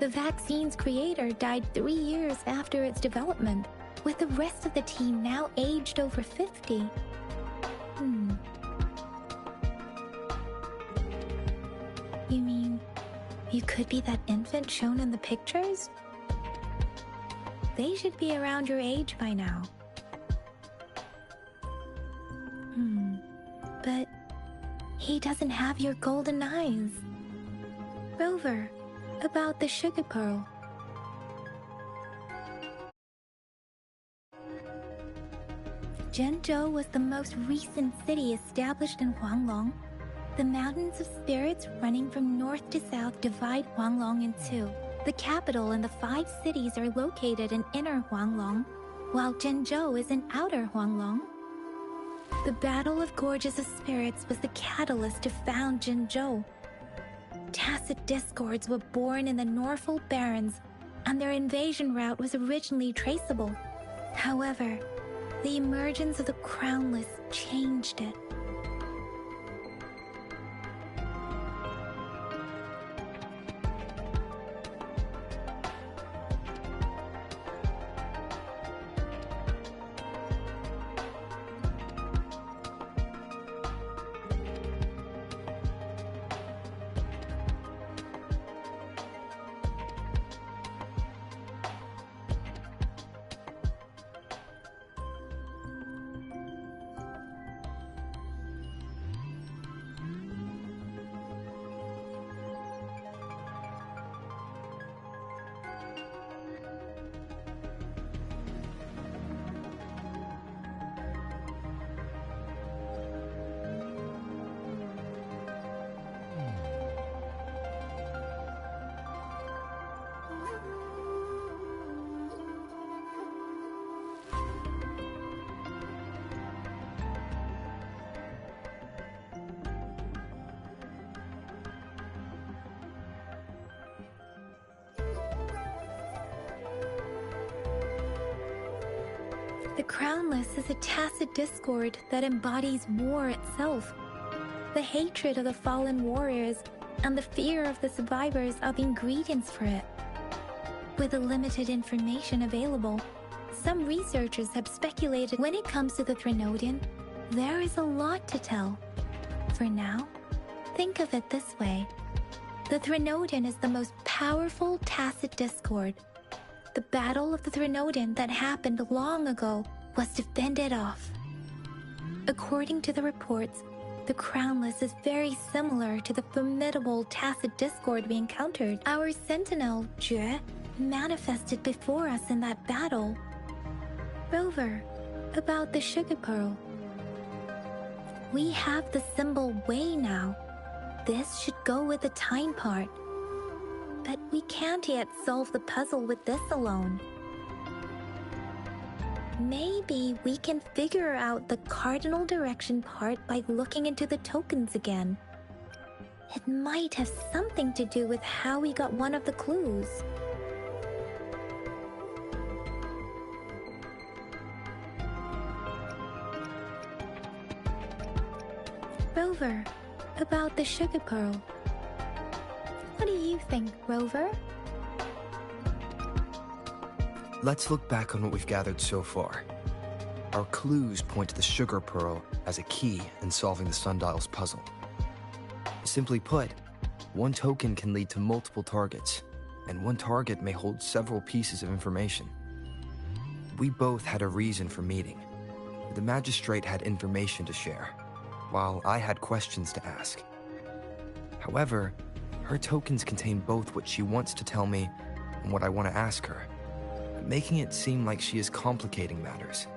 The vaccine's creator died 3 years after its development, with the rest of the team now aged over 50. You mean, you could be that infant shown in the pictures? They should be around your age by now. But he doesn't have your golden eyes. Rover, about the sugar pearl. Zhenzhou was the most recent city established in Huanglong. The mountains of spirits running from north to south divide Huanglong in two. The capital and the 5 cities are located in inner Huanglong, while Zhenzhou is in outer Huanglong. The Battle of Gorges of Spirits was the catalyst to found Zhenzhou. Tacit discords were born in the Norfolk Barrens, and their invasion route was originally traceable. However, the emergence of the Crownless changed it. The Crownless is a tacit discord that embodies war itself. The hatred of the fallen warriors and the fear of the survivors are the ingredients for it. With the limited information available, some researchers have speculated when it comes to the Threnodian, there is a lot to tell. For now, think of it this way. The Threnodian is the most powerful tacit discord. The Battle of the Threnodian that happened long ago was to fend it off. According to the reports, the Crownless is very similar to the formidable tacit discord we encountered. Our sentinel, Jue, manifested before us in that battle. Rover, about the sugar pearl. We have the symbol Wei now. This should go with the time part. But we can't yet solve the puzzle with this alone. Maybe we can figure out the cardinal direction part by looking into the tokens again. It might have something to do with how we got one of the clues. Rover, about the sugar pearl. What do you think, Rover? Let's look back on what we've gathered so far. Our clues point to the sugar pearl as a key in solving the sundial's puzzle. Simply put, one token can lead to multiple targets, and one target may hold several pieces of information. We both had a reason for meeting. The magistrate had information to share, while I had questions to ask. However, her tokens contain both what she wants to tell me and what I want to ask her, making it seem like she is complicating matters.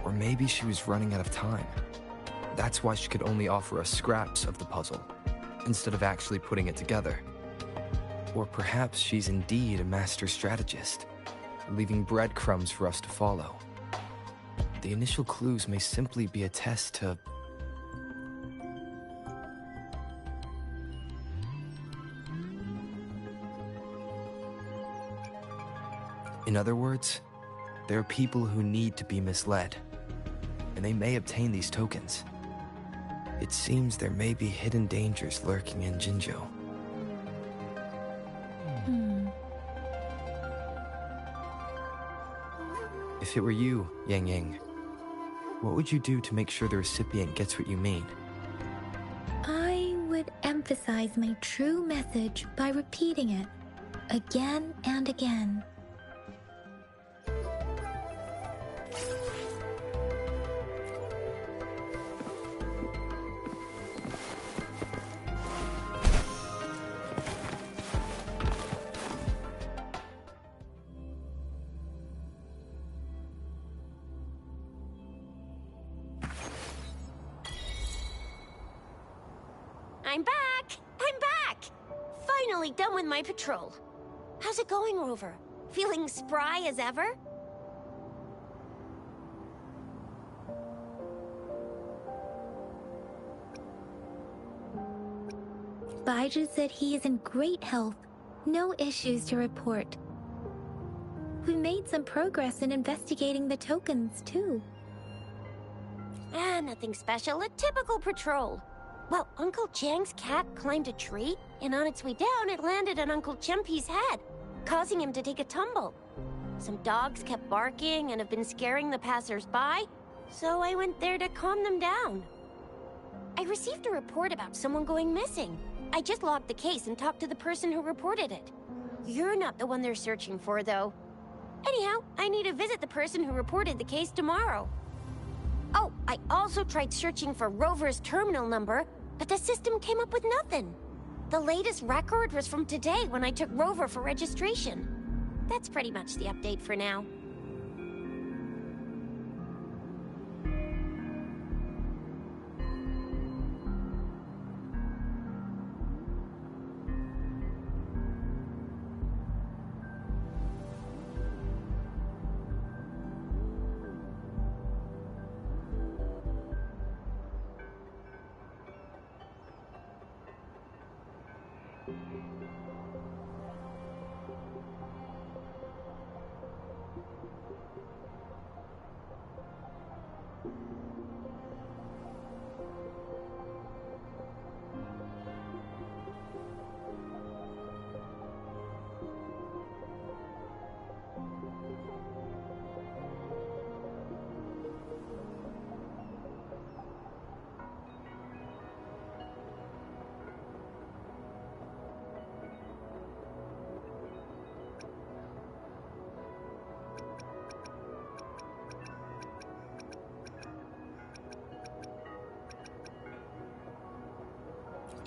Or maybe she was running out of time. That's why she could only offer us scraps of the puzzle. instead of actually putting it together. Or perhaps she's indeed a master strategist, leaving breadcrumbs for us to follow. The initial clues may simply be a test to... In other words, there are people who need to be misled, and they may obtain these tokens. It seems there may be hidden dangers lurking in Jinzhou. If it were you, Yang Yang, what would you do to make sure the recipient gets what you mean? I would emphasize my true message by repeating it again and again. I'm back! I'm back! Finally done with my patrol. How's it going, Rover? Feeling spry as ever? Baiju said he is in great health. No issues to report. We made some progress in investigating the tokens, too. Nothing special. A typical patrol. Well, Uncle Jiang's cat climbed a tree, and on its way down, it landed on Uncle Chempi's head, causing him to take a tumble. Some dogs kept barking and have been scaring the passers-by, so I went there to calm them down. I received a report about someone going missing. I just logged the case and talked to the person who reported it. You're not the one they're searching for, though. Anyhow, I need to visit the person who reported the case tomorrow. Oh, I also tried searching for Rover's terminal number, but the system came up with nothing. The latest record was from today when I took Rover for registration. That's pretty much the update for now.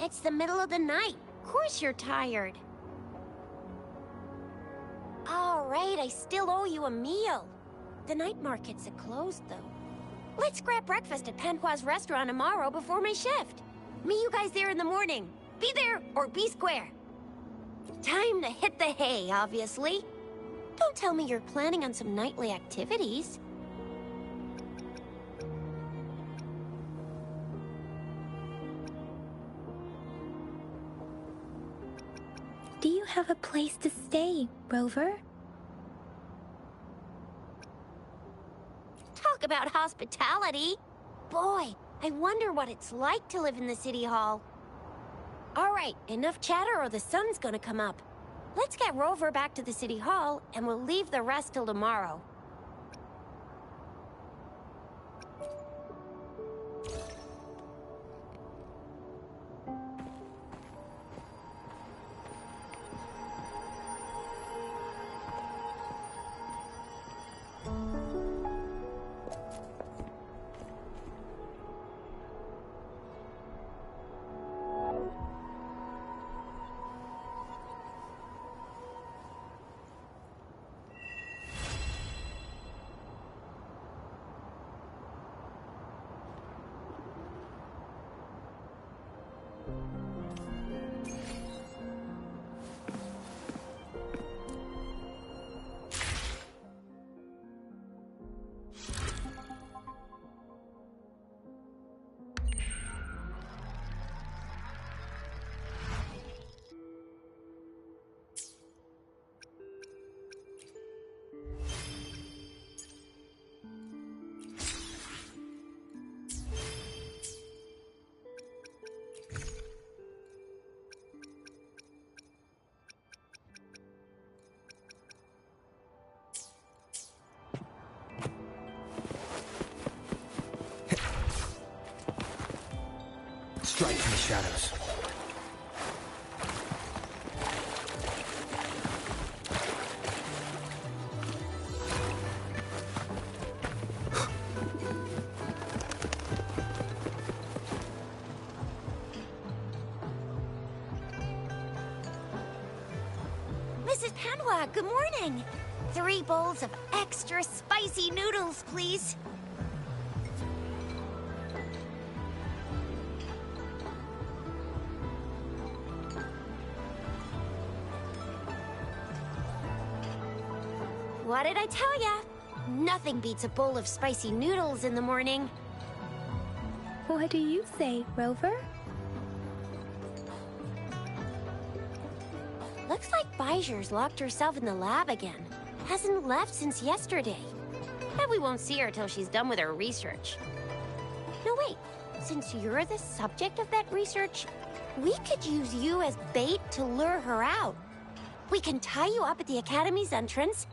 It's the middle of the night. Of course you're tired. All right, I still owe you a meal. The night markets are closed, though. Let's grab breakfast at Panhua's restaurant tomorrow before my shift. Meet you guys there in the morning. Be there or be square. Time to hit the hay, obviously. Don't tell me you're planning on some nightly activities. Do you have a place to stay, Rover? Talk about hospitality. Boy, I wonder what it's like to live in the city hall. All right, enough chatter or the sun's gonna come up. Let's get Rover back to the city hall, and we'll leave the rest till tomorrow. shadows. Mrs. Panwa, good morning. 3 bowls of extra spicy noodles, please. What did I tell ya? Nothing beats a bowl of spicy noodles in the morning. What do you say, Rover? Looks like Bijur's locked herself in the lab again. Hasn't left since yesterday. Bet we won't see her till she's done with her research. No, wait. Since you're the subject of that research, we could use you as bait to lure her out. We can tie you up at the Academy's entrance,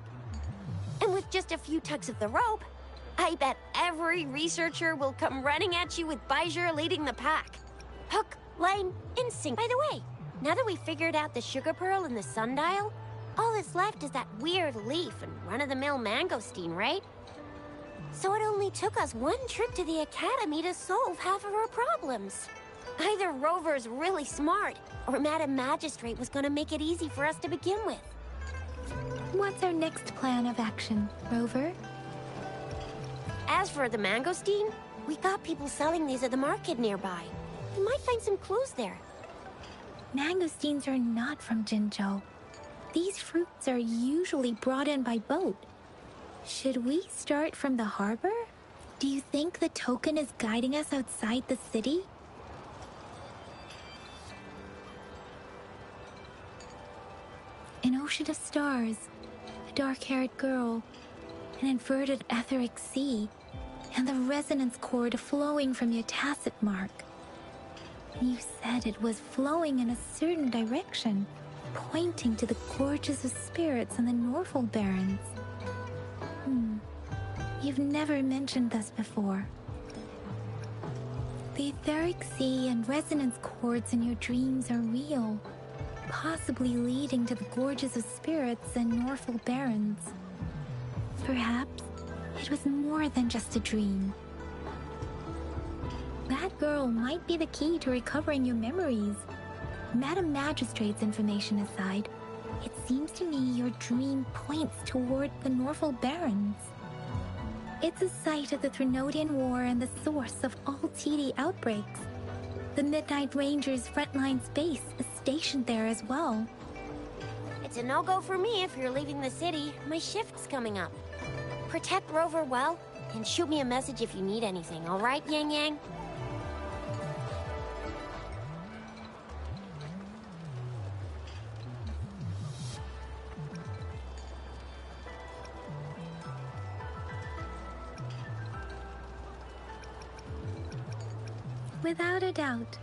and with just a few tugs of the rope, I bet every researcher will come running at you with Bijur leading the pack. Hook, line, and sink. By the way, now that we've figured out the sugar pearl and the sundial, all that's left is that weird leaf and run-of-the-mill mangosteen, right? So it only took us 1 trip to the Academy to solve half of our problems. Either Rover's really smart, or Madam Magistrate was gonna make it easy for us to begin with. What's our next plan of action, Rover? As for the mangosteen, we got people selling these at the market nearby. We might find some clues there. Mangosteens are not from Jinzhou. These fruits are usually brought in by boat. Should we start from the harbor? Do you think the token is guiding us outside the city? An ocean of stars, a dark-haired girl, an inverted etheric sea, and the resonance cord flowing from your tacit mark. You said it was flowing in a certain direction, pointing to the gorges of spirits and the Norfolk Barrens. You've never mentioned this before. The etheric sea and resonance cords in your dreams are real, possibly leading to the gorges of spirits and Norfolk Barrens. Perhaps it was more than just a dream. That girl might be the key to recovering your memories. Madam Magistrate's information aside, it seems to me your dream points toward the Norfolk Barrens. It's a site of the Threnodian War and the source of all TD outbreaks. The Midnight Rangers' frontline base is stationed there as well. It's a no-go for me if you're leaving the city. My shift's coming up. Protect Rover well, and shoot me a message if you need anything, all right, Yang Yang? Without a doubt.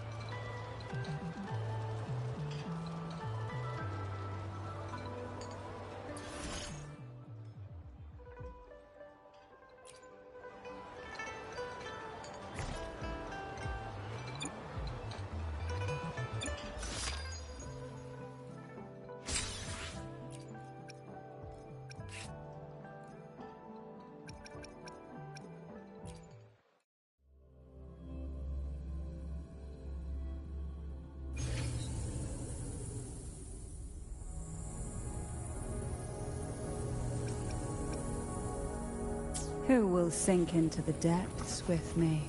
Who will sink into the depths with me?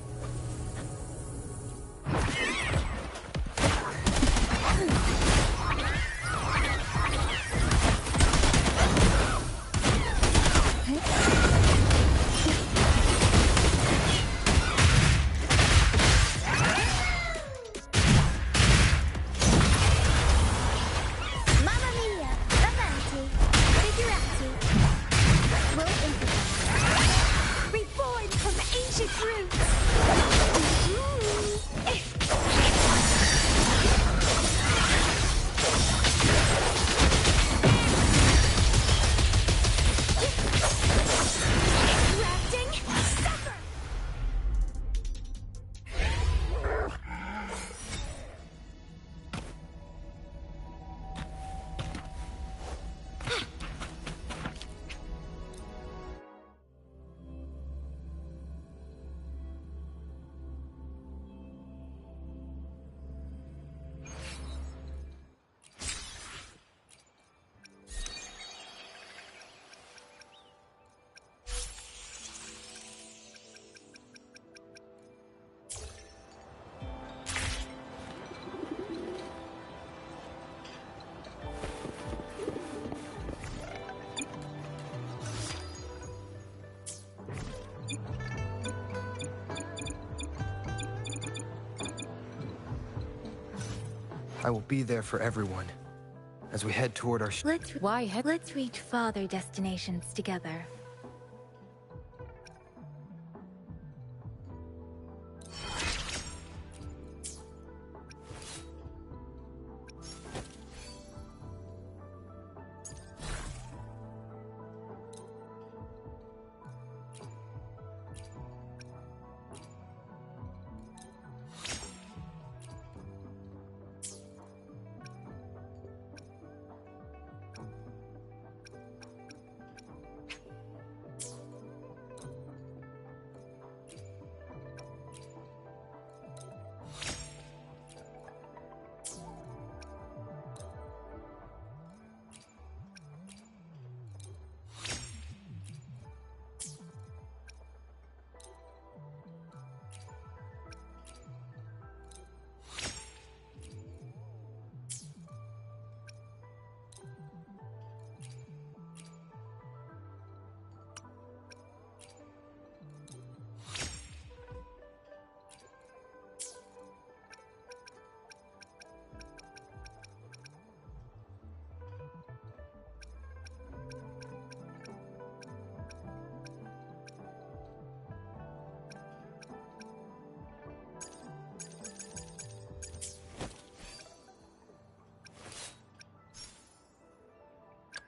Mamma mia! Avanti! Figurati! Will improvise. Reborn from ancient roots! I will be there for everyone. As we head toward our... Let's reach farther destinations together.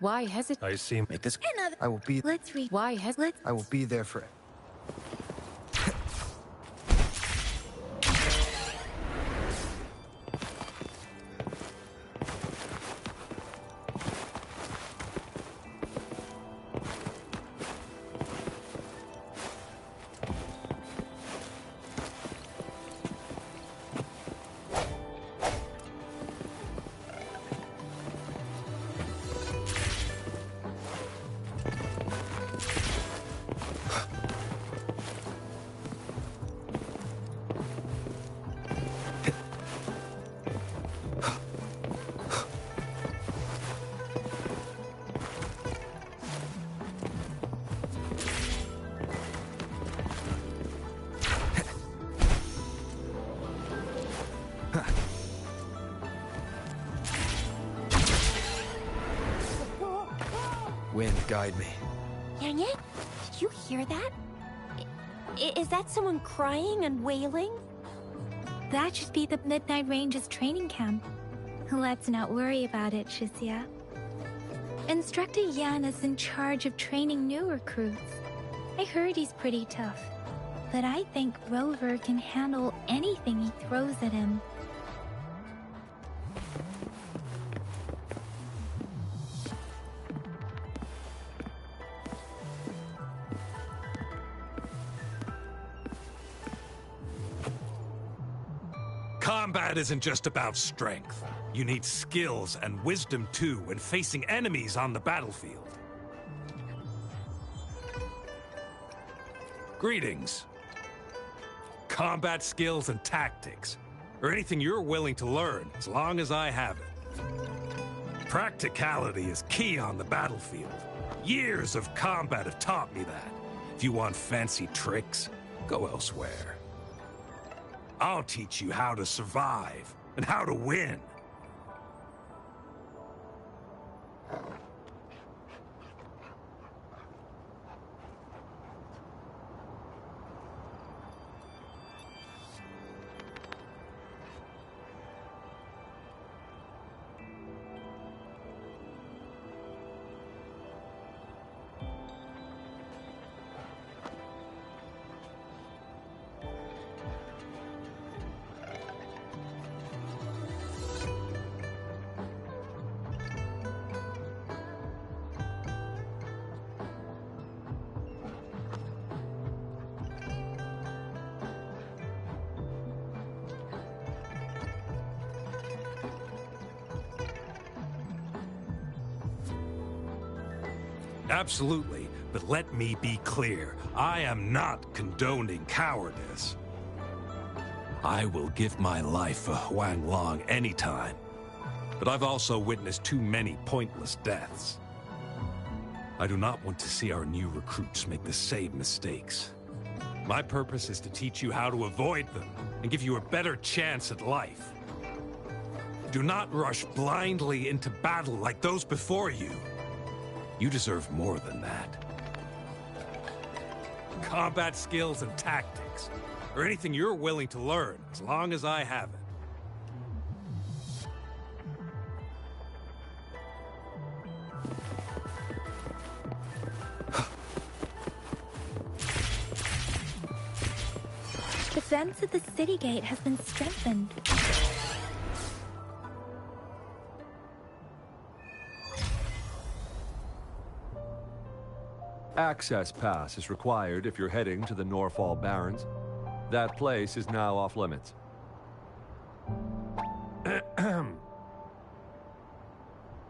Why hesitate? I see. Make this. I will be... Let's reach... Why hesitate? I will be there for... Wind, guide me. Yang Yang, did you hear that? Is that someone crying and wailing? That should be the Midnight Range's training camp. Let's not worry about it, Shisia. Instructor Yan is in charge of training new recruits. I heard he's pretty tough, but I think Rover can handle anything he throws at him. Combat isn't just about strength. You need skills and wisdom too when facing enemies on the battlefield. Greetings. Combat skills and tactics, or anything you're willing to learn, as long as I have it. Practicality is key on the battlefield. Years of combat have taught me that. If you want fancy tricks, go elsewhere. I'll teach you how to survive and how to win. Absolutely, but let me be clear. I am not condoning cowardice. I will give my life for Huang Long anytime, but I've also witnessed too many pointless deaths. I do not want to see our new recruits make the same mistakes. My purpose is to teach you how to avoid them and give you a better chance at life. Do not rush blindly into battle like those before you. You deserve more than that. Combat skills and tactics, or anything you're willing to learn, as long as I have it. Defense at the city gate has been strengthened. Access pass is required if you're heading to the Norfall Barrens. That place is now off limits.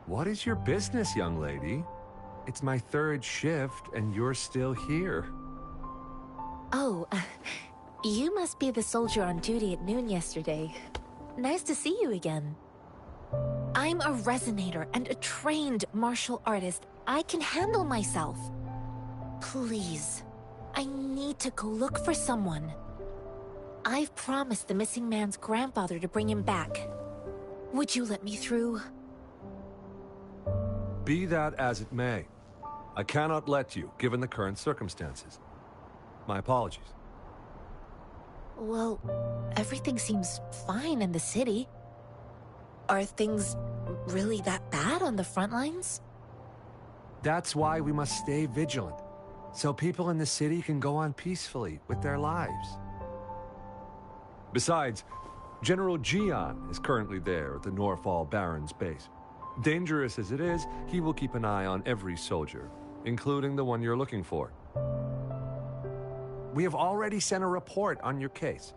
What is your business, young lady? It's my third shift, and you're still here. Oh, you must be the soldier on duty at noon yesterday. Nice to see you again. I'm a resonator and a trained martial artist. I can handle myself. Please, I need to go look for someone. I've promised the missing man's grandfather to bring him back. Would you let me through? Be that as it may, I cannot let you, given the current circumstances. My apologies. Well, everything seems fine in the city. Are things really that bad on the front lines? That's why we must stay vigilant, so people in the city can go on peacefully with their lives. Besides, General Gian is currently there at the Norfall Barrens base. Dangerous as it is, he will keep an eye on every soldier, including the one you're looking for. We have already sent a report on your case.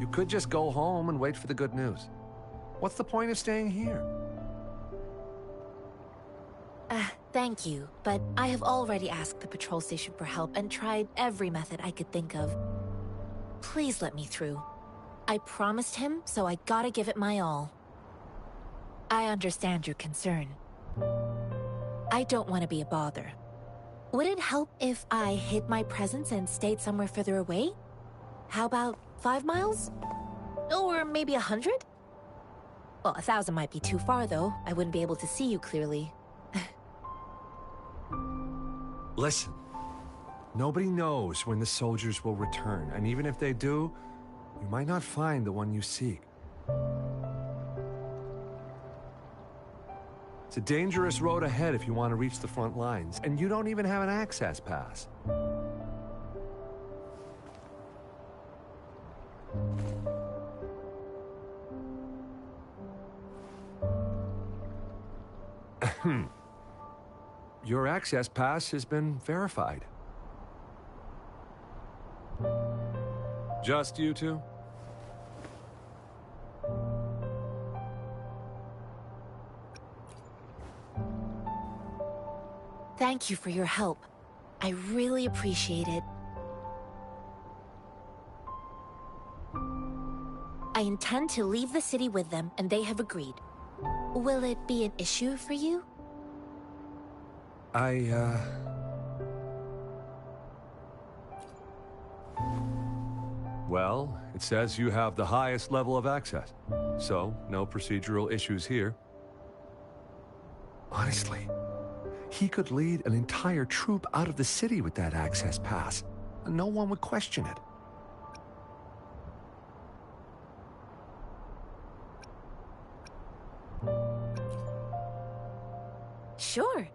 You could just go home and wait for the good news. What's the point of staying here? Thank you, but I have already asked the patrol station for help and tried every method I could think of. Please let me through. I promised him, so I gotta give it my all. I understand your concern. I don't want to be a bother. Would it help if I hid my presence and stayed somewhere further away? How about 5 miles? Or maybe 100? Well, 1,000 might be too far, though. I wouldn't be able to see you clearly. Listen, nobody knows when the soldiers will return, and even if they do, you might not find the one you seek. It's a dangerous road ahead if you want to reach the front lines, and you don't even have an access pass. Your access pass has been verified. Just you two? Thank you for your help. I really appreciate it. I intend to leave the city with them, and they have agreed. Will it be an issue for you? Well, it says you have the highest level of access, so no procedural issues here. Honestly, he could lead an entire troop out of the city with that access pass, and no one would question it. Sure.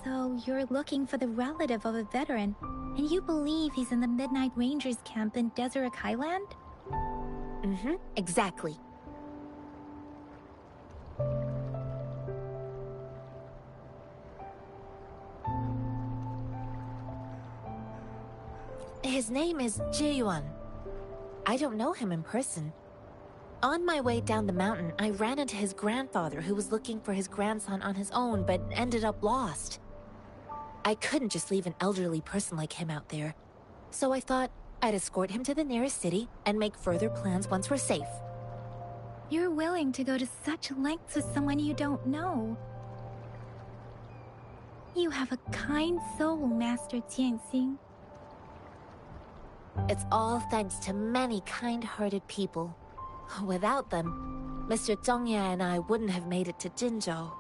So you're looking for the relative of a veteran, and you believe he's in the Midnight Rangers camp in Deseret Highland? Mm-hmm, exactly. His name is Jae-yuan. I don't know him in person. On my way down the mountain, I ran into his grandfather who was looking for his grandson on his own but ended up lost. I couldn't just leave an elderly person like him out there, so I thought I'd escort him to the nearest city and make further plans once we're safe. You're willing to go to such lengths with someone you don't know. You have a kind soul, Master Jianxing. It's all thanks to many kind-hearted people. Without them, Mr. Zhongye and I wouldn't have made it to Jinzhou.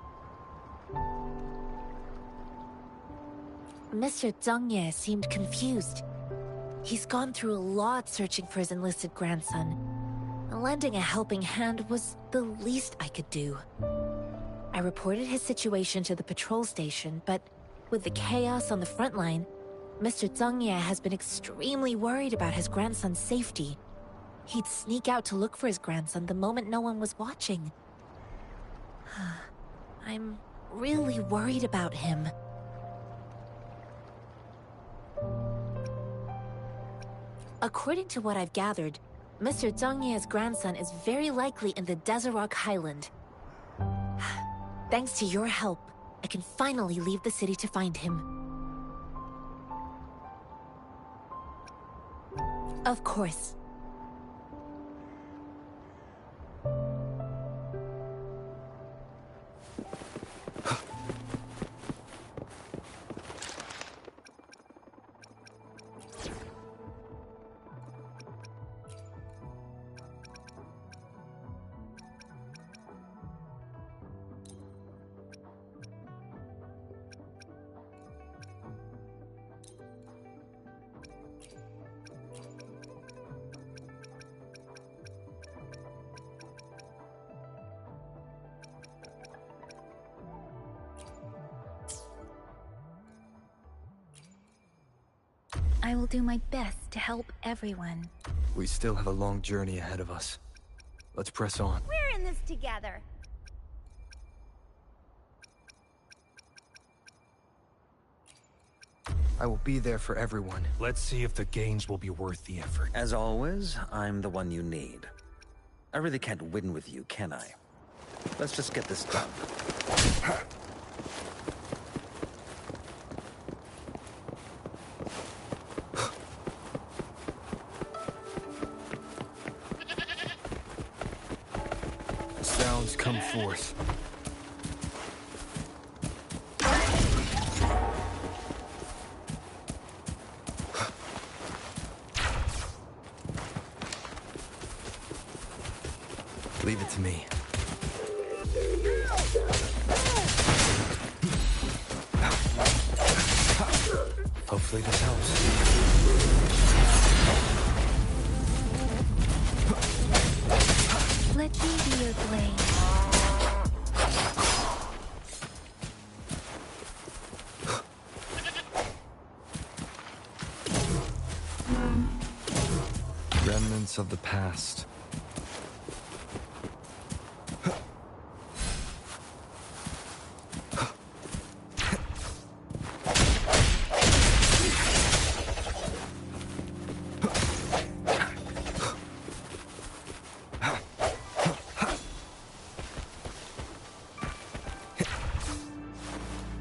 Mr. Zhongye seemed confused. He's gone through a lot searching for his enlisted grandson. Lending a helping hand was the least I could do. I reported his situation to the patrol station, but with the chaos on the front line, Mr. Zhongye has been extremely worried about his grandson's safety. He'd sneak out to look for his grandson the moment no one was watching. I'm really worried about him. According to what I've gathered, Mr. Zhongye's grandson is very likely in the Desert Highland. Thanks to your help, I can finally leave the city to find him. Of course. I will do my best to help everyone. We still have a long journey ahead of us. Let's press on. We're in this together. I will be there for everyone. Let's see if the gains will be worth the effort. As always, I'm the one you need. I really can't win with you, can I? Let's just get this done. Sounds come forth. Leave it to me. Hopefully this helps. Let me be your blade. Remnants of the past.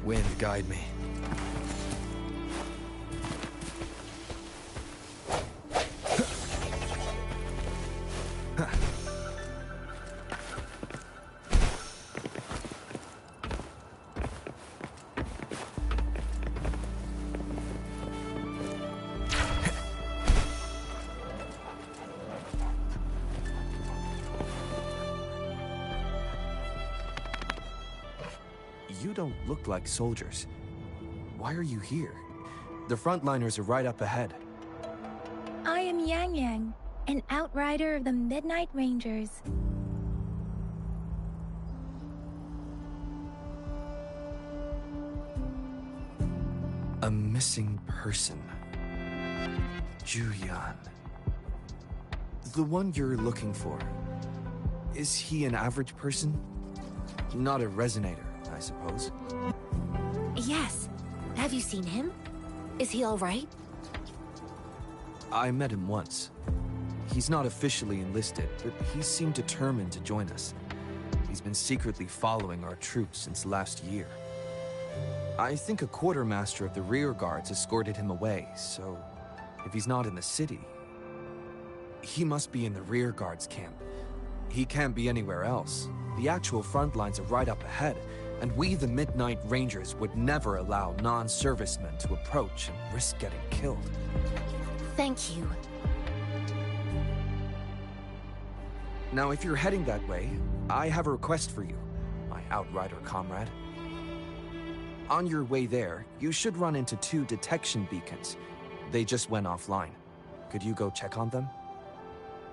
Wind, guide me. You don't look like soldiers. Why are you here? The frontliners are right up ahead. I am Yang Yang, an outrider of the Midnight Rangers. A missing person. Juyan. The one you're looking for. Is he an average person? Not a resonator, I suppose. Yes. Have you seen him? Is he all right? I met him once. He's not officially enlisted, but he seemed determined to join us. He's been secretly following our troops since last year. I think a quartermaster of the rear guards escorted him away, so if he's not in the city, he must be in the rear guards camp. He can't be anywhere else. The actual front lines are right up ahead, And we, the Midnight Rangers, would never allow non-servicemen to approach and risk getting killed. Thank you. Now, if you're heading that way, I have a request for you, my Outrider comrade. On your way there, you should run into 2 detection beacons. They just went offline. Could you go check on them?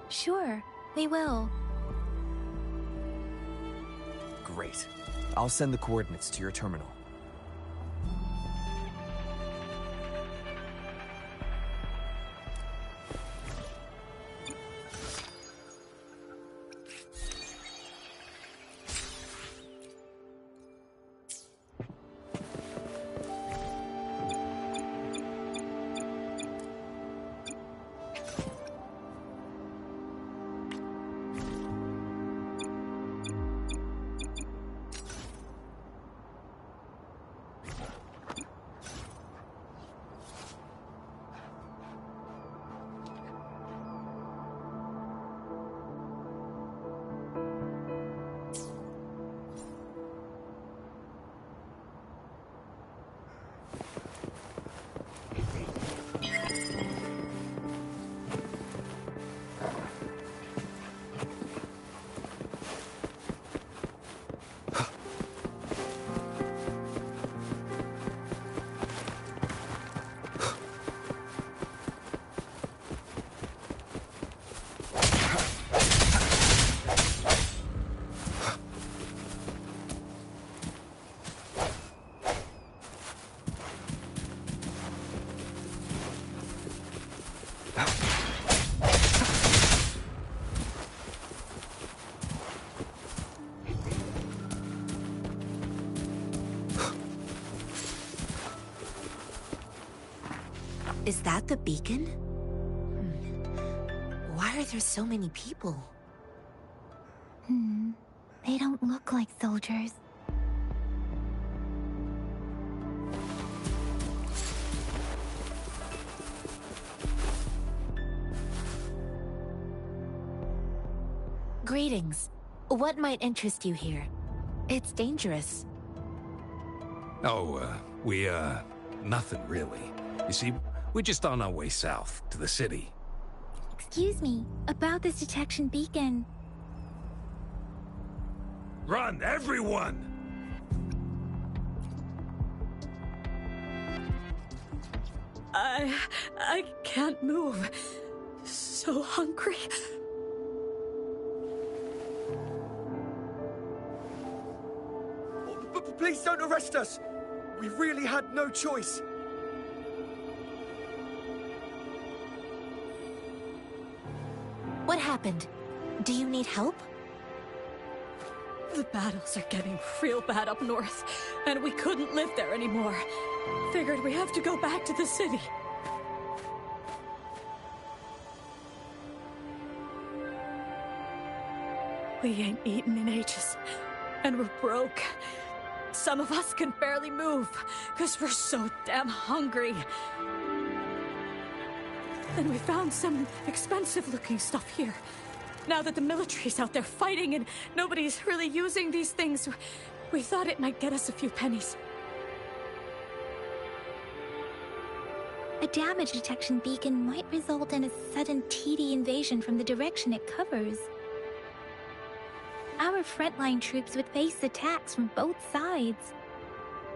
Sure, we will. Great. I'll send the coordinates to your terminal. Is that the beacon? Why are there so many people? They don't look like soldiers. Greetings. What might interest you here? It's dangerous. Oh, nothing really. You see, we're just on our way south to the city. Excuse me, about this detection beacon. Run, everyone! I can't move. So hungry. Please don't arrest us! We really had no choice. What happened? Do you need help? The battles are getting real bad up north, and we couldn't live there anymore. Figured we have to go back to the city. We ain't eaten in ages, and we're broke. Some of us can barely move, because we're so damn hungry. Then we found some expensive-looking stuff here. Now that the military's out there fighting and nobody's really using these things, we thought it might get us a few pennies. A damage detection beacon might result in a sudden TD invasion from the direction it covers. Our frontline troops would face attacks from both sides.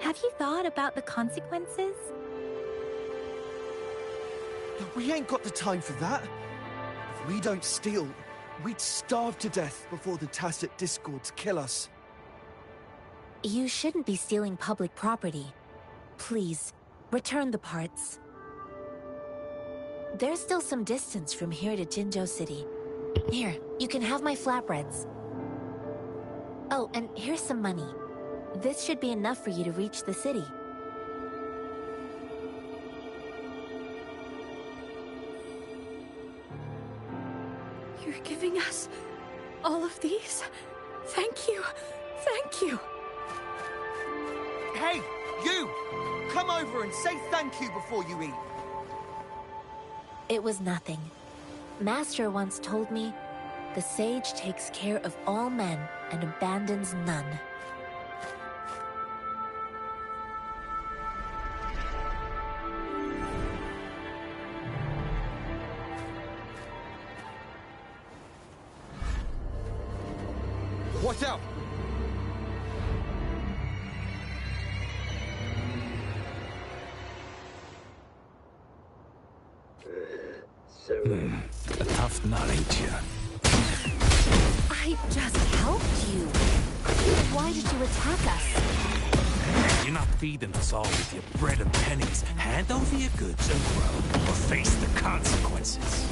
Have you thought about the consequences? We ain't got the time for that. If we don't steal, we'd starve to death before the Tacit Discords kill us. You shouldn't be stealing public property. Please, return the parts. There's still some distance from here to Jinzhou City. Here, you can have my flatbreads. Oh, and here's some money. This should be enough for you to reach the city. You're giving us all of these? Thank you. Thank you. Hey, you! Come over and say thank you before you eat. It was nothing. Master once told me, the sage takes care of all men and abandons none. Watch out! A tough nut, ain't you? I just helped you. Why did you attack us? You're not feeding us all with your bread and pennies. Hand over your goods and grow, or face the consequences.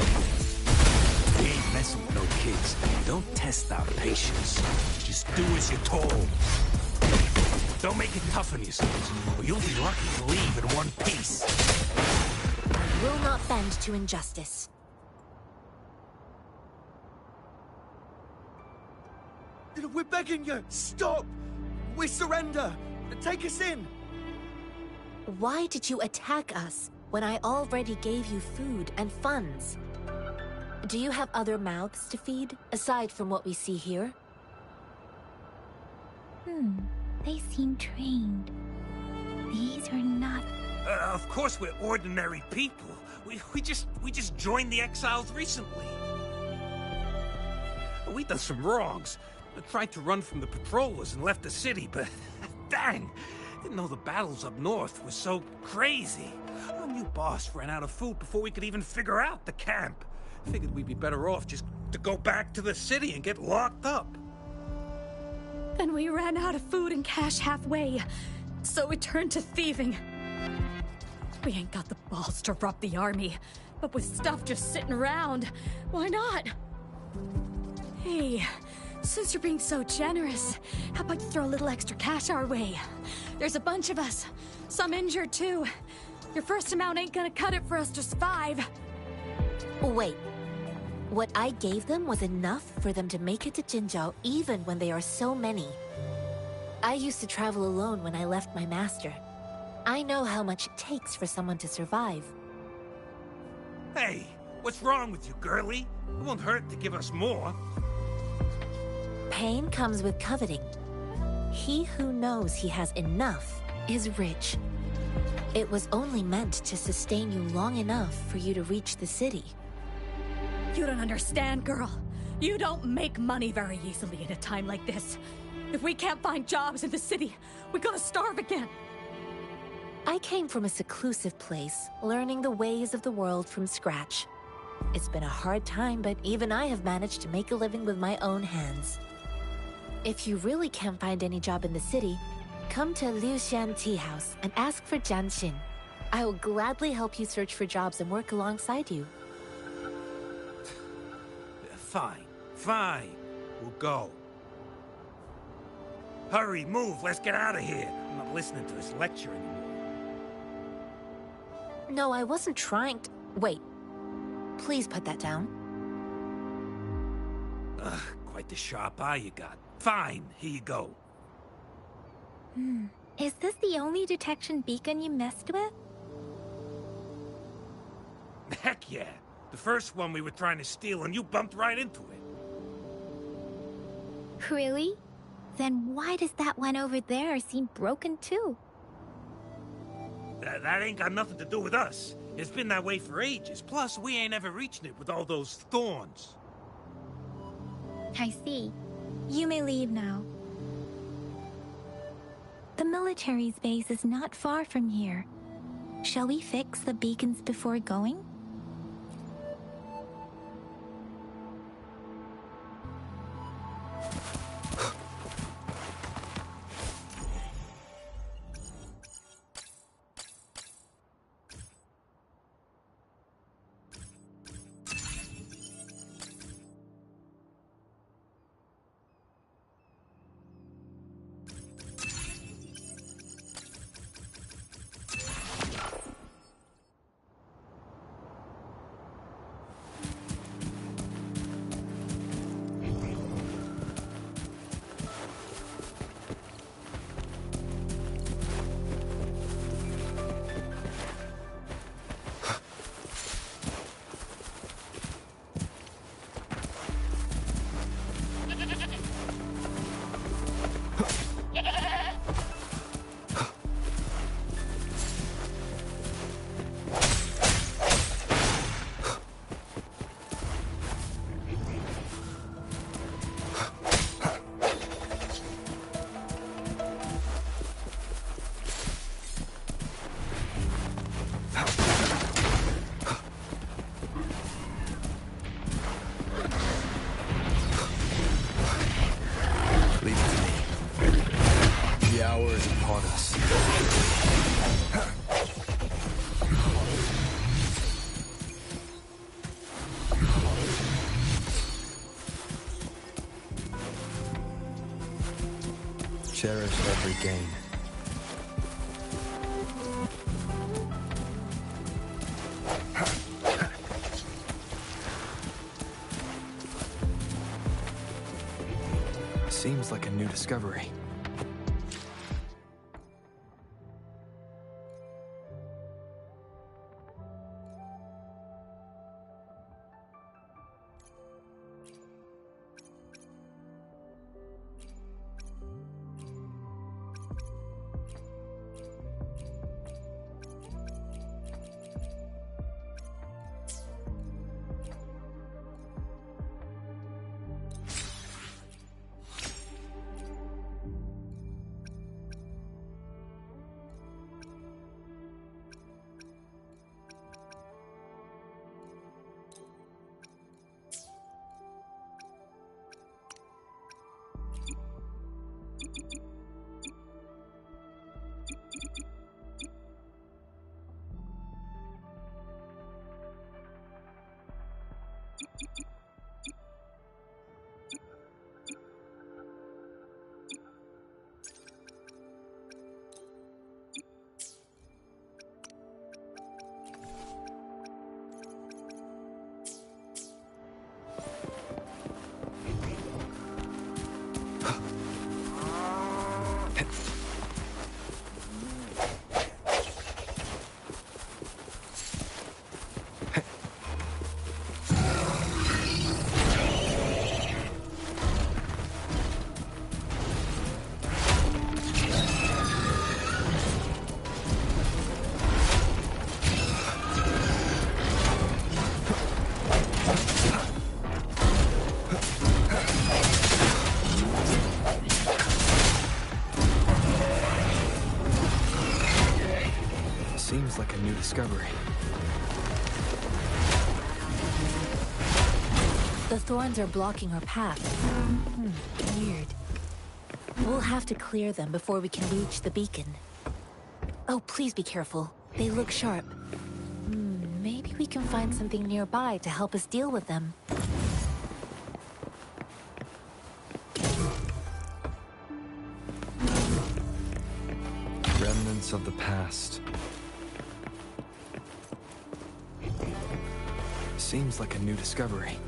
We ain't messing with no kids. Don't test our patience. Just do as you're told. Don't make it tough on yourselves, or you'll be lucky to leave in one piece. Will not bend to injustice. We're begging you! Stop! We surrender! Take us in! Why did you attack us when I already gave you food and funds? Do you have other mouths to feed, aside from what we see here? They seem trained. These are not... Of course we're ordinary people. We just joined the exiles recently. We done some wrongs. Tried to run from the patrollers and left the city, but dang! Didn't know the battles up north were so crazy. Our new boss ran out of food before we could even figure out the camp. Figured we'd be better off just to go back to the city and get locked up. Then we ran out of food and cash halfway, so we turned to thieving. We ain't got the balls to rob the army, but with stuff just sitting around, why not? Hey, since you're being so generous, how about you throw a little extra cash our way? There's a bunch of us, some injured too. Your first amount ain't gonna cut it for us to survive. Wait. What I gave them was enough for them to make it to Jinzhou even when they are so many. I used to travel alone when I left my master. I know how much it takes for someone to survive. Hey, what's wrong with you, girlie? It won't hurt to give us more. Pain comes with coveting. He who knows he has enough is rich. It was only meant to sustain you long enough for you to reach the city. You don't understand, girl. You don't make money very easily at a time like this. If we can't find jobs in the city, we're gonna starve again. I came from a seclusive place, learning the ways of the world from scratch. It's been a hard time, but even I have managed to make a living with my own hands. If you really can't find any job in the city, come to Liu Xian Tea House and ask for Jian Xin. I will gladly help you search for jobs and work alongside you. Fine. We'll go. Hurry, move, let's get out of here. I'm not listening to this lecture anymore. No, I wasn't trying to... Wait. Please put that down. Quite the sharp eye you got. Fine, here you go. Is this the only detection beacon you messed with? Heck yeah. The first one we were trying to steal and you bumped right into it. Really? Then why does that one over there seem broken too? That ain't got nothing to do with us. It's been that way for ages. Plus, we ain't ever reaching it with all those thorns. I see. You may leave now. The military's base is not far from here. Shall we fix the beacons before going? Cherish every gain. Seems like a new discovery. Seems like a new discovery. The thorns are blocking our path. Weird. We'll have to clear them before we can reach the beacon. Oh, please be careful. They look sharp. Maybe we can find something nearby to help us deal with them. Remnants of the past. Seems like a new discovery.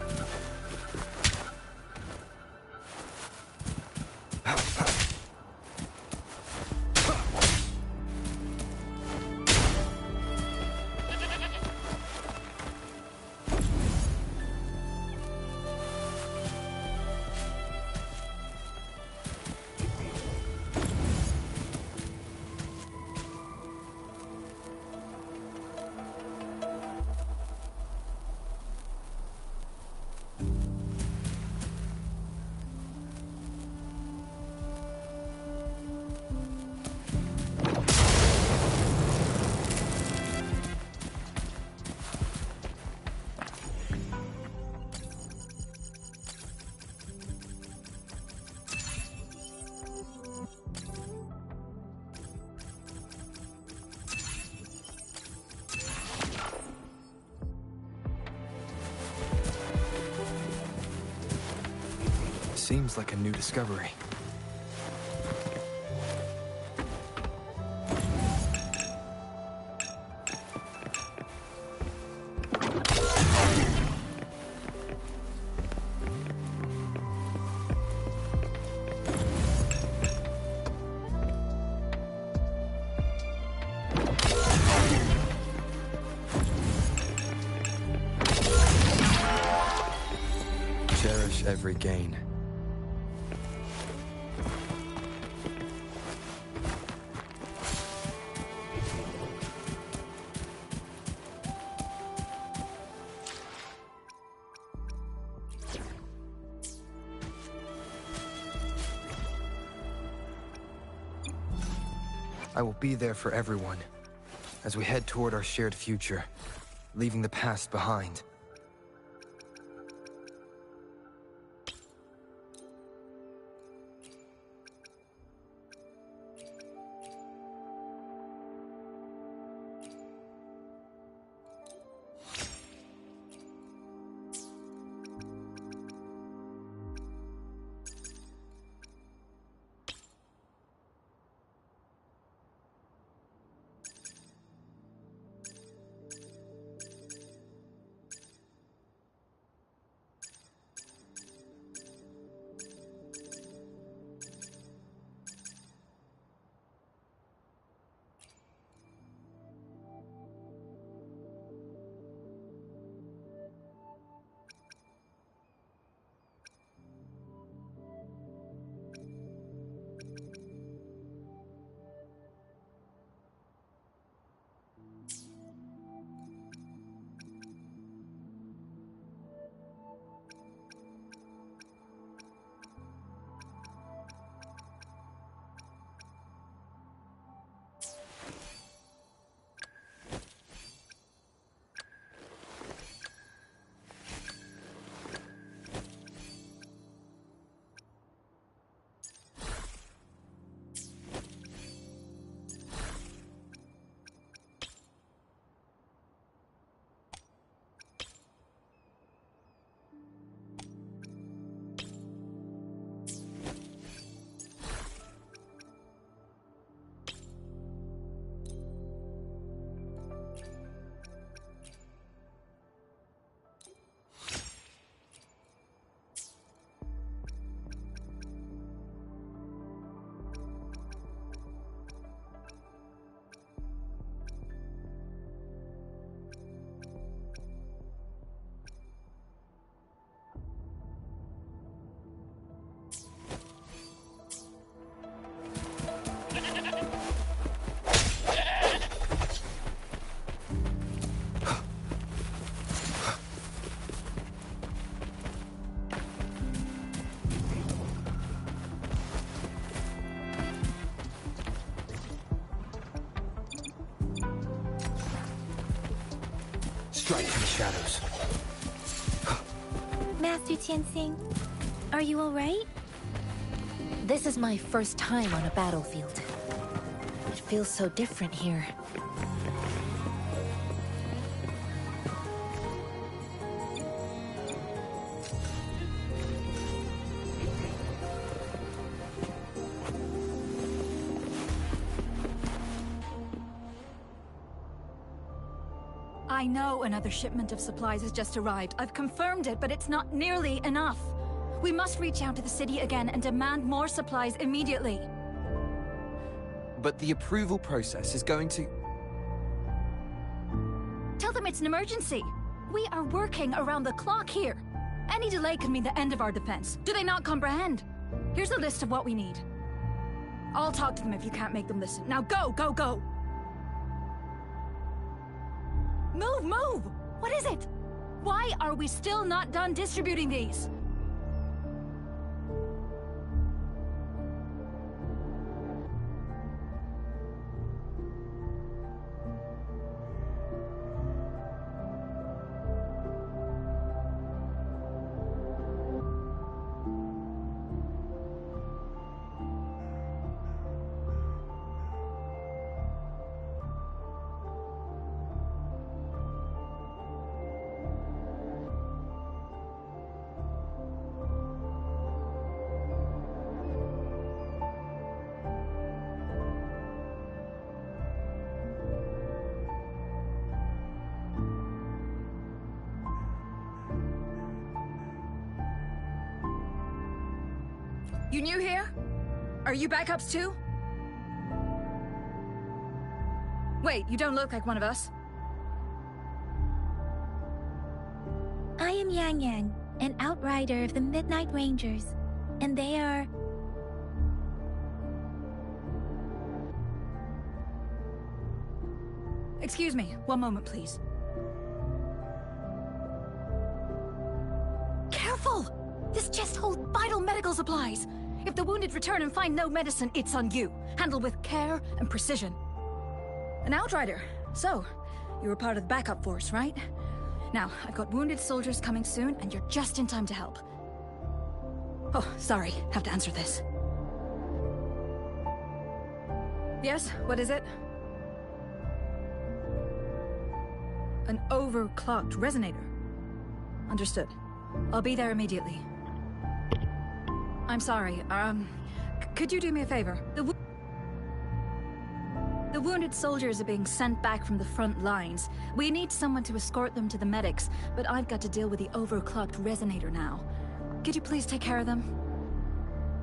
Seems like a new discovery. Cherish every gain. I will be there for everyone as we head toward our shared future, leaving the past behind. strike from the shadows. Master Tianxing, are you alright? This is my first time on a battlefield. It feels so different here. I know another shipment of supplies has just arrived. I've confirmed it, but it's not nearly enough. We must reach out to the city again and demand more supplies immediately. But the approval process is going to... Tell them it's an emergency. We are working around the clock here. Any delay could mean the end of our defense. Do they not comprehend? Here's a list of what we need. I'll talk to them if you can't make them listen. Now go, go, go! Move, move! What is it? Why are we still not done distributing these? You new here? Are you backups too? Wait, you don't look like one of us. I am Yang Yang, an outrider of the Midnight Rangers, and they are... Excuse me, one moment please. Careful! This chest holds vital medical supplies. If the wounded return and find no medicine, it's on you. Handle with care and precision. An outrider. So, you were part of the backup force, right? Now, I've got wounded soldiers coming soon, and you're just in time to help. Oh, sorry. Have to answer this. Yes, what is it? An overclocked resonator. Understood. I'll be there immediately. I'm sorry, could you do me a favor? The wounded soldiers are being sent back from the front lines. We need someone to escort them to the medics, but I've got to deal with the overclocked resonator now. Could you please take care of them?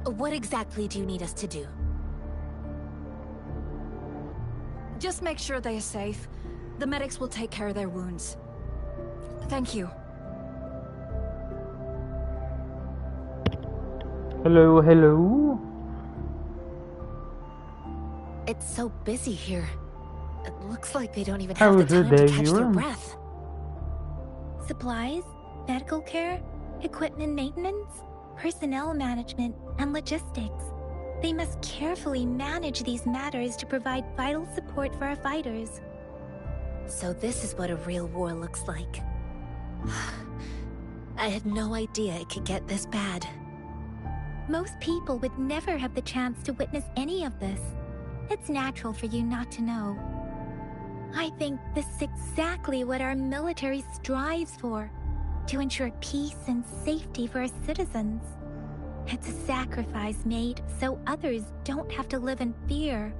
What exactly do you need us to do? Just make sure they are safe. The medics will take care of their wounds. Thank you. Hello, hello. It's so busy here. It looks like they don't even How have the was your time to day, catch their Mira? breath. Supplies, medical care, equipment maintenance, personnel management, and logistics. They must carefully manage these matters to provide vital support for our fighters. So this is what a real war looks like. I had no idea it could get this bad. Most people would never have the chance to witness any of this. It's natural for you not to know. I think this is exactly what our military strives for, to ensure peace and safety for our citizens. It's a sacrifice made so others don't have to live in fear.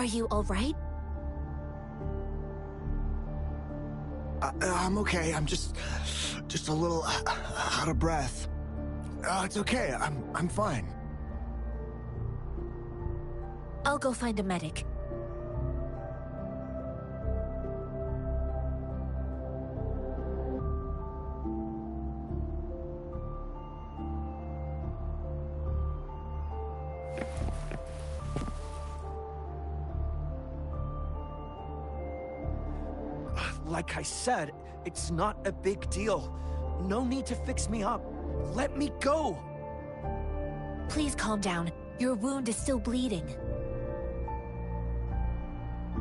Are you all right? I'm okay. I'm just a little out of breath. It's okay. I'm fine. I'll go find a medic. Like I said, it's not a big deal. No need to fix me up. Let me go! Please calm down. Your wound is still bleeding.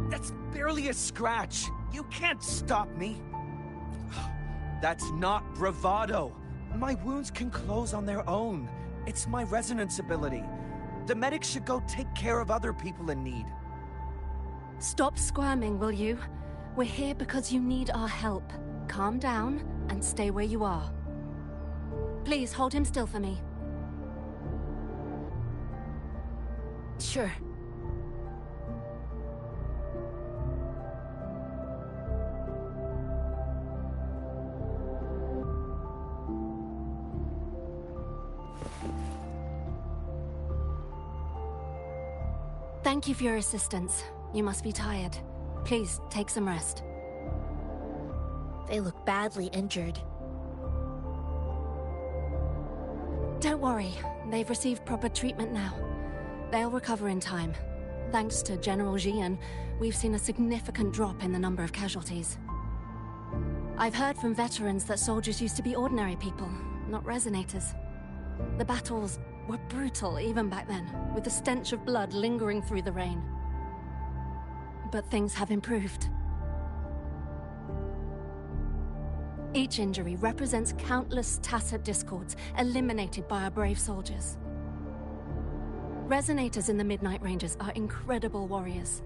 That's barely a scratch. You can't stop me. That's not bravado. My wounds can close on their own. It's my resonance ability. The medics should go take care of other people in need. Stop squirming, will you? We're here because you need our help. Calm down and stay where you are. Please hold him still for me. Sure. Thank you for your assistance. You must be tired. Please, take some rest. They look badly injured. Don't worry. They've received proper treatment now. They'll recover in time. Thanks to General Jian, we've seen a significant drop in the number of casualties. I've heard from veterans that soldiers used to be ordinary people, not resonators. The battles were brutal even back then, with the stench of blood lingering through the rain. But things have improved. Each injury represents countless tacit discords eliminated by our brave soldiers. Resonators in the Midnight Rangers are incredible warriors.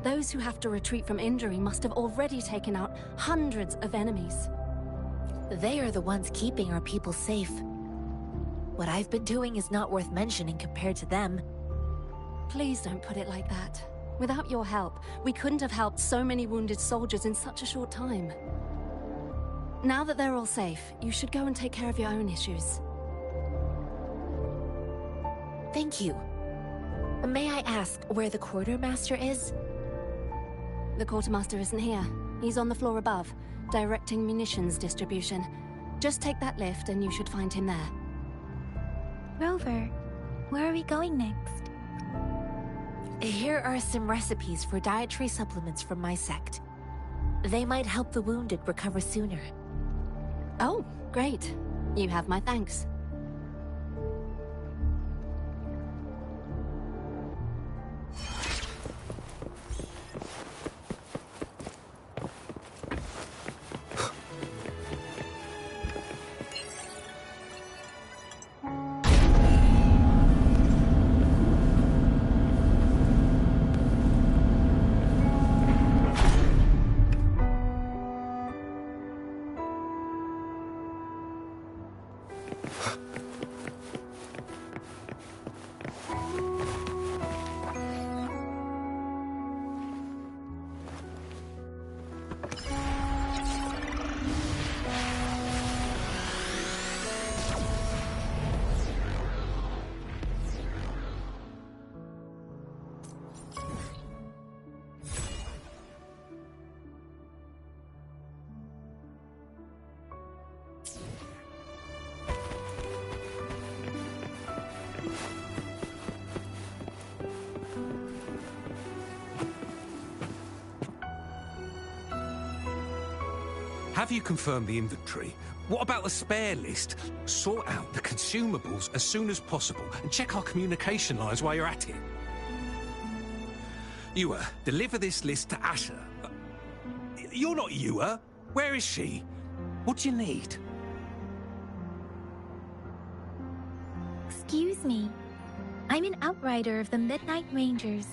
Those who have to retreat from injury must have already taken out hundreds of enemies. They are the ones keeping our people safe. What I've been doing is not worth mentioning compared to them. Please don't put it like that. Without your help, we couldn't have helped so many wounded soldiers in such a short time. Now that they're all safe, you should go and take care of your own issues. Thank you. May I ask where the quartermaster is? The quartermaster isn't here. He's on the floor above, directing munitions distribution. Just take that lift and you should find him there. Rover, where are we going next? Here are some recipes for dietary supplements from my sect. They might help the wounded recover sooner. Oh, great. You have my thanks. Have you confirmed the inventory? What about the spare list? Sort out the consumables as soon as possible and check our communication lines while you're at it. Yua, deliver this list to Asher. You're not Yua. Where is she? What do you need? Excuse me. I'm an outrider of the Midnight Rangers.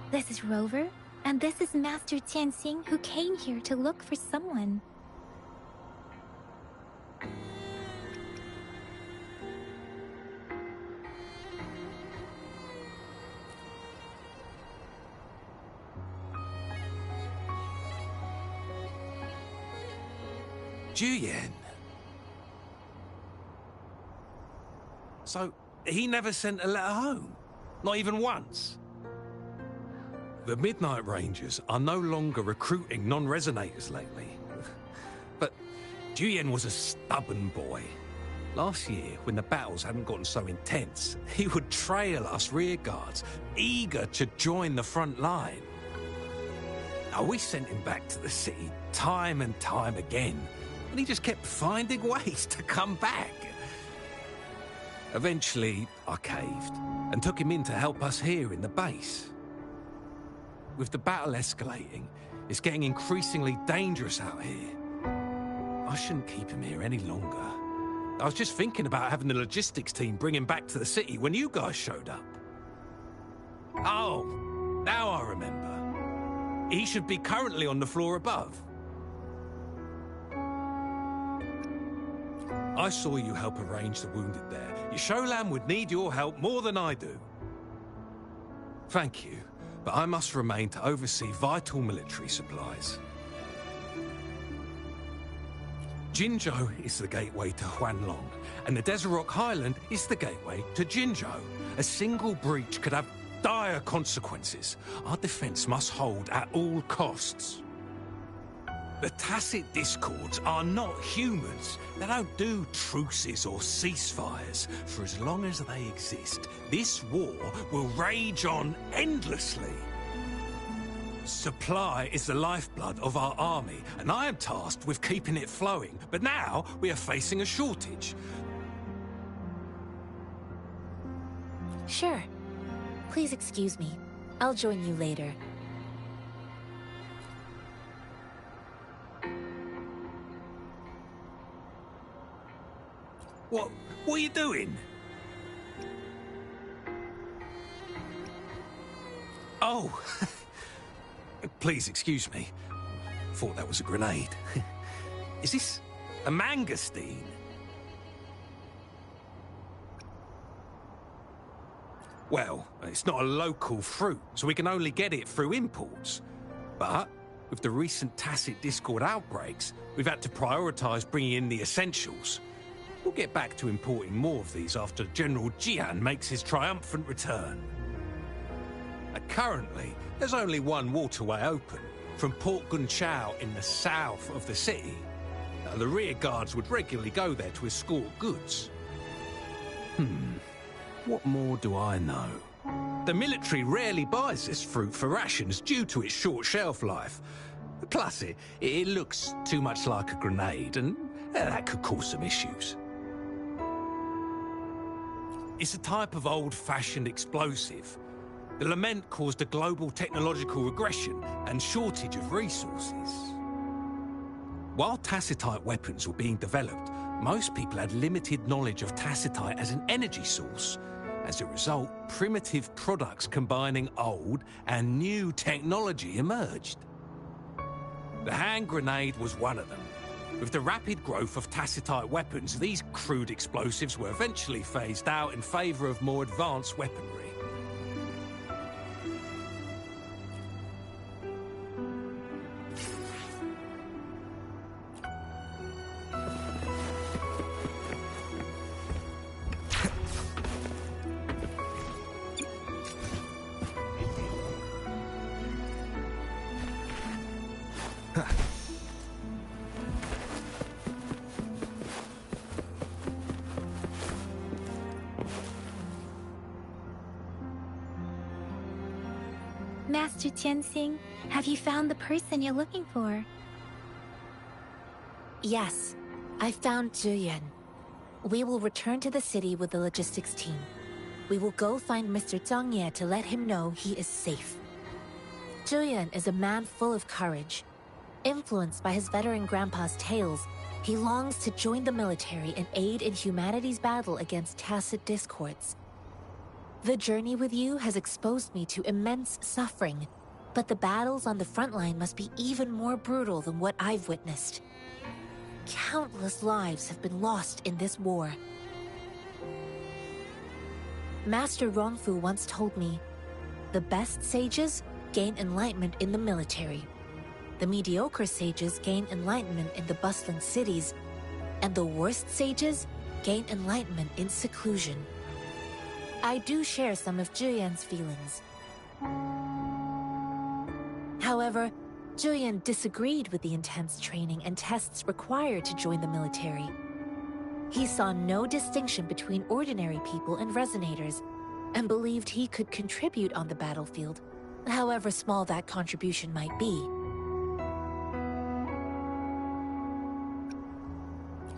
This is Rover, and this is Master Tianxing, who came here to look for someone. Juyen. So, he never sent a letter home? Not even once? The Midnight Rangers are no longer recruiting non-resonators lately. But Juyen was a stubborn boy. Last year, when the battles hadn't gotten so intense, he would trail us rearguards, eager to join the front line. Now, we sent him back to the city time and time again, and he just kept finding ways to come back. Eventually, I caved and took him in to help us here in the base. With the battle escalating, it's getting increasingly dangerous out here. I shouldn't keep him here any longer. I was just thinking about having the logistics team bring him back to the city when you guys showed up. Oh, now I remember. He should be currently on the floor above. I saw you help arrange the wounded there. Yasholam would need your help more than I do. Thank you, but I must remain to oversee vital military supplies. Jinzhou is the gateway to Huanlong, and the Desert Rock Highland is the gateway to Jinzhou. A single breach could have dire consequences. Our defense must hold at all costs. The Tacit Discords are not humans. They don't do truces or ceasefires. For as long as they exist, this war will rage on endlessly. Supply is the lifeblood of our army, and I am tasked with keeping it flowing. But now we are facing a shortage. Sure. Please excuse me. I'll join you later. What are you doing? Oh, please excuse me. Thought that was a grenade. Is this a mangosteen? Well, it's not a local fruit, so we can only get it through imports. But with the recent Tacit Discord outbreaks, we've had to prioritize bringing in the essentials. We'll get back to importing more of these after General Jian makes his triumphant return. Currently, there's only one waterway open, from Port Gunchao in the south of the city. The rear guards would regularly go there to escort goods. What more do I know? The military rarely buys this fruit for rations due to its short shelf life. Plus, it looks too much like a grenade, and that could cause some issues. It's a type of old-fashioned explosive. The lament caused a global technological regression and shortage of resources. While tacitite weapons were being developed, most people had limited knowledge of tacitite as an energy source. As a result, primitive products combining old and new technology emerged. The hand grenade was one of them. With the rapid growth of tacitite weapons, these crude explosives were eventually phased out in favor of more advanced weaponry. Master Tianxing, have you found the person you're looking for? Yes, I found Zhuyan. We will return to the city with the logistics team. We will go find Mr. Zhang Ye to let him know he is safe. Zhuyan is a man full of courage. Influenced by his veteran grandpa's tales, he longs to join the military and aid in humanity's battle against Tacit Discords. The journey with you has exposed me to immense suffering, but the battles on the front line must be even more brutal than what I've witnessed. Countless lives have been lost in this war. Master Rongfu once told me, the best sages gain enlightenment in the military. the mediocre sages gain enlightenment in the bustling cities, and the worst sages gain enlightenment in seclusion. I do share some of Julian's feelings. However, Julian disagreed with the intense training and tests required to join the military. He saw no distinction between ordinary people and resonators, and believed he could contribute on the battlefield, however small that contribution might be.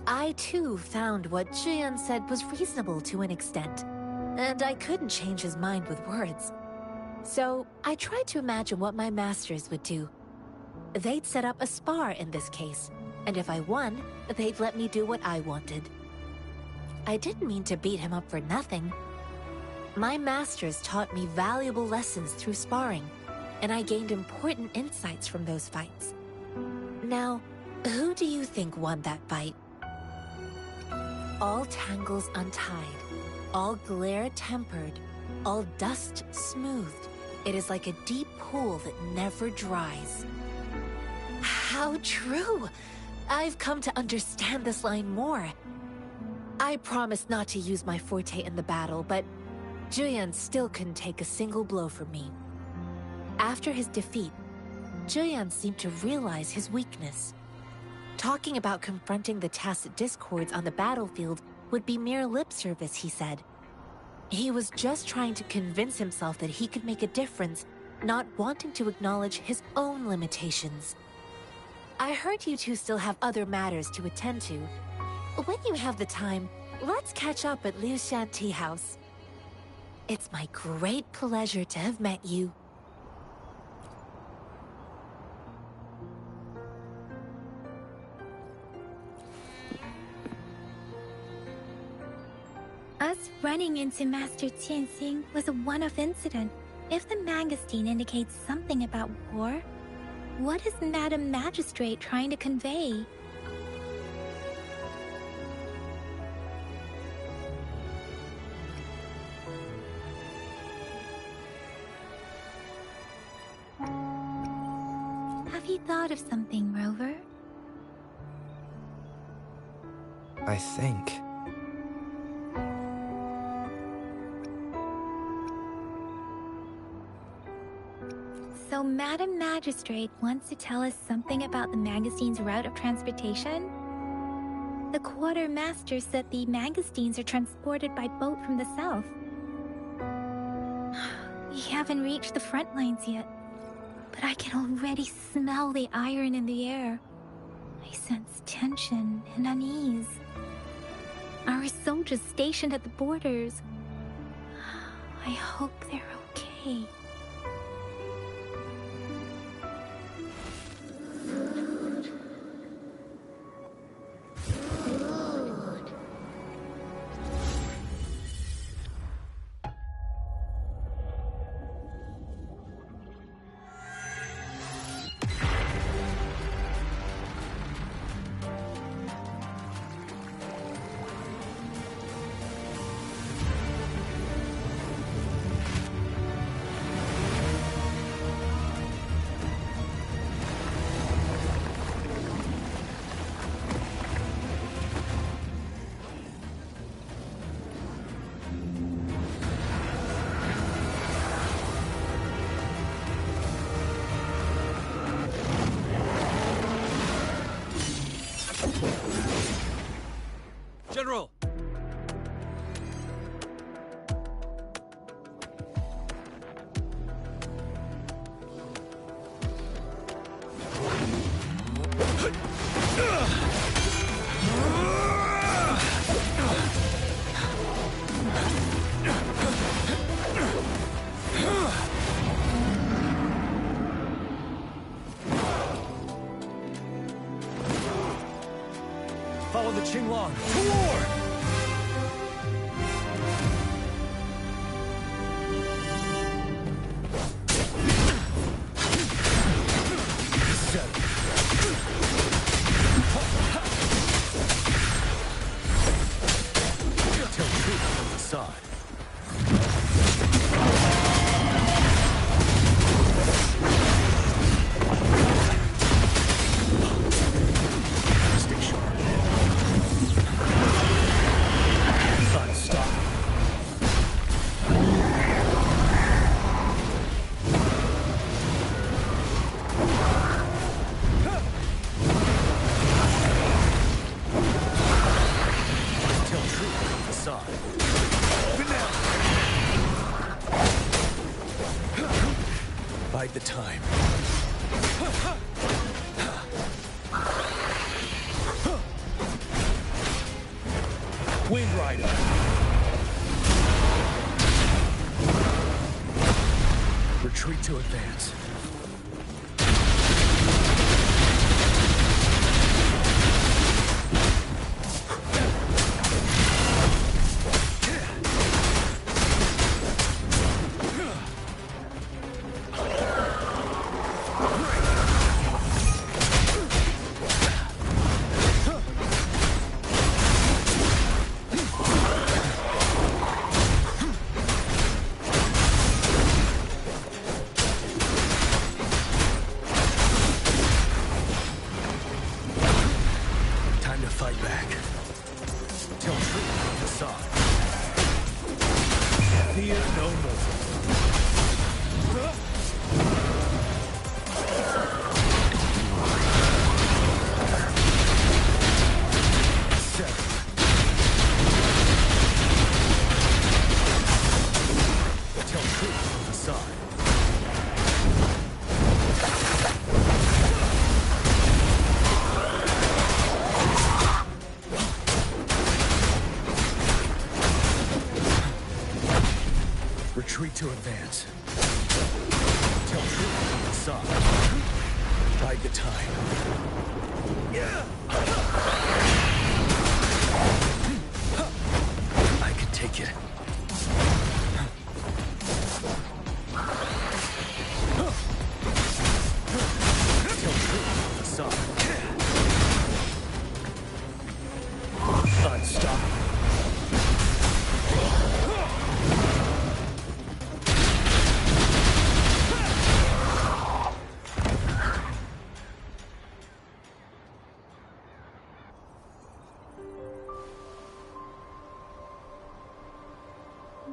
I too found what Julian said was reasonable to an extent, and I couldn't change his mind with words. So I tried to imagine what my masters would do. They'd set up a spar in this case, and if I won, they'd let me do what I wanted. I didn't mean to beat him up for nothing. My masters taught me valuable lessons through sparring, and I gained important insights from those fights. Now, who do you think won that fight? All tangles untied, all glare tempered, all dust smoothed. It is like a deep pool that never dries. How true! I've come to understand this line more. I promised not to use my forte in the battle, but Julian still couldn't take a single blow from me. After his defeat, Julian seemed to realize his weakness. Talking about confronting the tacit discords on the battlefield would be mere lip service, he said. He was just trying to convince himself that he could make a difference, not wanting to acknowledge his own limitations. I heard you two still have other matters to attend to. When you have the time, let's catch up at Liu Shan Tea House. It's my great pleasure to have met you. Us running into Master Tianxing was a one-off incident. If the magazine indicates something about war, what is Madam Magistrate trying to convey? Have you thought of something, Rover? I think. So Madam Magistrate wants to tell us something about the magazine's route of transportation? The quartermaster said the magazines are transported by boat from the south. We haven't reached the front lines yet, but I can already smell the iron in the air. I sense tension and unease. Our soldiers stationed at the borders. I hope they're okay. General! Follow the Qinglong to war! Tell truth from the side. Bide the time. Wind Rider. Retreat to advance. Retreat to advance. Tell truth on the side. Bide the time. I can take it. Tell truth on the side. Unstoppable.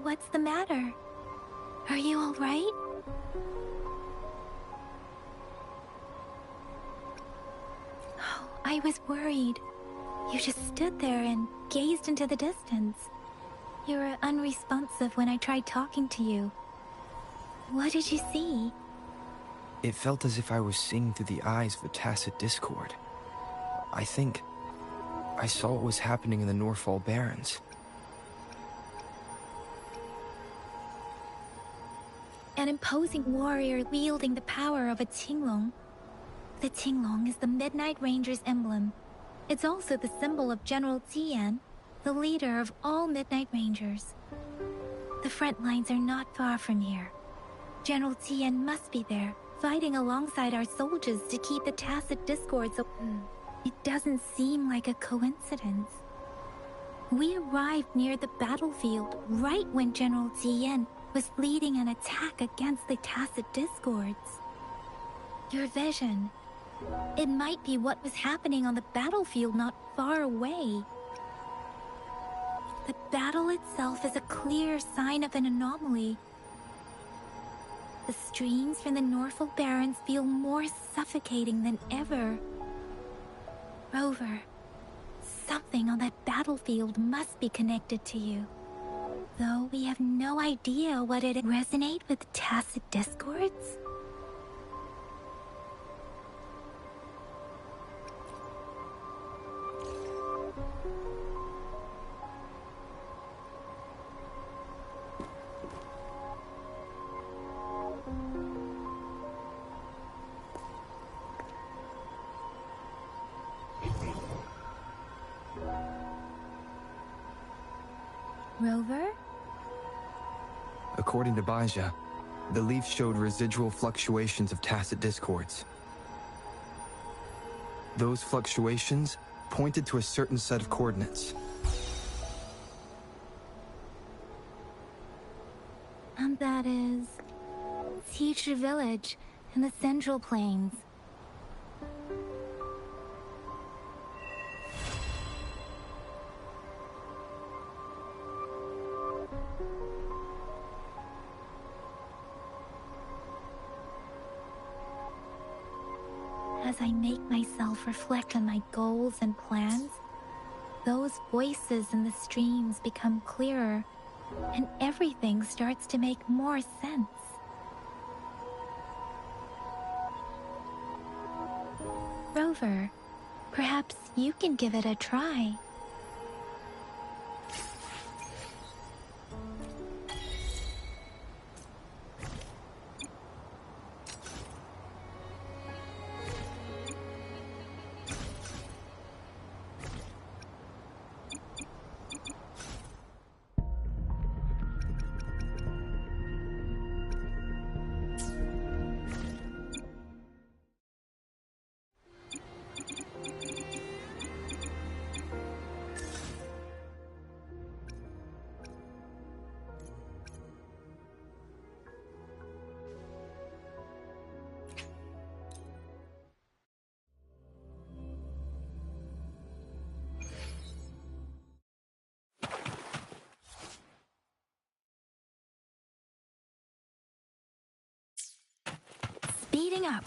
What's the matter? Are you all right? Oh, I was worried. You just stood there and gazed into the distance. You were unresponsive when I tried talking to you. What did you see? It felt as if I was seeing through the eyes of a tacit discord. I think I saw what was happening in the Norfall Barrens. An imposing warrior wielding the power of a Tinglong. The Tinglong is the Midnight Ranger's emblem. It's also the symbol of General Tian, the leader of all Midnight Rangers. The front lines are not far from here. General Tian must be there, fighting alongside our soldiers to keep the tacit discords open. It doesn't seem like a coincidence. We arrived near the battlefield right when General Tian was leading an attack against the tacit discords. Your vision. It might be what was happening on the battlefield not far away. The battle itself is a clear sign of an anomaly. The streams from the Norfall Barrens feel more suffocating than ever. Rover, something on that battlefield must be connected to you. Though we have no idea what it resonate with tacit discords? Rover? According to Baja, the leaf showed residual fluctuations of tacit discords. Those fluctuations pointed to a certain set of coordinates. And that is... Teacher Village in the Central Plains. As I make myself reflect on my goals and plans, those voices in the streams become clearer, and everything starts to make more sense. Rover, perhaps you can give it a try. Speeding up.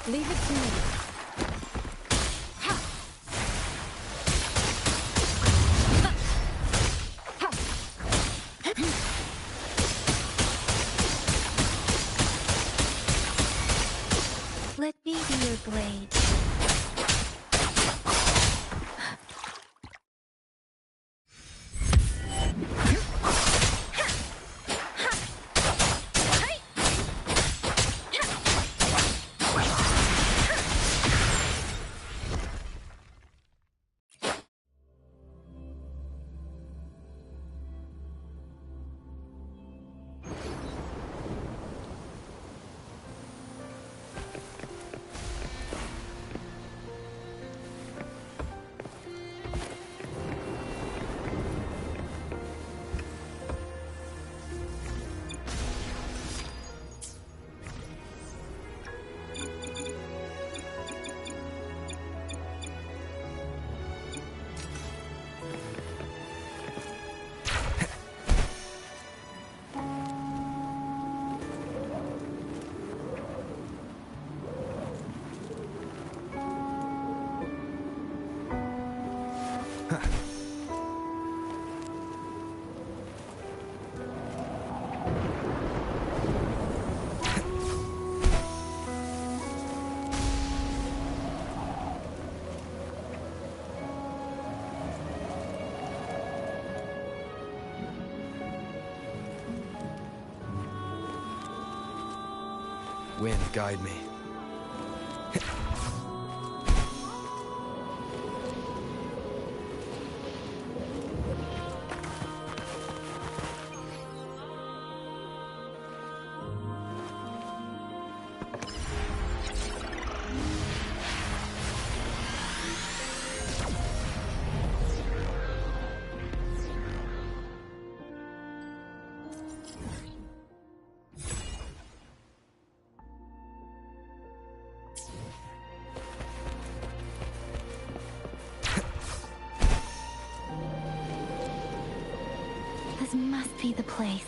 Leave it to me. Let me be your blade. Wind, guide me. This must be the place.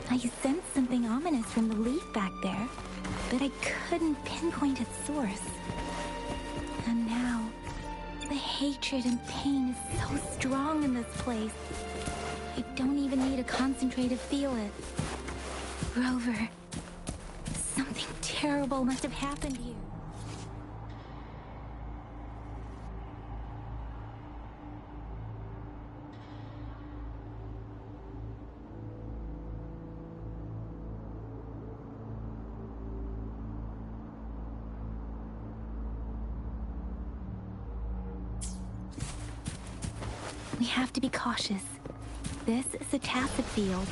I sensed something ominous from the leaf back there, but I couldn't pinpoint its source. And now, the hatred and pain is so strong in this place. I don't even need to concentrate to feel it. Rover, something terrible must have happened here. We have to be cautious. This is a tacit field.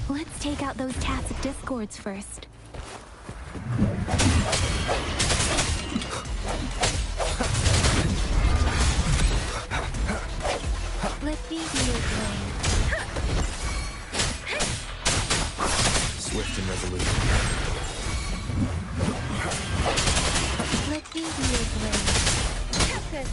Let's take out those tacit discords first. Let me be your blade. Swift and resolute. Let me be your blade. Good.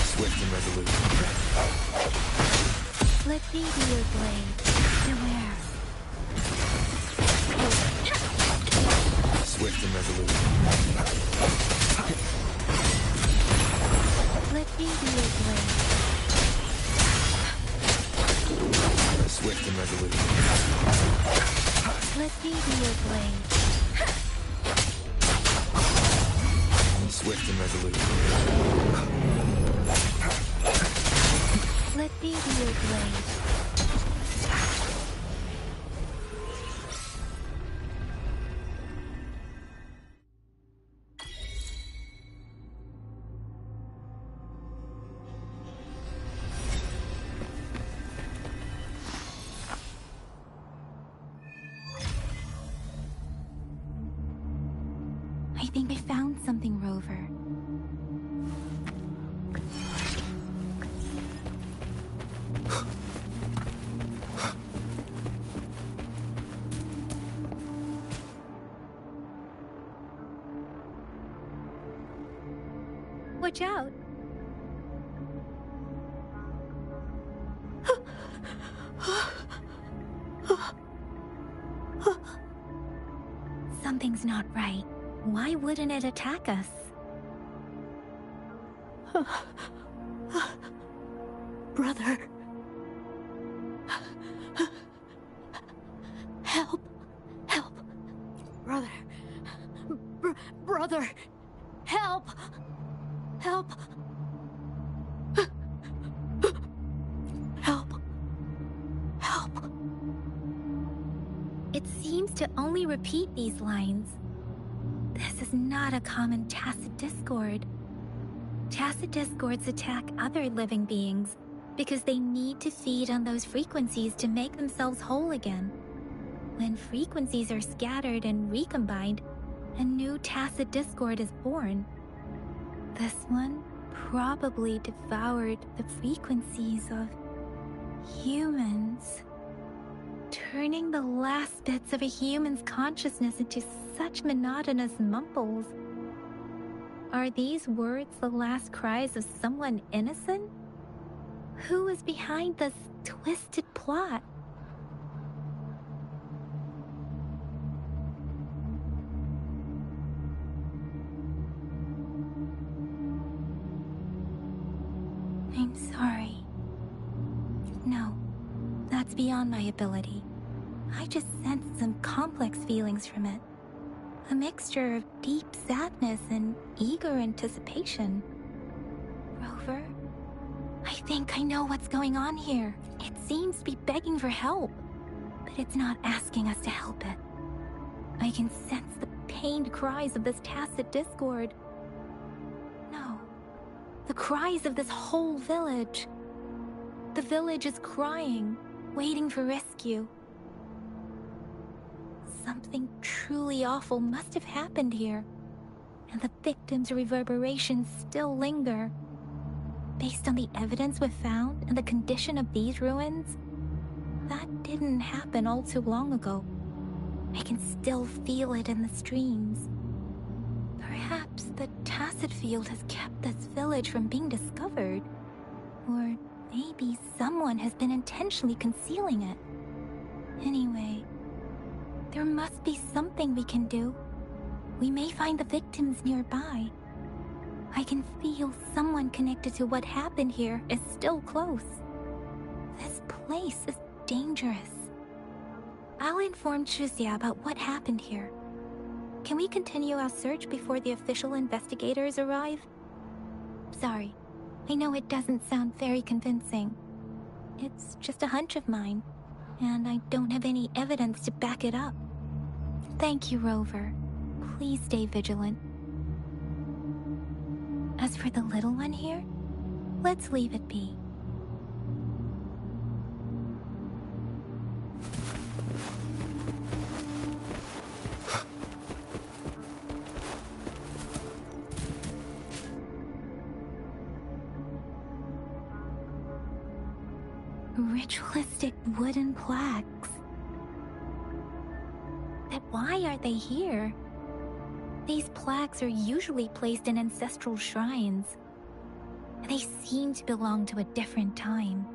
Swift and resolute. Let me be your blade. Beware. Swift and resolute. Let me be your blade. Swift and resolute. Let me be your blade. Swift and resolute. Let me be your blade. I think I found something, Rover. Watch out. Something's not right. Why wouldn't it attack us? Brother. Help. Help. Brother. Brother. Help. Help. Help. Help. It seems to only repeat these lines. This is not a common tacit discord. Tacit discords attack other living beings because they need to feed on those frequencies to make themselves whole again. When frequencies are scattered and recombined, a new tacit discord is born. This one probably devoured the frequencies of humans, turning the last bits of a human's consciousness into such monotonous mumbles. Are these words the last cries of someone innocent? Who is behind this twisted plot? I'm sorry. No, that's beyond my ability. I just sensed some complex feelings from it. A mixture of deep sadness and eager anticipation. Rover, I think I know what's going on here. It seems to be begging for help, but it's not asking us to help it. I can sense the pained cries of this tacit discord. No, the cries of this whole village. The village is crying, waiting for rescue. Something truly awful must have happened here, and the victims' reverberations still linger. Based on the evidence we've found and the condition of these ruins, that didn't happen all too long ago. I can still feel it in the streams. Perhaps the tacit field has kept this village from being discovered, or maybe someone has been intentionally concealing it. Anyway, there must be something we can do. We may find the victims nearby. I can feel someone connected to what happened here is still close. This place is dangerous. I'll inform Chuzia about what happened here. Can we continue our search before the official investigators arrive? Sorry, I know it doesn't sound very convincing. It's just a hunch of mine, and I don't have any evidence to back it up. Thank you, Rover. Please stay vigilant. As for the little one here, let's leave it be. Ritualistic wooden plaques. But why are they here? These plaques are usually placed in ancestral shrines. They seem to belong to a different time.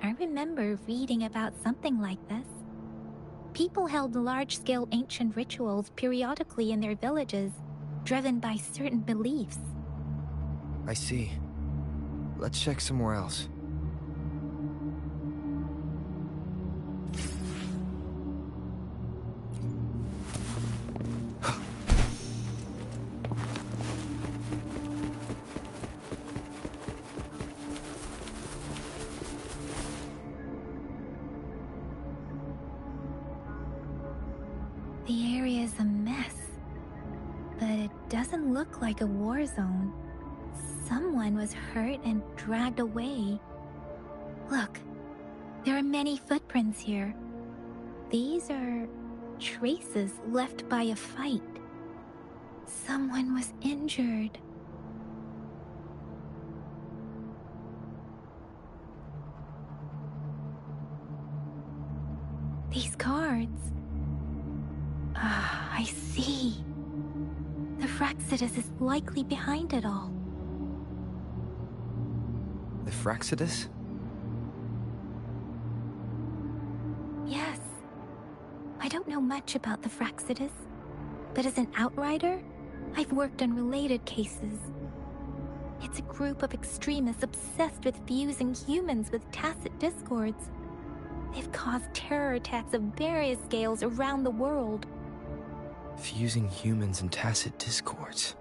I remember reading about something like this. People held large-scale ancient rituals periodically in their villages, driven by certain beliefs. I see. Let's check somewhere else. The area is a mess, but it doesn't look like a war zone. Someone was hurt and dragged away. Look, there are many footprints here. These are traces left by a fight. Someone was injured. These cards. Ah, I see. The Fraxidus is likely behind it all. The Fraxidus? Yes. I don't know much about the Fraxidus, but as an outrider, I've worked on related cases. It's a group of extremists obsessed with fusing humans with tacit discords. They've caused terror attacks of various scales around the world. Fusing humans and tacit discords.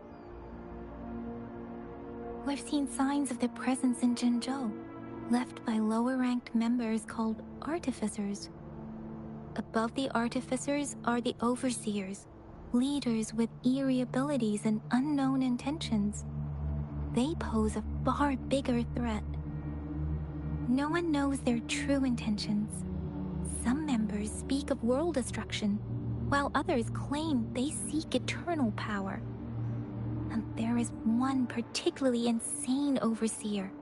We've seen signs of their presence in Jinzhou, left by lower-ranked members called Artificers. Above the Artificers are the Overseers, leaders with eerie abilities and unknown intentions. They pose a far bigger threat. No one knows their true intentions. Some members speak of world destruction, while others claim they seek eternal power. And there is one particularly insane overseer.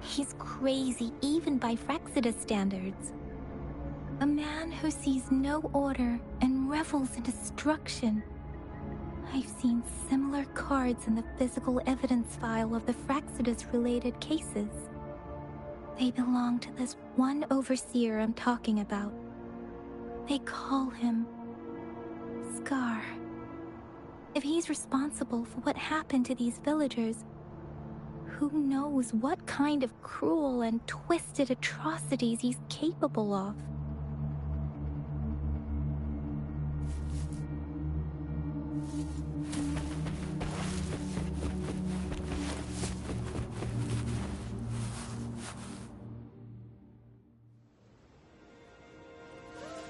He's crazy even by Fraxidus standards. A man who sees no order and revels in destruction. I've seen similar cards in the physical evidence file of the Fraxidus-related cases. They belong to this one overseer I'm talking about. They call him Scar. If he's responsible for what happened to these villagers, who knows what kind of cruel and twisted atrocities he's capable of?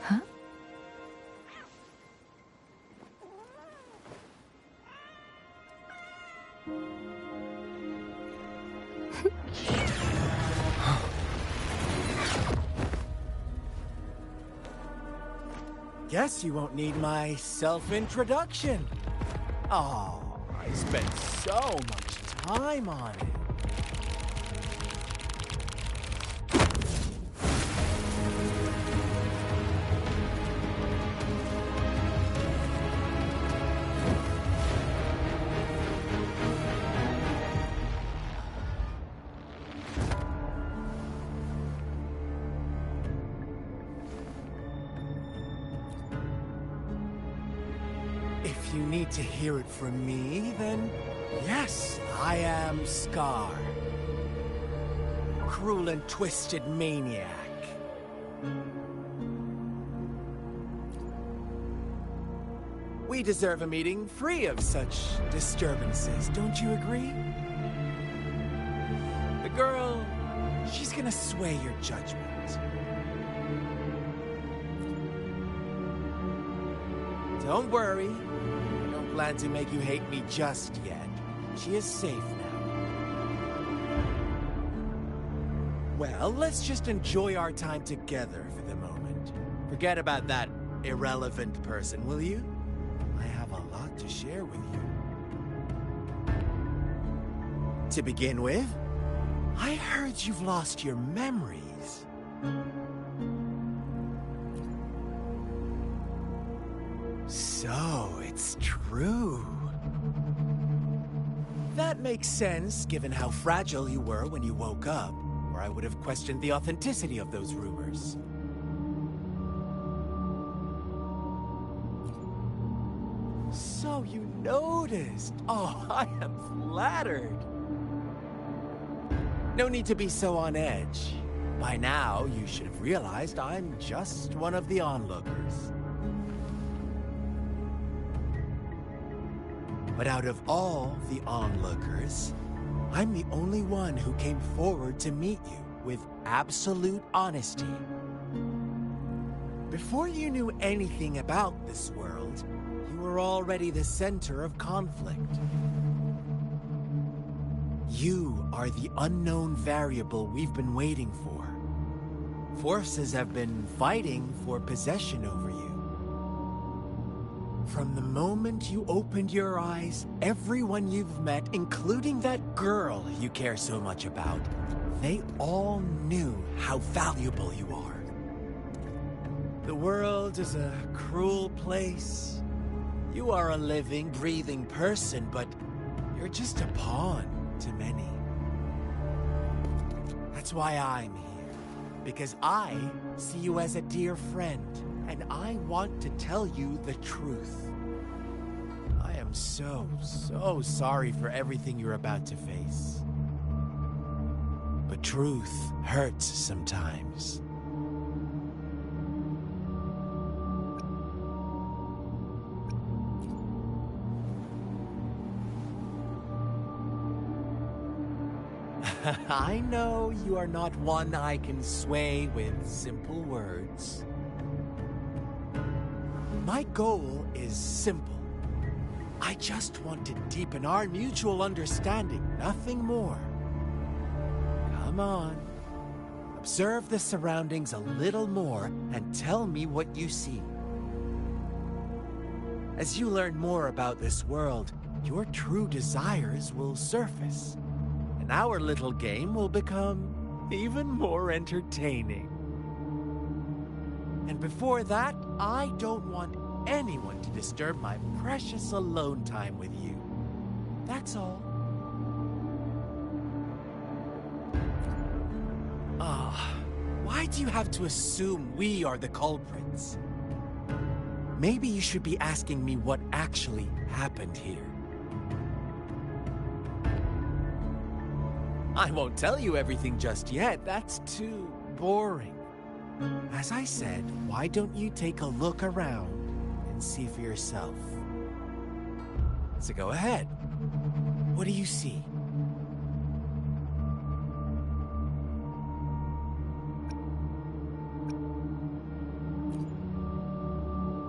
Huh? Guess you won't need my self-introduction. Oh, I spent so much time on it. If you need to hear it from me, then yes, I am Scar. Cruel and twisted maniac. We deserve a meeting free of such disturbances, don't you agree? The girl, she's gonna sway your judgment. Don't worry. I don't plan to make you hate me just yet. She is safe now. Well, let's just enjoy our time together for the moment. Forget about that irrelevant person, will you? I have a lot to share with you. To begin with, I heard you've lost your memories. So, it's true. That makes sense, given how fragile you were when you woke up, or I would have questioned the authenticity of those rumors. So you noticed. Oh, I am flattered. No need to be so on edge. By now, you should have realized I'm just one of the onlookers. But out of all the onlookers, I'm the only one who came forward to meet you with absolute honesty. Before you knew anything about this world, you were already the center of conflict. You are the unknown variable we've been waiting for. Forces have been fighting for possession over you. From the moment you opened your eyes, everyone you've met, including that girl you care so much about, they all knew how valuable you are. The world is a cruel place. You are a living, breathing person, but you're just a pawn to many. That's why I'm here, because I see you as a dear friend, and I want to tell you the truth. I am so sorry for everything you're about to face. But truth hurts sometimes. I know you are not one I can sway with simple words. My goal is simple. I just want to deepen our mutual understanding, nothing more. Come on. Observe the surroundings a little more and tell me what you see. As you learn more about this world, your true desires will surface. And our little game will become even more entertaining. And before that, I don't want anyone to disturb my precious alone time with you. That's all. Why do you have to assume we are the culprits? Maybe you should be asking me what actually happened here. I won't tell you everything just yet. That's too boring. As I said, why don't you take a look around and see for yourself? So go ahead. What do you see?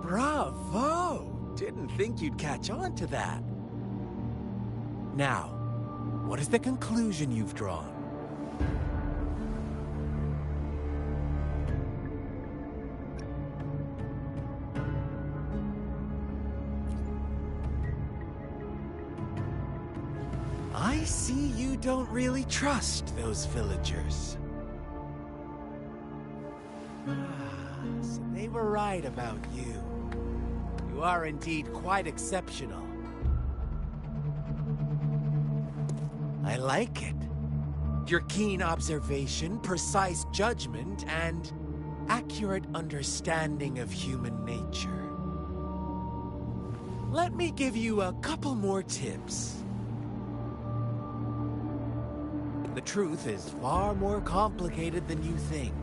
Bravo! Didn't think you'd catch on to that. Now, what is the conclusion you've drawn? I see you don't really trust those villagers. So they were right about you. You are indeed quite exceptional. I like it. Your keen observation, precise judgment, and accurate understanding of human nature. Let me give you a couple more tips. The truth is far more complicated than you think.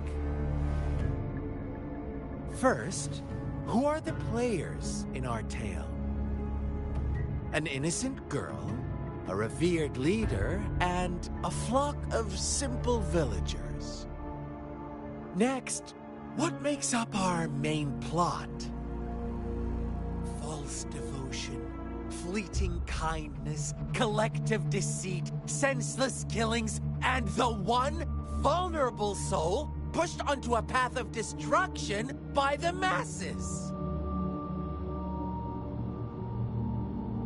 First, who are the players in our tale? An innocent girl, a revered leader, and a flock of simple villagers. Next, what makes up our main plot? false devotion, fleeting kindness, collective deceit, senseless killings, and the one vulnerable soul pushed onto a path of destruction by the masses.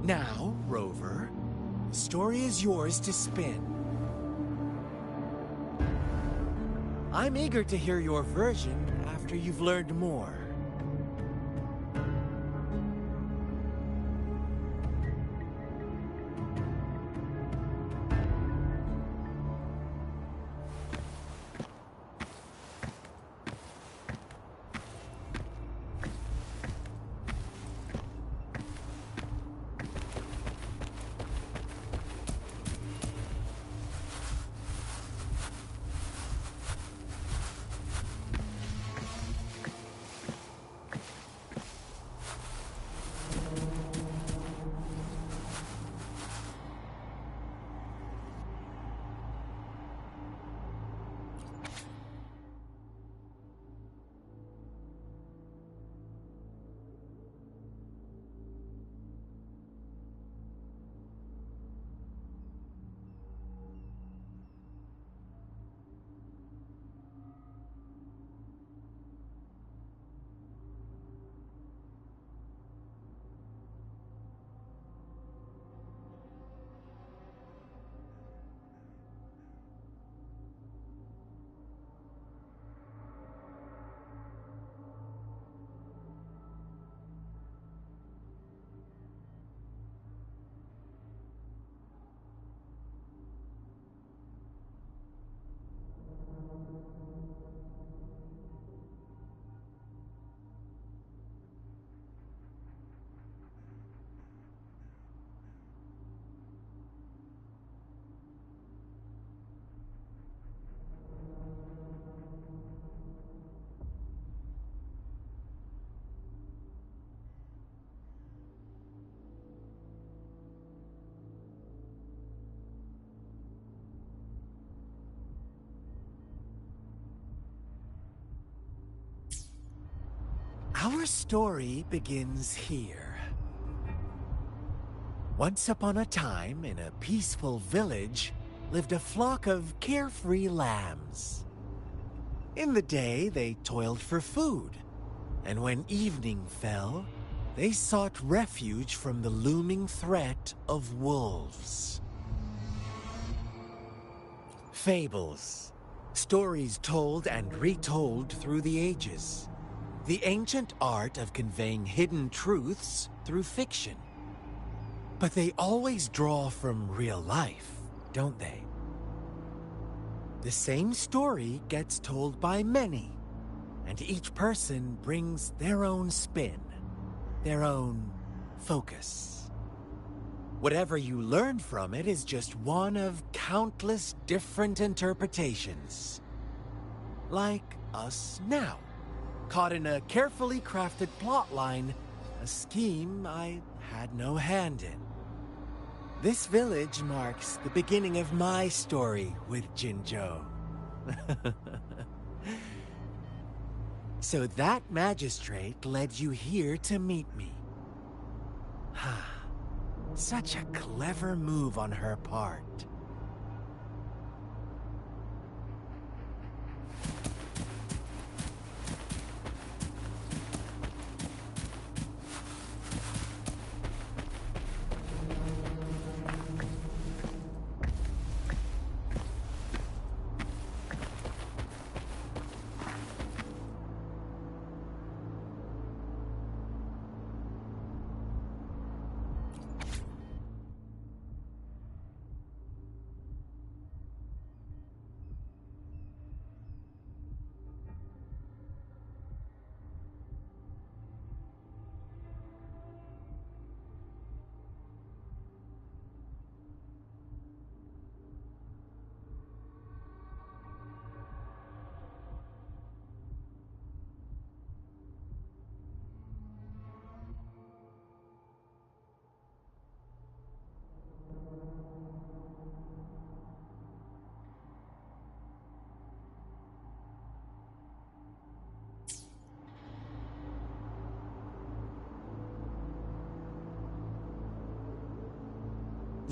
Now, Rover, the story is yours to spin. I'm eager to hear your version after you've learned more. Our story begins here. Once upon a time, in a peaceful village, lived a flock of carefree lambs. In the day, they toiled for food, and when evening fell, they sought refuge from the looming threat of wolves. Fables, stories told and retold through the ages. The ancient art of conveying hidden truths through fiction. But they always draw from real life, don't they? The same story gets told by many, and each person brings their own spin, their own focus. Whatever you learn from it is just one of countless different interpretations. Like us now. Caught in a carefully crafted plotline, a scheme I had no hand in. This village marks the beginning of my story with Jinzhou. So that magistrate led you here to meet me. Such a clever move on her part.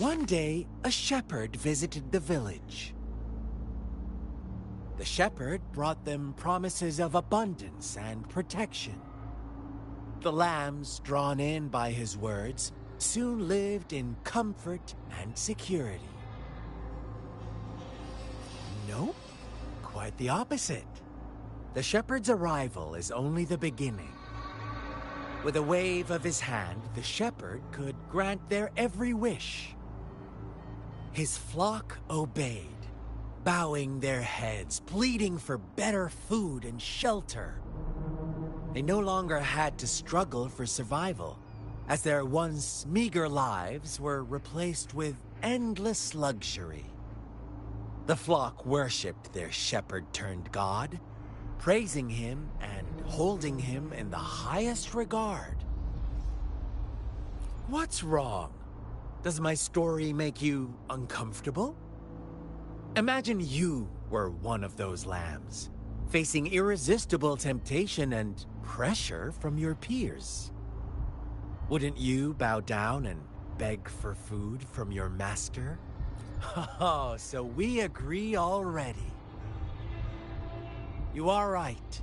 One day, a shepherd visited the village. The shepherd brought them promises of abundance and protection. The lambs, drawn in by his words, soon lived in comfort and security. Nope, quite the opposite. The shepherd's arrival is only the beginning. With a wave of his hand, the shepherd could grant their every wish. His flock obeyed, bowing their heads, pleading for better food and shelter. They no longer had to struggle for survival, as their once meager lives were replaced with endless luxury. The flock worshipped their shepherd-turned-god, praising him and holding him in the highest regard. What's wrong? Does my story make you uncomfortable? Imagine you were one of those lambs, facing irresistible temptation and pressure from your peers. Wouldn't you bow down and beg for food from your master? Oh, so we agree already. You are right,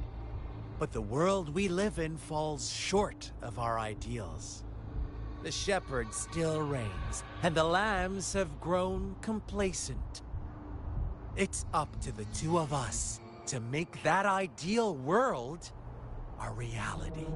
but the world we live in falls short of our ideals. The shepherd still reigns, and the lambs have grown complacent. It's up to the two of us to make that ideal world a reality.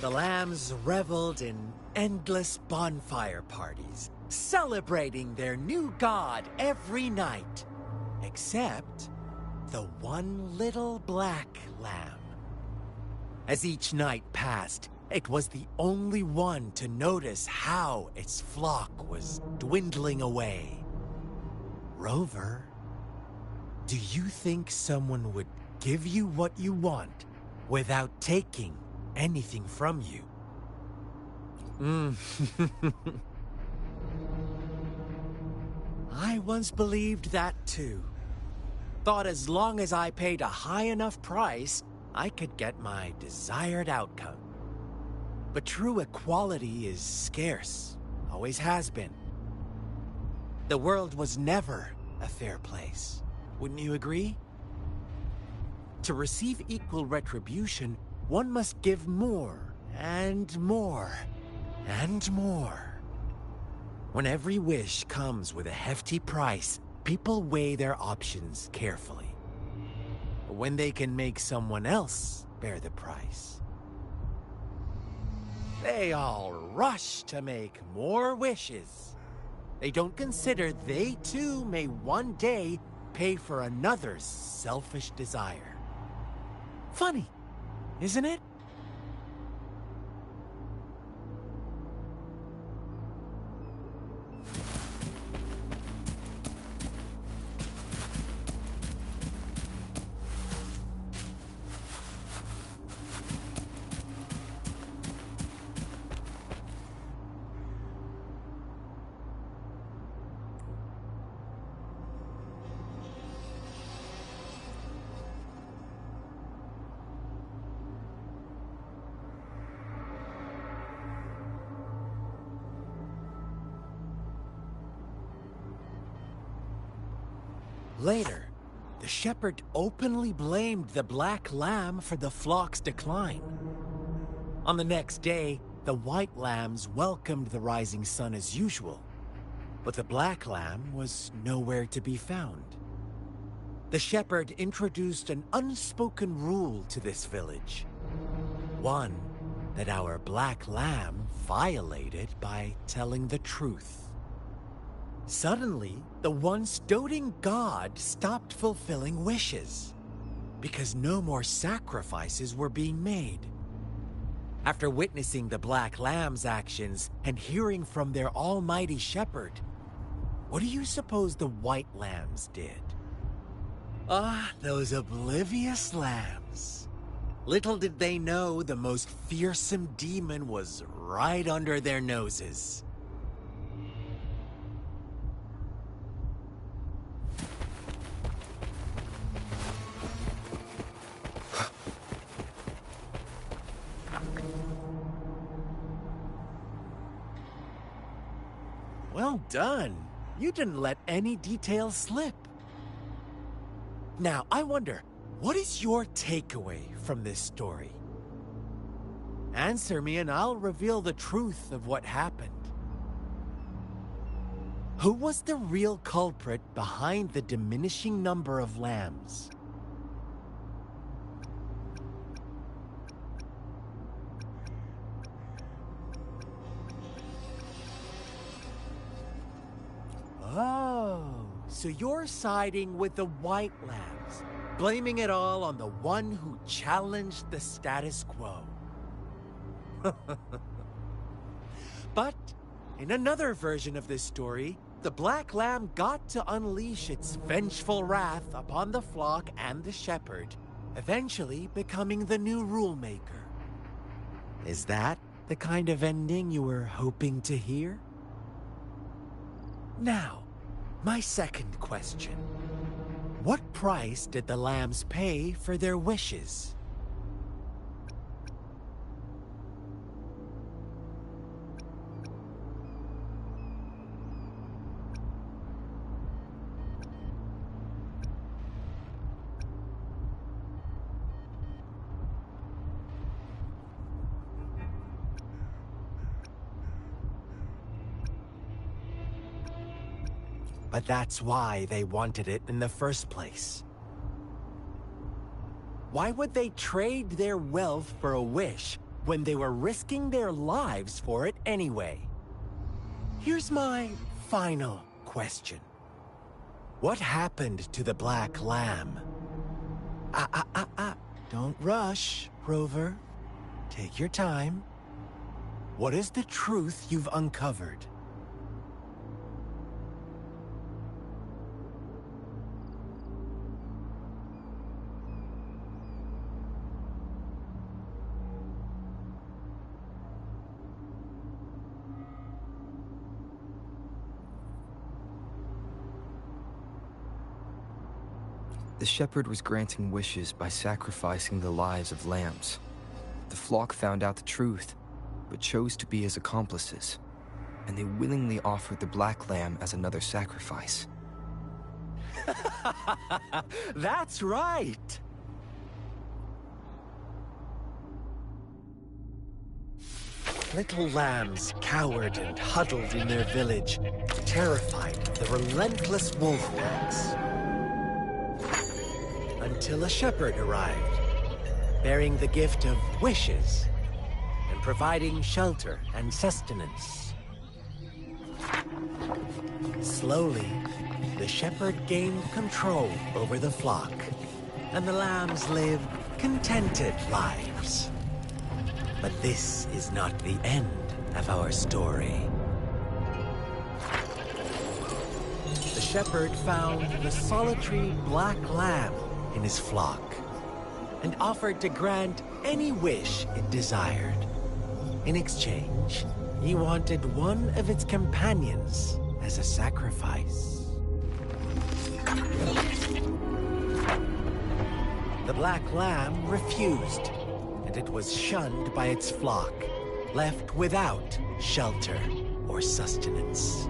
The lambs reveled in endless bonfire parties, celebrating their new god every night, except the one little black lamb. As each night passed, it was the only one to notice how its flock was dwindling away. Rover, do you think someone would give you what you want without taking anything from you? I once believed that too. Thought as long as I paid a high enough price, I could get my desired outcome. But true equality is scarce, always has been. The world was never a fair place, wouldn't you agree? To receive equal retribution, one must give more, and more, and more. When every wish comes with a hefty price, people weigh their options carefully. When they can make someone else bear the price, they all rush to make more wishes. They don't consider they too may one day pay for another's selfish desire. Funny, isn't it? Later, the shepherd openly blamed the black lamb for the flock's decline. On the next day, the white lambs welcomed the rising sun as usual, but the black lamb was nowhere to be found. The shepherd introduced an unspoken rule to this village. One that our black lamb violated by telling the truth. Suddenly, the once doting god stopped fulfilling wishes, because no more sacrifices were being made. After witnessing the Black Lamb's actions and hearing from their almighty shepherd, what do you suppose the White Lambs did? Ah, those oblivious lambs. Little did they know the most fearsome demon was right under their noses. Well done. You didn't let any details slip. Now, I wonder, what is your takeaway from this story? Answer me and I'll reveal the truth of what happened. Who was the real culprit behind the diminishing number of lambs? Oh, so you're siding with the White Lambs, blaming it all on the one who challenged the status quo. But in another version of this story, the Black Lamb got to unleash its vengeful wrath upon the flock and the shepherd, eventually becoming the new rule maker. Is that the kind of ending you were hoping to hear? Now, my second question. What price did the lambs pay for their wishes? But that's why they wanted it in the first place. Why would they trade their wealth for a wish when they were risking their lives for it anyway? Here's my final question. What happened to the Black Lamb? Don't rush, Rover. Take your time. What is the truth you've uncovered? The shepherd was granting wishes by sacrificing the lives of lambs. The flock found out the truth, but chose to be his accomplices, and they willingly offered the Black Lamb as another sacrifice. That's right! Little lambs cowered and huddled in their village, terrified of the relentless wolf packs. Until a shepherd arrived, bearing the gift of wishes and providing shelter and sustenance. Slowly, the shepherd gained control over the flock, and the lambs lived contented lives. But this is not the end of our story. The shepherd found the solitary Black Lamb in his flock, and offered to grant any wish it desired. In exchange, he wanted one of its companions as a sacrifice. The Black Lamb refused, and it was shunned by its flock, left without shelter or sustenance.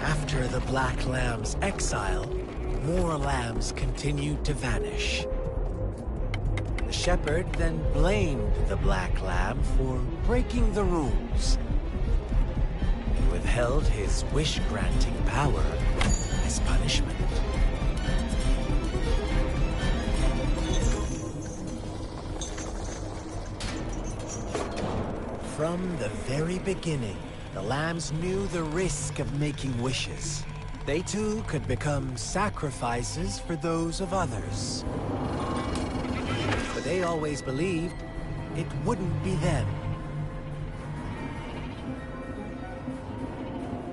After the Black Lamb's exile, more lambs continued to vanish. The shepherd then blamed the Black Lamb for breaking the rules, and withheld his wish-granting power as punishment. From the very beginning, the lambs knew the risk of making wishes. They too could become sacrifices for those of others. but they always believed it wouldn't be them.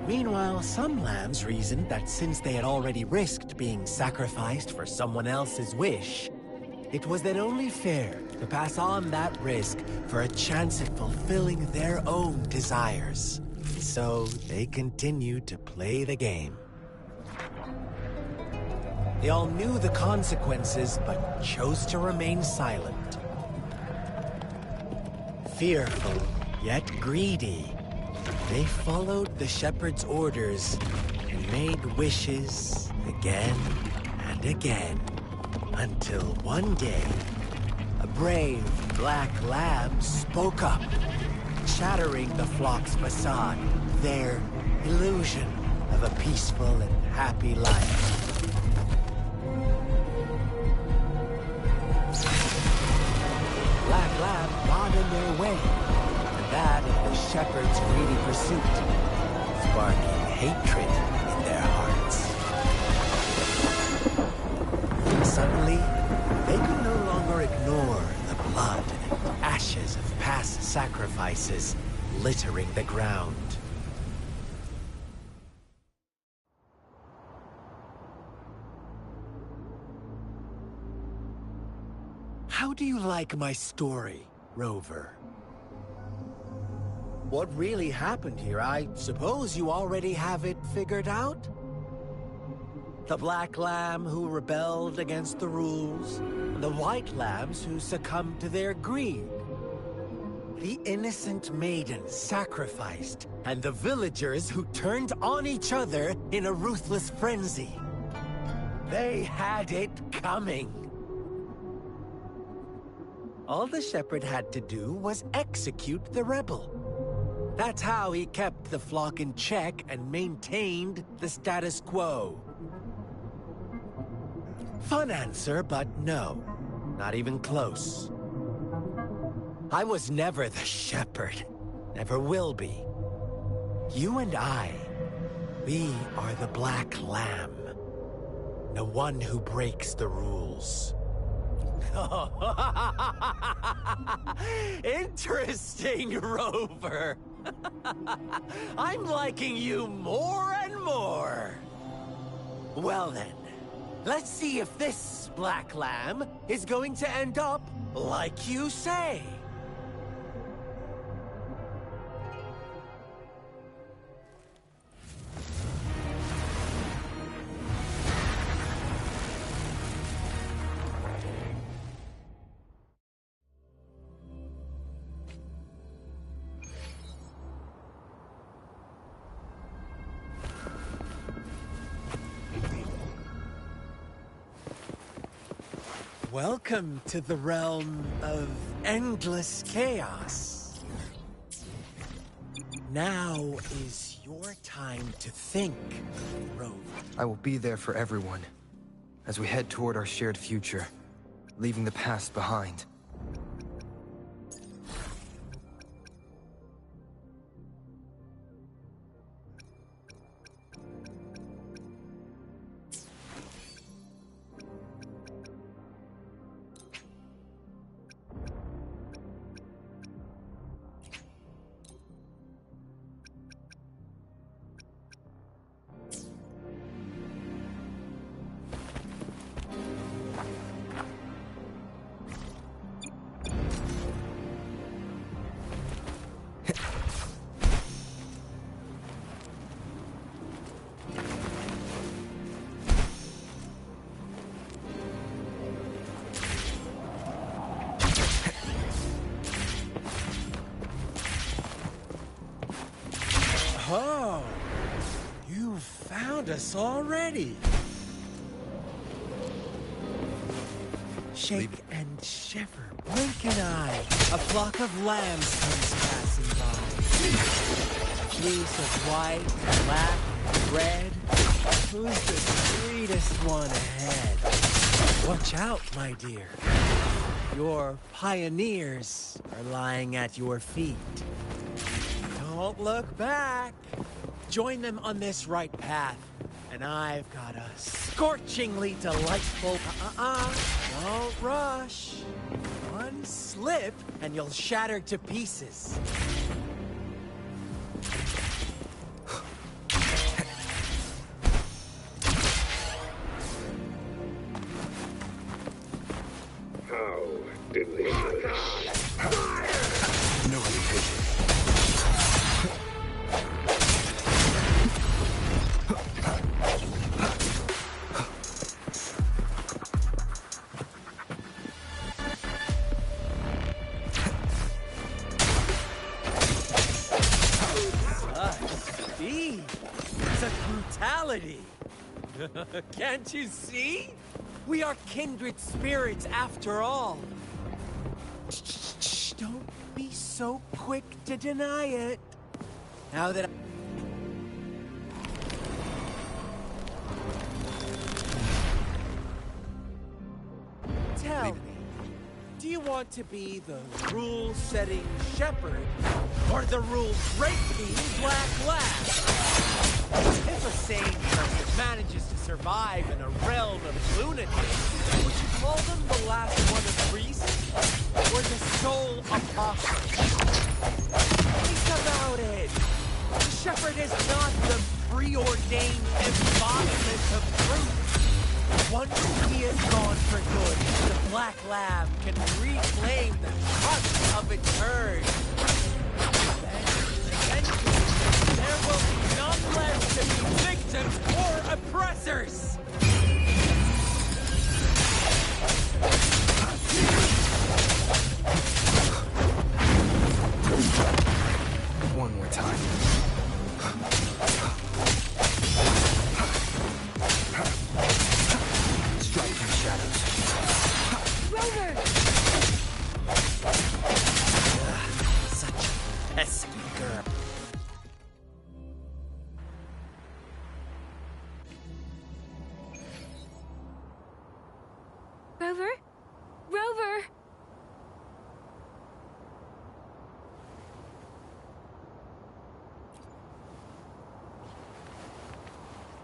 Meanwhile, some lambs reasoned that since they had already risked being sacrificed for someone else's wish, it was then only fair to pass on that risk for a chance at fulfilling their own desires. So they continued to play the game. They all knew the consequences, but chose to remain silent. Fearful, yet greedy, they followed the shepherd's orders and made wishes again and again, until one day, a brave black lamb spoke up, shattering the flock's facade, their illusion of a peaceful and happy life. Black lamb got in their way, and that of the shepherd's greedy pursuit, sparking hatred in their hearts. Suddenly, they could no longer ignore the blood and ashes of past sacrifices littering the ground. How do you like my story, Rover? What really happened here? I suppose you already have it figured out? The black lamb who rebelled against the rules, and the white lambs who succumbed to their greed. The innocent maiden sacrificed, and the villagers who turned on each other in a ruthless frenzy. They had it coming. All the shepherd had to do was execute the rebel. That's how he kept the flock in check and maintained the status quo. Fun answer, but no. Not even close. I was never the shepherd. Never will be. You and I, we are the black lamb. The one who breaks the rules. Interesting, Rover. I'm liking you more and more. Well then, let's see if this black lamb is going to end up like you say. Welcome to the realm of endless chaos. Now is your time to think, Rover. I will be there for everyone, as we head toward our shared future, leaving the past behind. Oh, you found us already. Shake and shiver, blink an eye. A flock of lambs comes passing by. A fleece of white, black, red. Who's the sweetest one ahead? Watch out, my dear. Your pioneers are lying at your feet. Don't look back. Join them on this right path. And I've got a scorchingly delightful... Don't rush. One slip, and you'll shatter to pieces. How delicious. No hesitation. Speed! Such brutality! Can't you see? We are kindred spirits after all. Shh, don't be so quick to deny it. Now that Tell me, do you want to be the rule-setting shepherd or the rule-breaking black lab? If a sane person manages to survive in a realm of lunacy, would you call them the last one of priests or the sole apostle? Think about it. The shepherd is not the preordained embodiment of truth. Once he is gone for good, the Black Lab can reclaim the trust of its herd. Then, eventually, there will be none left to be victims or oppressors! One more time. Strike from the shadows. Rover! Such a pesky girl. Rover? Rover!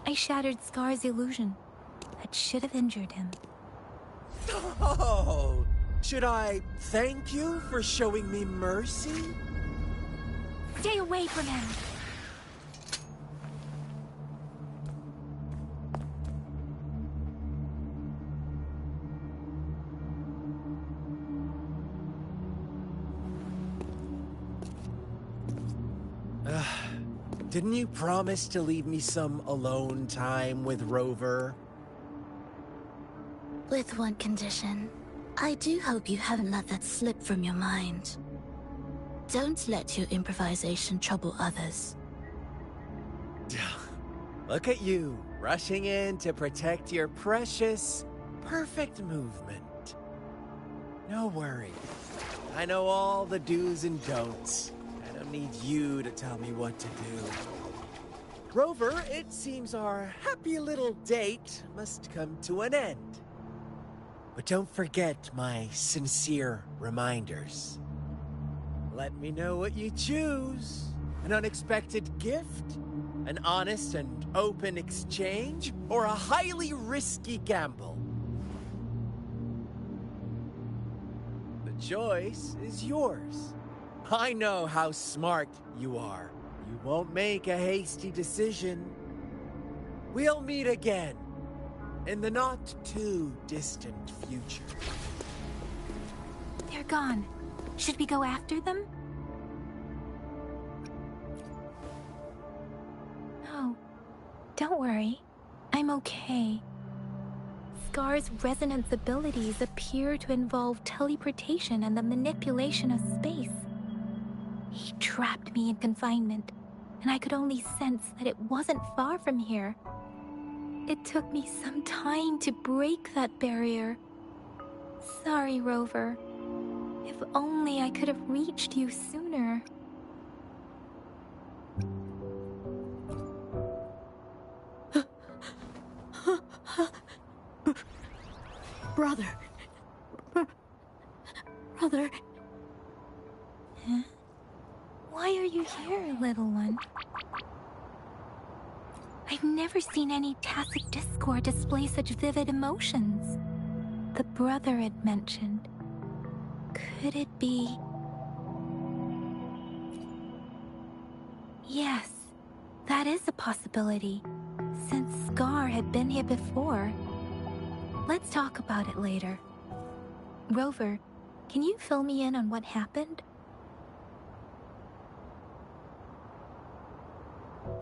I shattered Scar's illusion. That should have injured him. Oh, should I thank you for showing me mercy? Stay away from him! Didn't you promise to leave me some alone time with Rover? With one condition. I do hope you haven't let that slip from your mind. Don't let your improvisation trouble others. Look at you, rushing in to protect your precious, perfect movement. No worries. I know all the do's and don'ts. I don't need you to tell me what to do. Rover, it seems our happy little date must come to an end. But don't forget my sincere reminders. Let me know what you choose. An unexpected gift? An honest and open exchange? Or a highly risky gamble? The choice is yours. I know how smart you are. You won't make a hasty decision. We'll meet again in the not-too-distant future. They're gone. Should we go after them? No. Don't worry. I'm okay. Scar's resonance abilities appear to involve teleportation and the manipulation of space. He trapped me in confinement, and I could only sense that it wasn't far from here. It took me some time to break that barrier. Sorry, Rover. If only I could have reached you sooner. Brother. Brother. Huh? Why are you here, little one? I've never seen any tacit discord display such vivid emotions. The brother it mentioned. Could it be... Yes, that is a possibility, since Scar had been here before. Let's talk about it later. Rover, can you fill me in on what happened?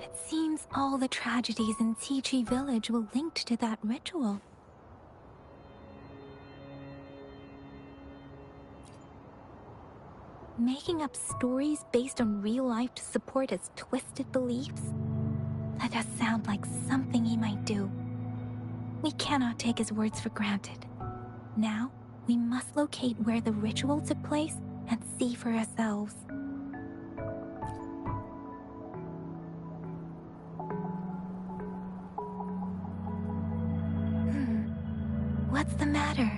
It seems all the tragedies in Tea Tree Village were linked to that ritual. Making up stories based on real life to support his twisted beliefs? That does sound like something he might do. We cannot take his words for granted. Now, we must locate where the ritual took place and see for ourselves. What's the matter?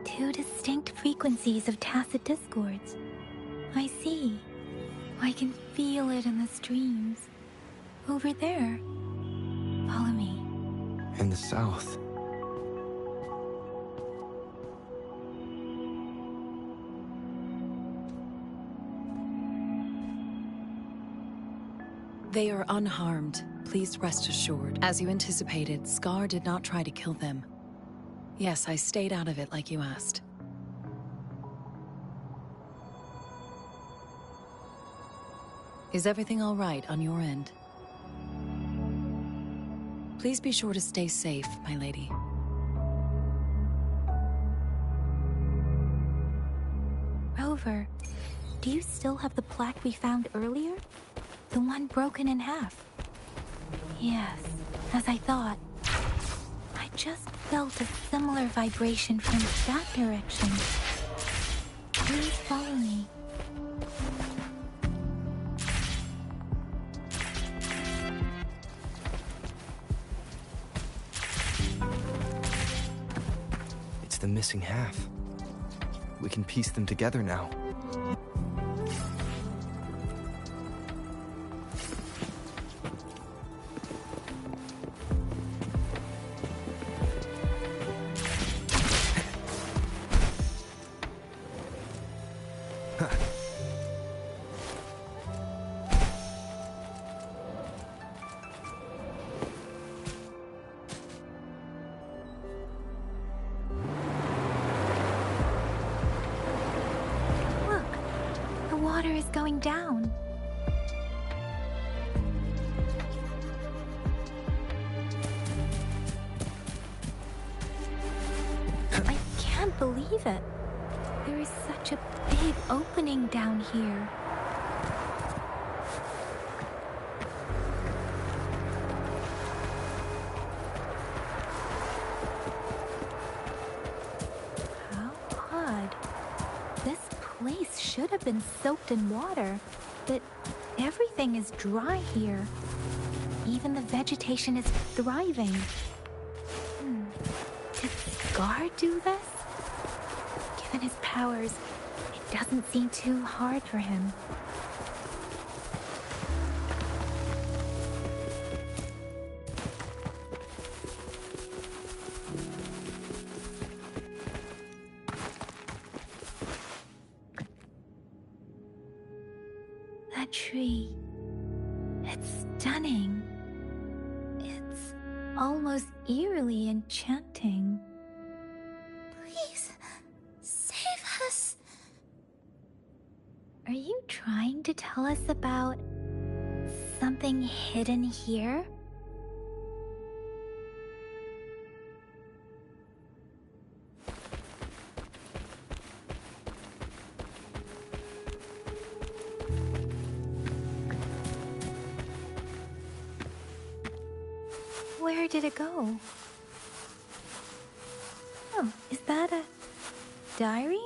Two distinct frequencies of tacit discords. I see. I can feel it in the streams. Over there. Follow me. In the south. They are unharmed. Please rest assured. As you anticipated, Scar did not try to kill them. Yes, I stayed out of it like you asked. Is everything all right on your end? Please be sure to stay safe, my lady. Rover, do you still have the plaque we found earlier? The one broken in half? Yes, as I thought. I just felt a similar vibration from that direction. Please follow me. It's the missing half. We can piece them together now. Water is going down. I can't believe it. There is such a big opening down here. How odd. This place should have been soaked in water, but everything is dry here. Even the vegetation is thriving. Did Scar do this? Given his powers, it doesn't seem too hard for him. That tree. It's stunning. It's almost eerily enchanting. Please, save us. Are you trying to tell us about something hidden here? Where did it go? Oh, is that a diary?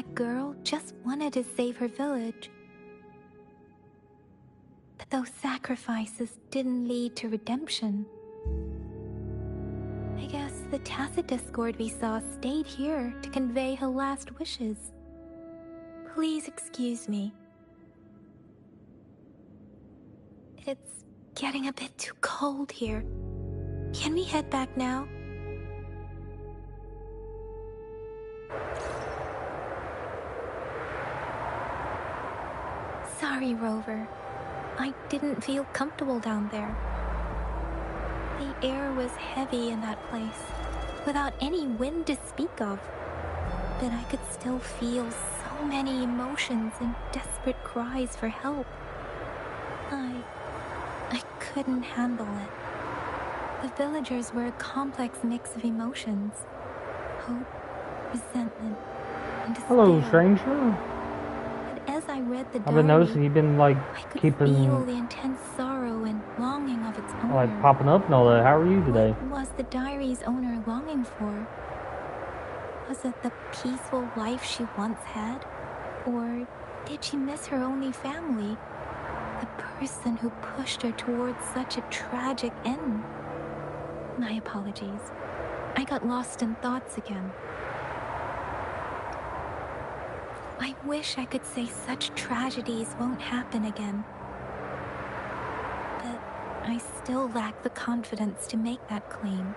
That girl just wanted to save her village. But those sacrifices didn't lead to redemption. I guess the tacit discord we saw stayed here to convey her last wishes. Please excuse me. It's getting a bit too cold here. Can we head back now? Sorry, Rover. I didn't feel comfortable down there. The air was heavy in that place, without any wind to speak of. But I could still feel so many emotions and desperate cries for help. I couldn't handle it. The villagers were a complex mix of emotions. Hope, resentment, and despair. Hello, stranger. As I read the diary, I've been noticing you've been like I could keeping feel the intense sorrow and longing of its owner. like popping up and all that. How are you today? What was the diary's owner longing for? Was it the peaceful life she once had? Or did she miss her only family? The person who pushed her towards such a tragic end? My apologies. I got lost in thoughts again. I wish I could say such tragedies won't happen again. But I still lack the confidence to make that claim.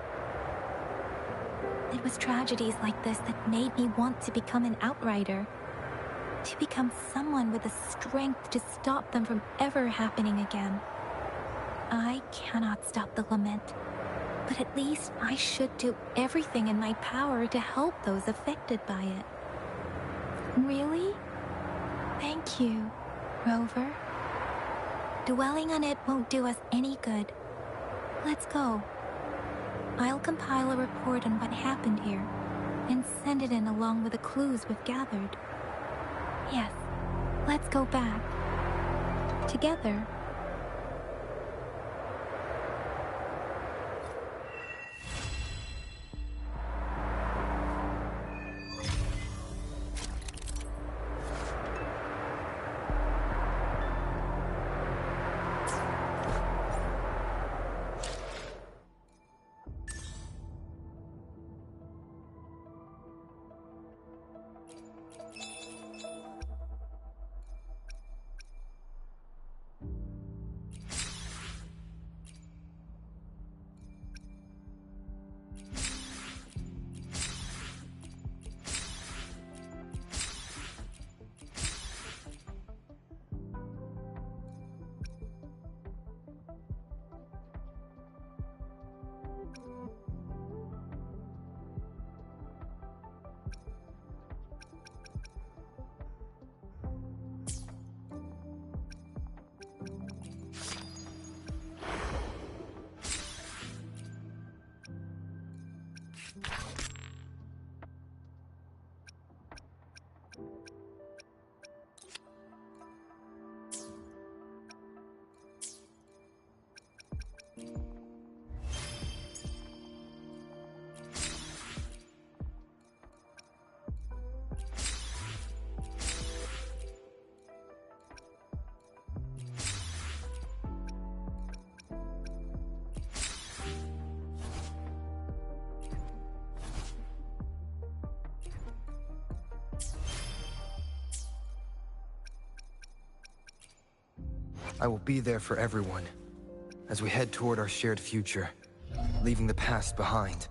It was tragedies like this that made me want to become an outrider. To become someone with the strength to stop them from ever happening again. I cannot stop the lament, but at least I should do everything in my power to help those affected by it. Really? Thank you, Rover. Dwelling on it won't do us any good. Let's go. I'll compile a report on what happened here and send it in along with the clues we've gathered. Yes, let's go back. Together. I will be there for everyone as we head toward our shared future, leaving the past behind.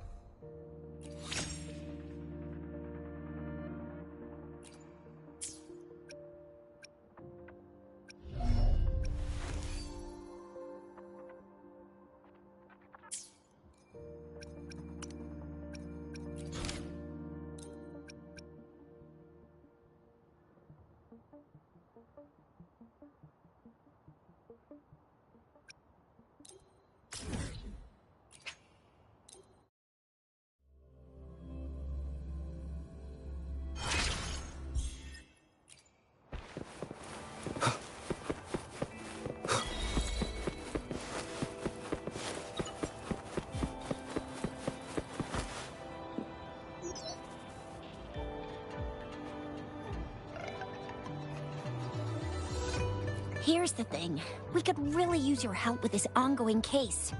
Here's the thing. We could really use your help with this ongoing case.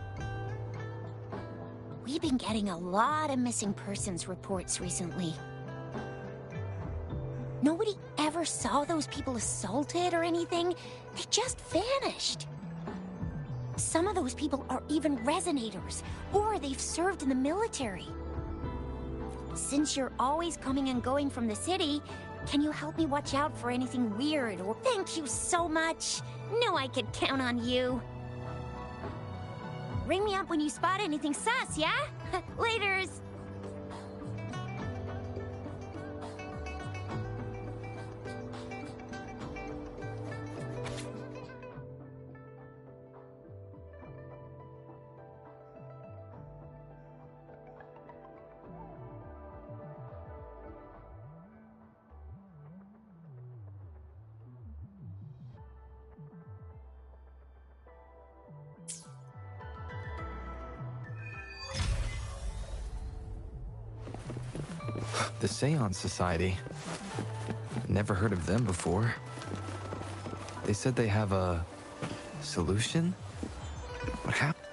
We've been getting a lot of missing persons reports recently. Nobody ever saw those people assaulted or anything. They just vanished. Some of those people are even resonators, or they've served in the military. Since you're always coming and going from the city, can you help me watch out for anything weird? Or thank you so much. Knew I could count on you. Ring me up when you spot anything sus, yeah? Laters. The Seance Society. Never heard of them before. They said they have a solution? What happened?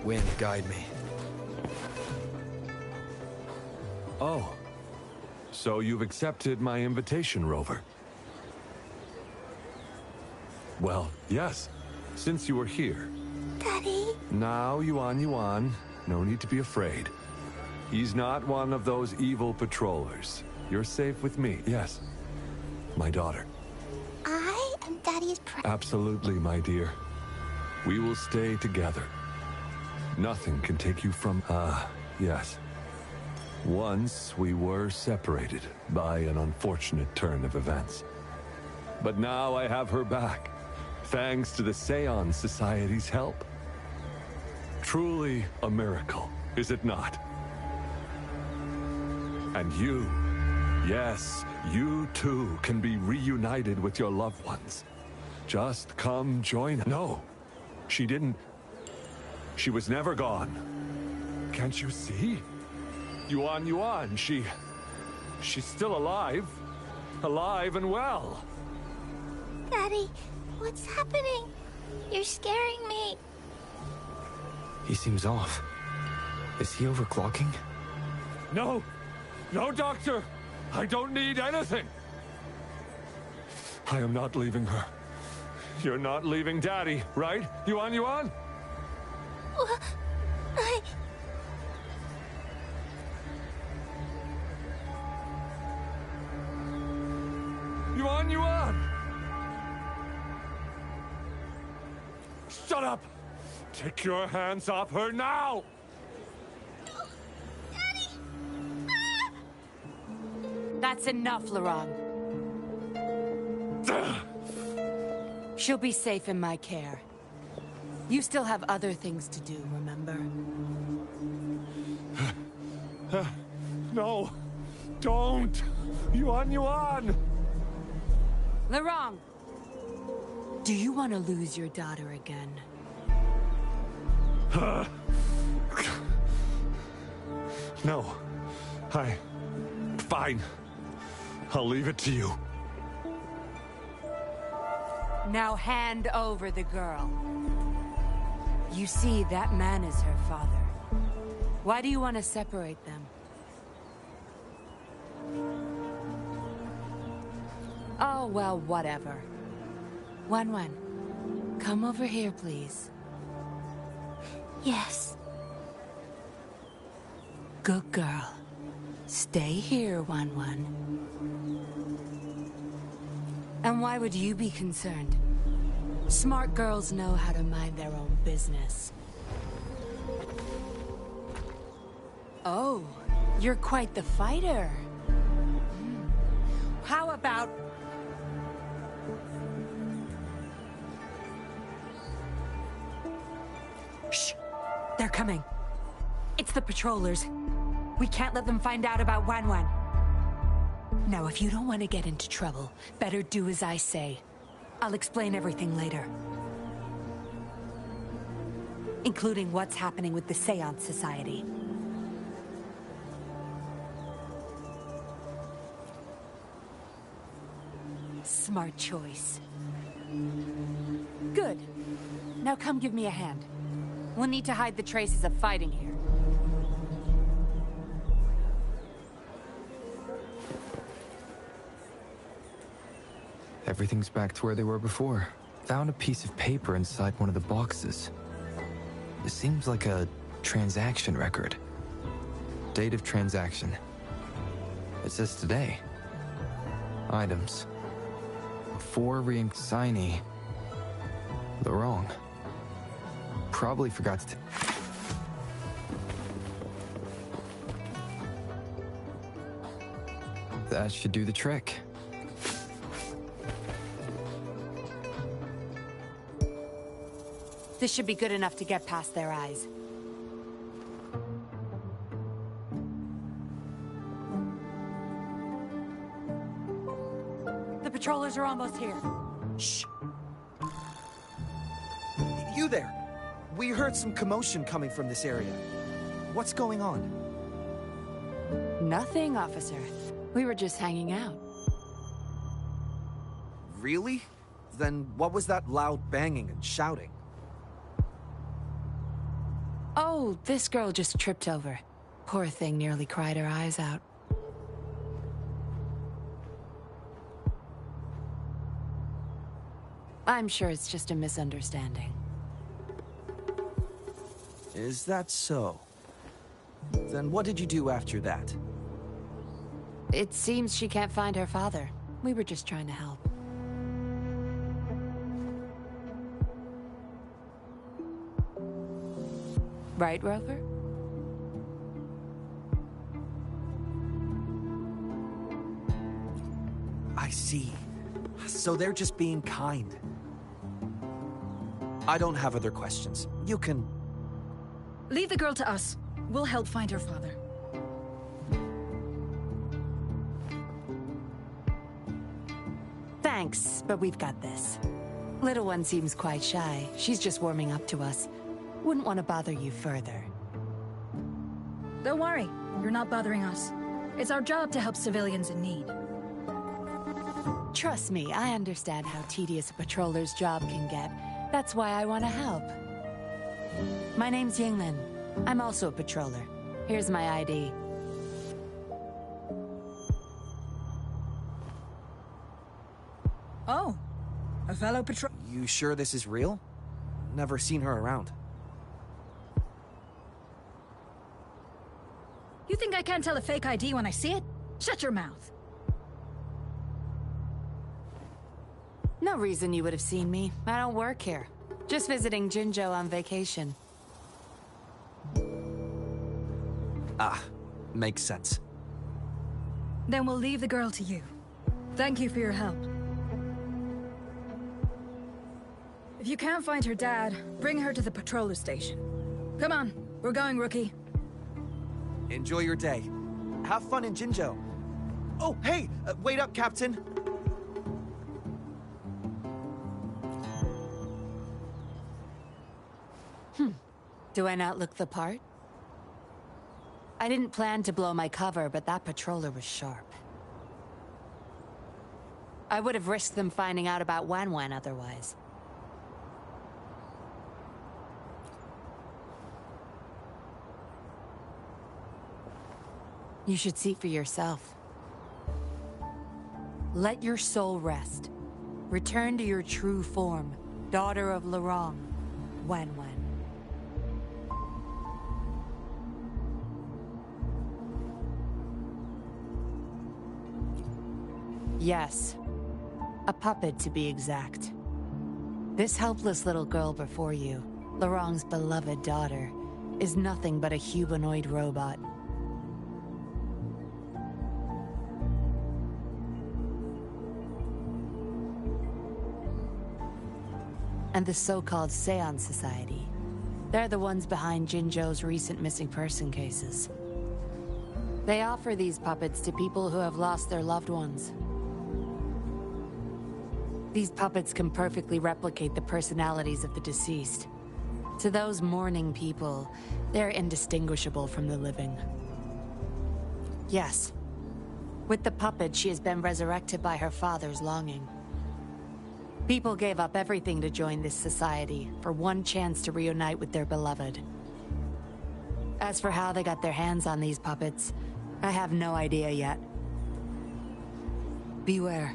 Wind, guide me. Oh. So you've accepted my invitation, Rover? Well, yes. Since you are here. Daddy? Now, Yuan. No need to be afraid. He's not one of those evil patrollers. You're safe with me, yes. My daughter. I am Daddy's Absolutely, my dear. We will stay together. Nothing can take you from... yes. Once we were separated by an unfortunate turn of events. But now I have her back, thanks to the Seance Society's help. Truly a miracle, is it not? And you, yes, you too can be reunited with your loved ones. Just come join... No, she didn't... She was never gone. Can't you see? Yuan, she's still alive. Alive and well. Daddy, what's happening? You're scaring me. He seems off. Is he overclocking? No, doctor. I don't need anything. I am not leaving her. You're not leaving Daddy, right? Yuan? Yuan! Shut up! Take your hands off her now! Daddy! That's enough, Laurent. She'll be safe in my care. You still have other things to do, remember? No. Don't! Yuan! Larong! Do you want to lose your daughter again? No. Fine. I'll leave it to you. Now hand over the girl. You see, that man is her father. Why do you want to separate them? Oh, well, whatever. Wan, come over here, please. Yes. Good girl. Stay here, Wan. And why would you be concerned? Smart girls know how to mind their own business. Oh, you're quite the fighter. How about... Shh! They're coming. It's the patrollers. We can't let them find out about Wan. Now, if you don't want to get into trouble, better do as I say. I'll explain everything later. Including what's happening with the Seance Society. Smart choice. Good. Now come give me a hand. We'll need to hide the traces of fighting here. Everything's back to where they were before. Found a piece of paper inside one of the boxes. It seems like a transaction record. Date of transaction. It says today. Items. For re-inked signee. The wrong. Probably forgot to... That should do the trick. This should be good enough to get past their eyes. The patrollers are almost here. Shh! You there! We heard some commotion coming from this area. What's going on? Nothing, officer. We were just hanging out. Really? Then what was that loud banging and shouting? Oh, this girl just tripped over. Poor thing nearly cried her eyes out. I'm sure it's just a misunderstanding. Is that so? Then what did you do after that? It seems she can't find her father. We were just trying to help. Right, Rover? I see. So they're just being kind. I don't have other questions. You can... Leave the girl to us. We'll help find her father. Thanks, but we've got this. Little one seems quite shy. She's just warming up to us. Wouldn't want to bother you further. Don't worry. You're not bothering us. It's our job to help civilians in need. Trust me, I understand how tedious a patroller's job can get. That's why I want to help. My name's Yinglin. I'm also a patroller. Here's my ID. Oh, a fellow patrol... You sure this is real? Never seen her around. You think I can't tell a fake ID when I see it? Shut your mouth. No reason you would have seen me. I don't work here. Just visiting Jinzhou on vacation. Ah, makes sense. Then we'll leave the girl to you. Thank you for your help. If you can't find her dad, bring her to the patroller station. Come on, we're going, rookie. Enjoy your day. Have fun in Jinzhou. Oh, hey! Wait up, Captain! Do I not look the part? I didn't plan to blow my cover, but that patroller was sharp. I would have risked them finding out about Wan Wan otherwise. You should see for yourself. Let your soul rest. Return to your true form, daughter of Lorong, Wan Wan. Yes. A puppet, to be exact. This helpless little girl before you, Lorong's beloved daughter, is nothing but a humanoid robot. And the so-called Seance Society. They're the ones behind Jinzhou's recent missing person cases. They offer these puppets to people who have lost their loved ones. These puppets can perfectly replicate the personalities of the deceased. To those mourning people, they're indistinguishable from the living. Yes. With the puppet, she has been resurrected by her father's longing. People gave up everything to join this society for one chance to reunite with their beloved. As for how they got their hands on these puppets, I have no idea yet. Beware.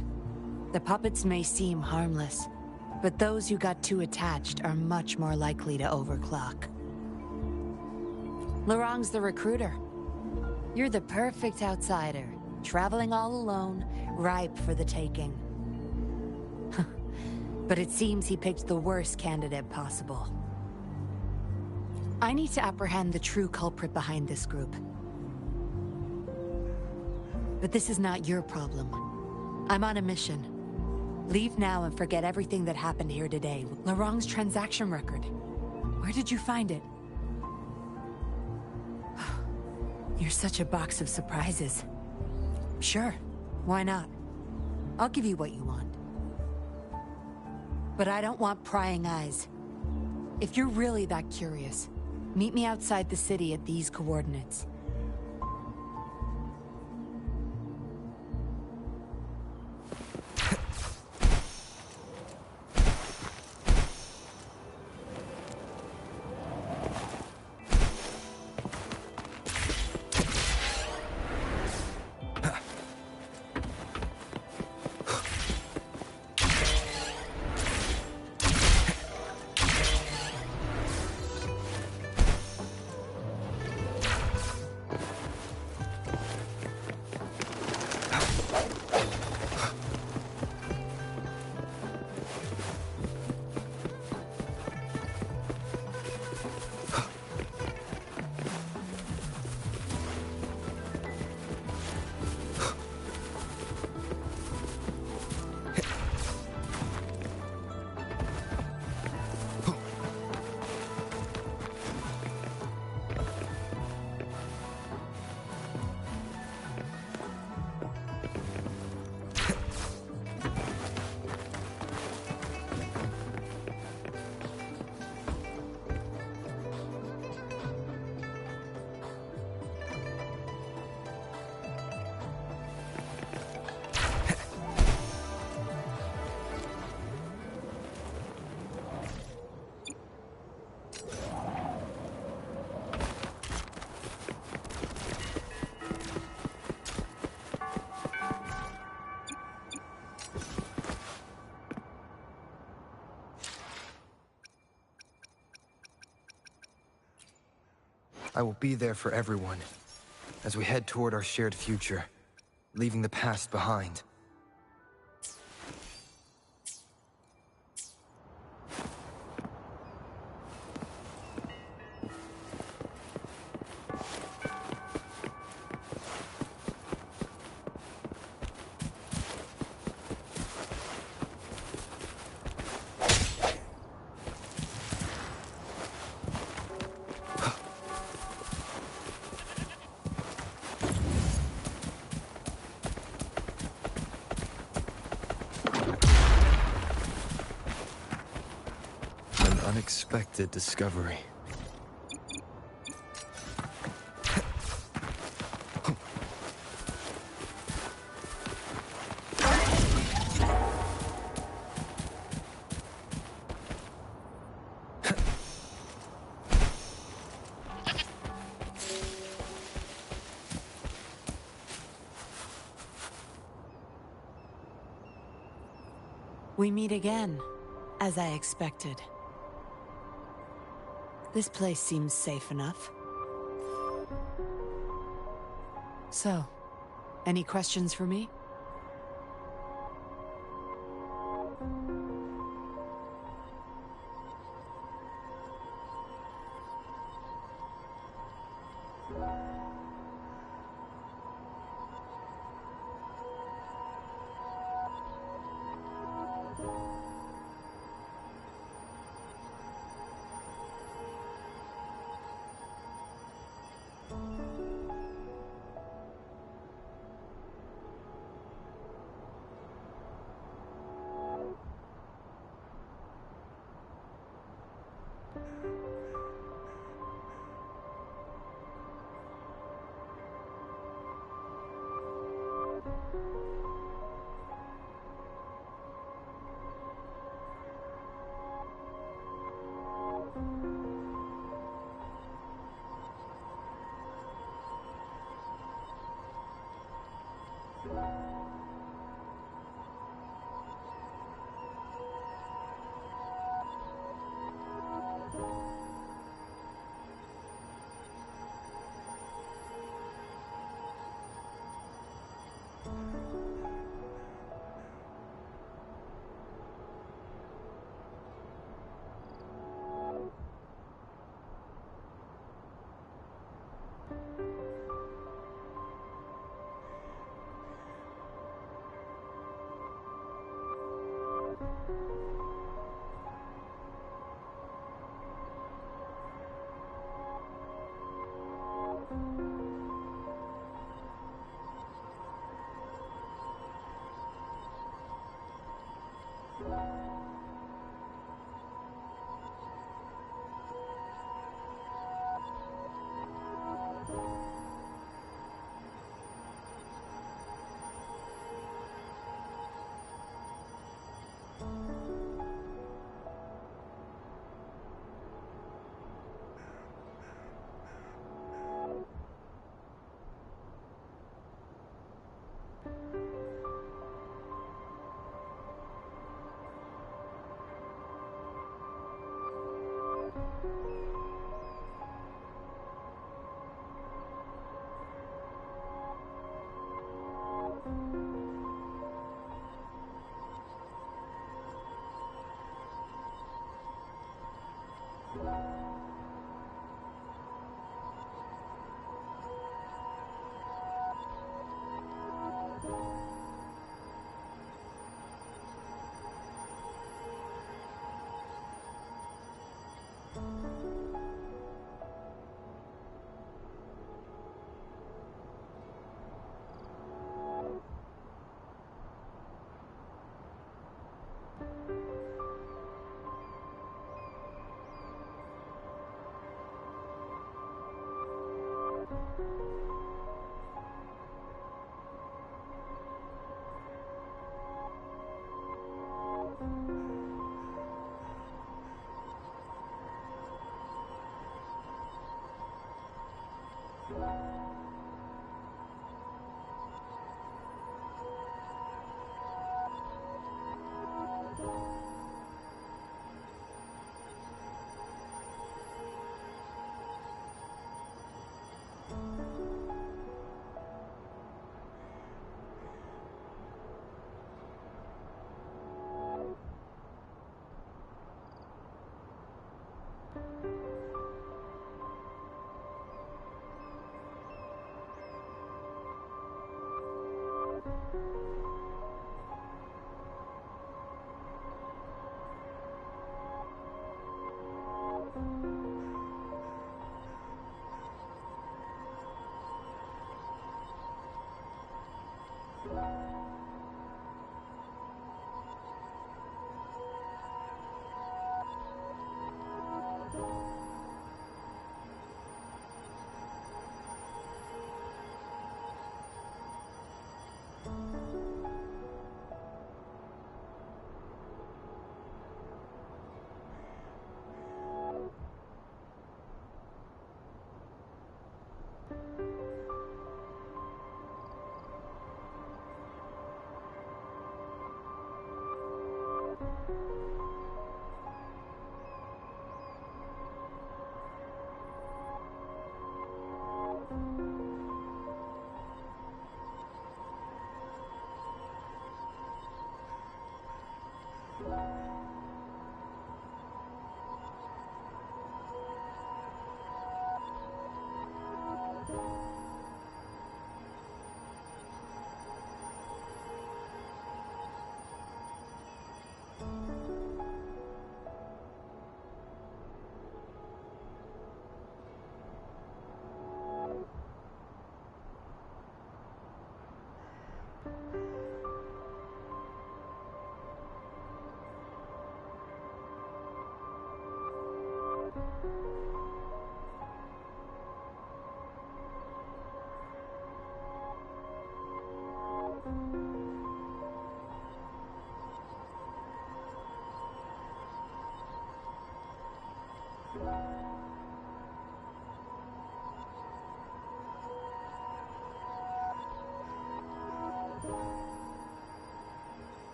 The puppets may seem harmless, but those who got too attached are much more likely to overclock. Lorong's the recruiter. You're the perfect outsider, traveling all alone, ripe for the taking. But it seems he picked the worst candidate possible. I need to apprehend the true culprit behind this group. But this is not your problem. I'm on a mission. Leave now and forget everything that happened here today. Lorong's transaction record. Where did you find it? You're such a box of surprises. Sure, why not? I'll give you what you want. But I don't want prying eyes. If you're really that curious, meet me outside the city at these coordinates. I will be there for everyone, as we head toward our shared future, leaving the past behind. unexpected discovery. We meet again, as I expected. This place seems safe enough. So, any questions for me?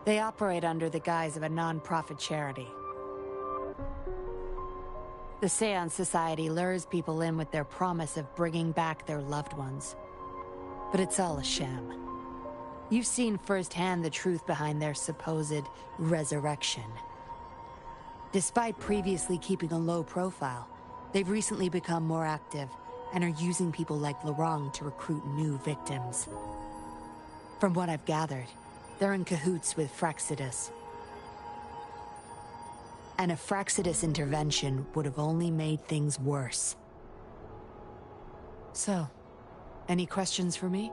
They operate under the guise of a non-profit charity. The Seance Society lures people in with their promise of bringing back their loved ones. But it's all a sham. You've seen firsthand the truth behind their supposed resurrection. Despite previously keeping a low profile, they've recently become more active and are using people like Lorang to recruit new victims. From what I've gathered, they're in cahoots with Fraxidus. And a Fraxidus intervention would have only made things worse. So, any questions for me?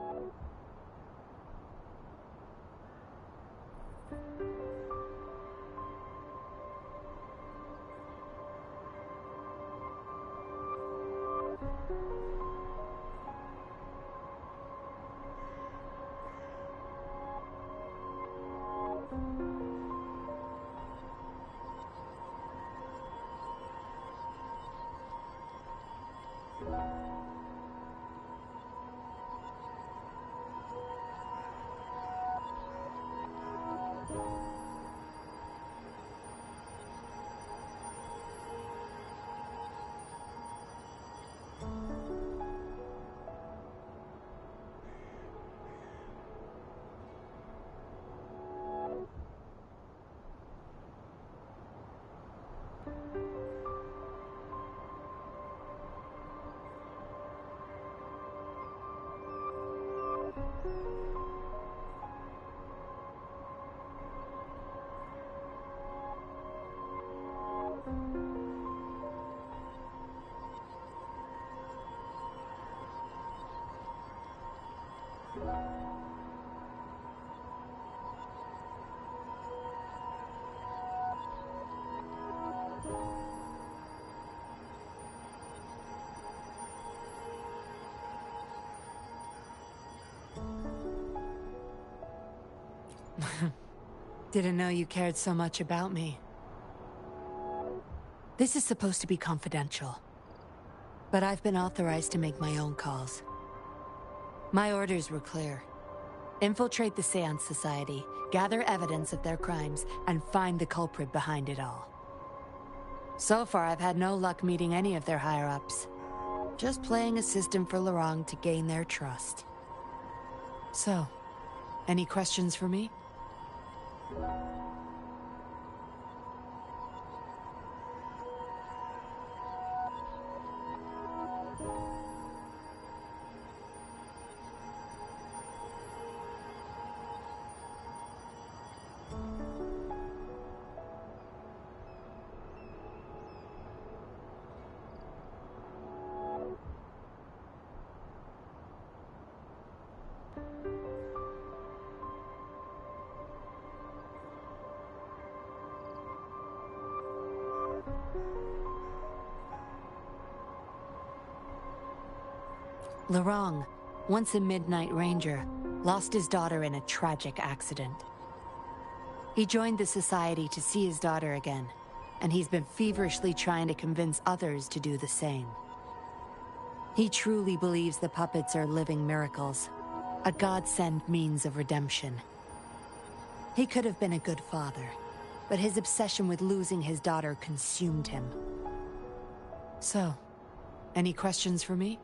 Didn't know you cared so much about me. This is supposed to be confidential, but I've been authorized to make my own calls. My orders were clear. Infiltrate the Seance Society, gather evidence of their crimes, and find the culprit behind it all. So far, I've had no luck meeting any of their higher-ups. Just playing a system for Lorang to gain their trust. So, any questions for me? Lorang, once a Midnight Ranger, lost his daughter in a tragic accident. He joined the Society to see his daughter again, and he's been feverishly trying to convince others to do the same. He truly believes the puppets are living miracles, a God-sent means of redemption. He could have been a good father, but his obsession with losing his daughter consumed him. So, any questions for me?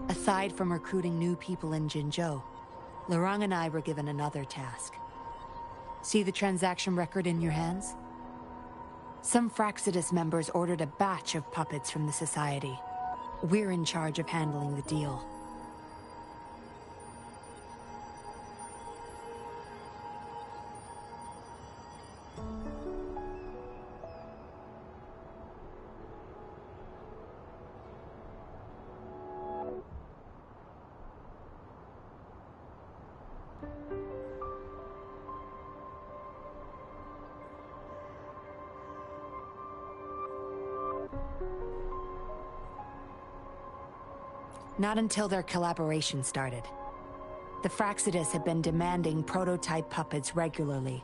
Aside from recruiting new people in Jinzhou, Lorang and I were given another task. See the transaction record in your hands? Some Fraxidus members ordered a batch of puppets from the Society. We're in charge of handling the deal. Not until their collaboration started. The Fraxidus had been demanding prototype puppets regularly.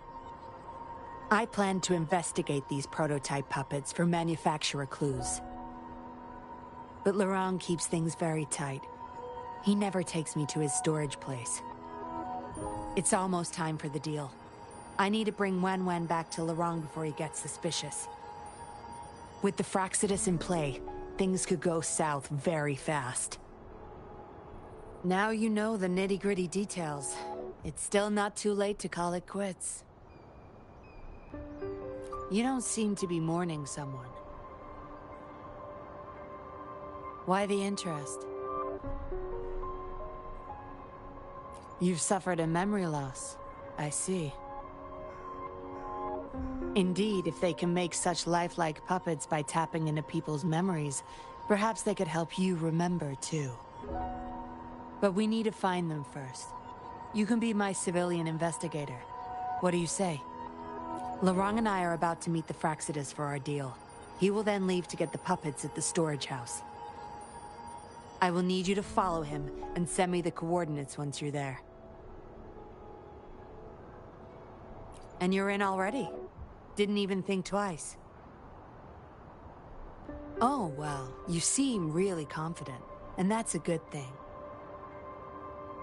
I plan to investigate these prototype puppets for manufacturer clues. But Laurent keeps things very tight. He never takes me to his storage place. It's almost time for the deal. I need to bring Wen back to Laurent before he gets suspicious. With the Fraxidus in play, things could go south very fast. Now you know the nitty-gritty details. It's still not too late to call it quits. You don't seem to be mourning someone. Why the interest? You've suffered a memory loss. I see. Indeed, if they can make such lifelike puppets by tapping into people's memories, perhaps they could help you remember too. But we need to find them first. You can be my civilian investigator. What do you say? Laurent and I are about to meet the Fraxidus for our deal. He will then leave to get the puppets at the storage house. I will need you to follow him and send me the coordinates once you're there. And you're in already. Didn't even think twice. Oh, well, you seem really confident, and that's a good thing.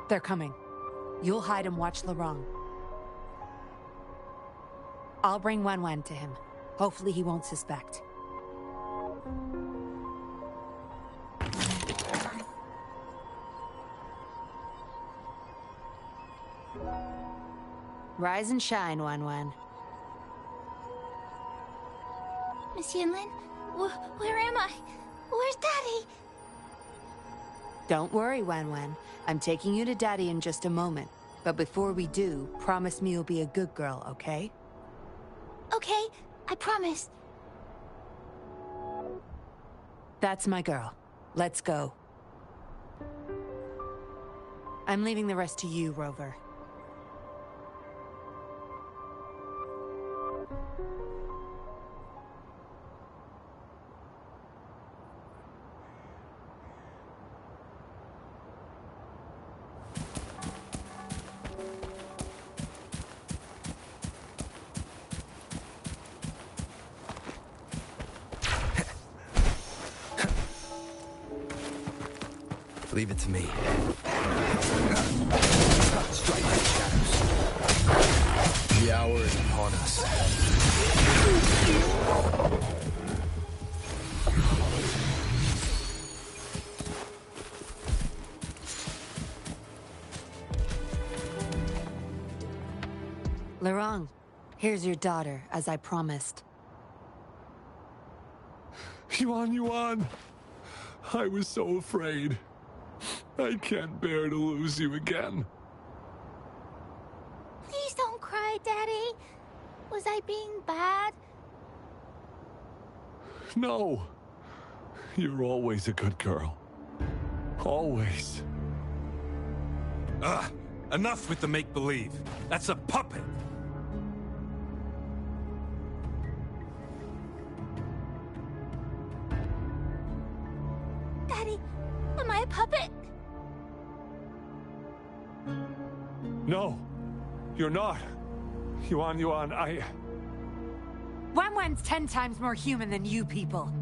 They're coming. You'll hide and watch Laurent. I'll bring Wen to him. Hopefully he won't suspect. Rise and shine, Wen. Miss Yinlin, where am I? Where's Daddy? Don't worry, Wen. I'm taking you to Daddy in just a moment. But before we do, promise me you'll be a good girl, okay? Okay, I promise. That's my girl. Let's go. I'm leaving the rest to you, Rover. Leave it to me. Strike like shadows. The hour is upon us. Laurent, here's your daughter, as I promised. Yuan! I was so afraid. I can't bear to lose you again. Please don't cry, Daddy. Was I being bad? No. You're always a good girl. Always. Enough with the make-believe. That's a puppet. Daddy, am I a puppet? No, you're not. Yuan, Wen's 10 times more human than you people.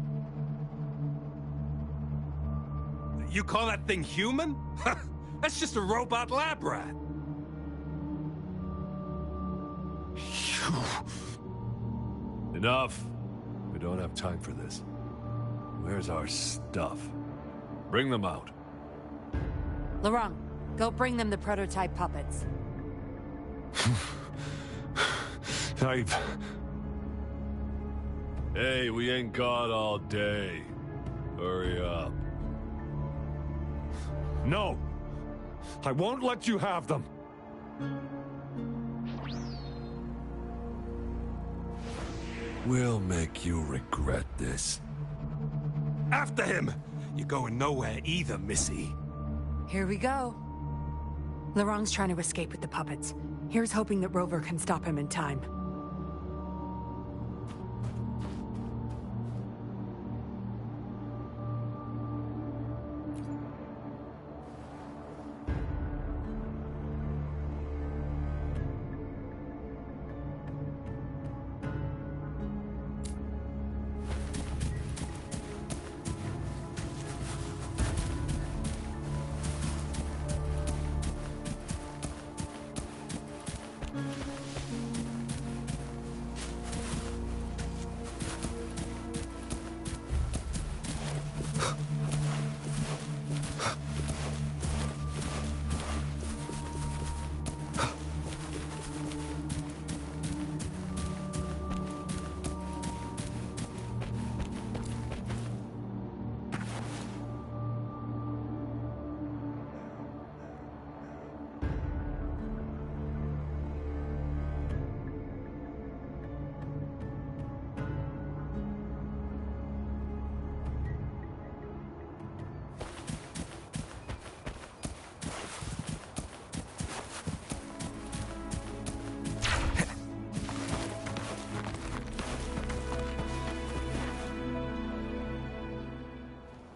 You call that thing human? That's just a robot lab rat. Enough. We don't have time for this. Where's our stuff? Bring them out. Laurent, go bring them the prototype puppets. Hey, we ain't got all day. Hurry up. No! I won't let you have them! We'll make you regret this. After him! You're going nowhere either, Missy. Here we go. Laurent's trying to escape with the puppets. Here's hoping that Rover can stop him in time.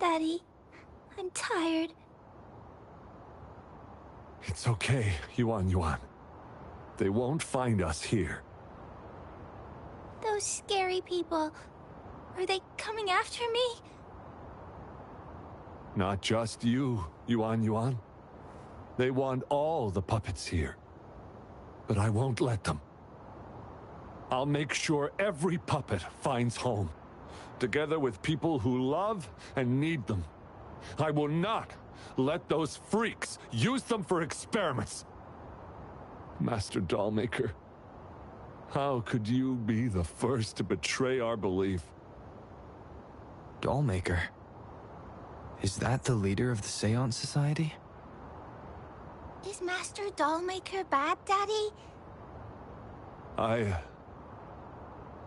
Daddy. I'm tired. It's okay, Yuan. They won't find us here. Those scary people. Are they coming after me? Not just you, Yuan. They want all the puppets here. But I won't let them. I'll make sure every puppet finds home, together with people who love and need them. I will not let those freaks use them for experiments. Master Dollmaker, how could you be the first to betray our belief? Dollmaker? Is that the leader of the Seance Society? Is Master Dollmaker bad, Daddy?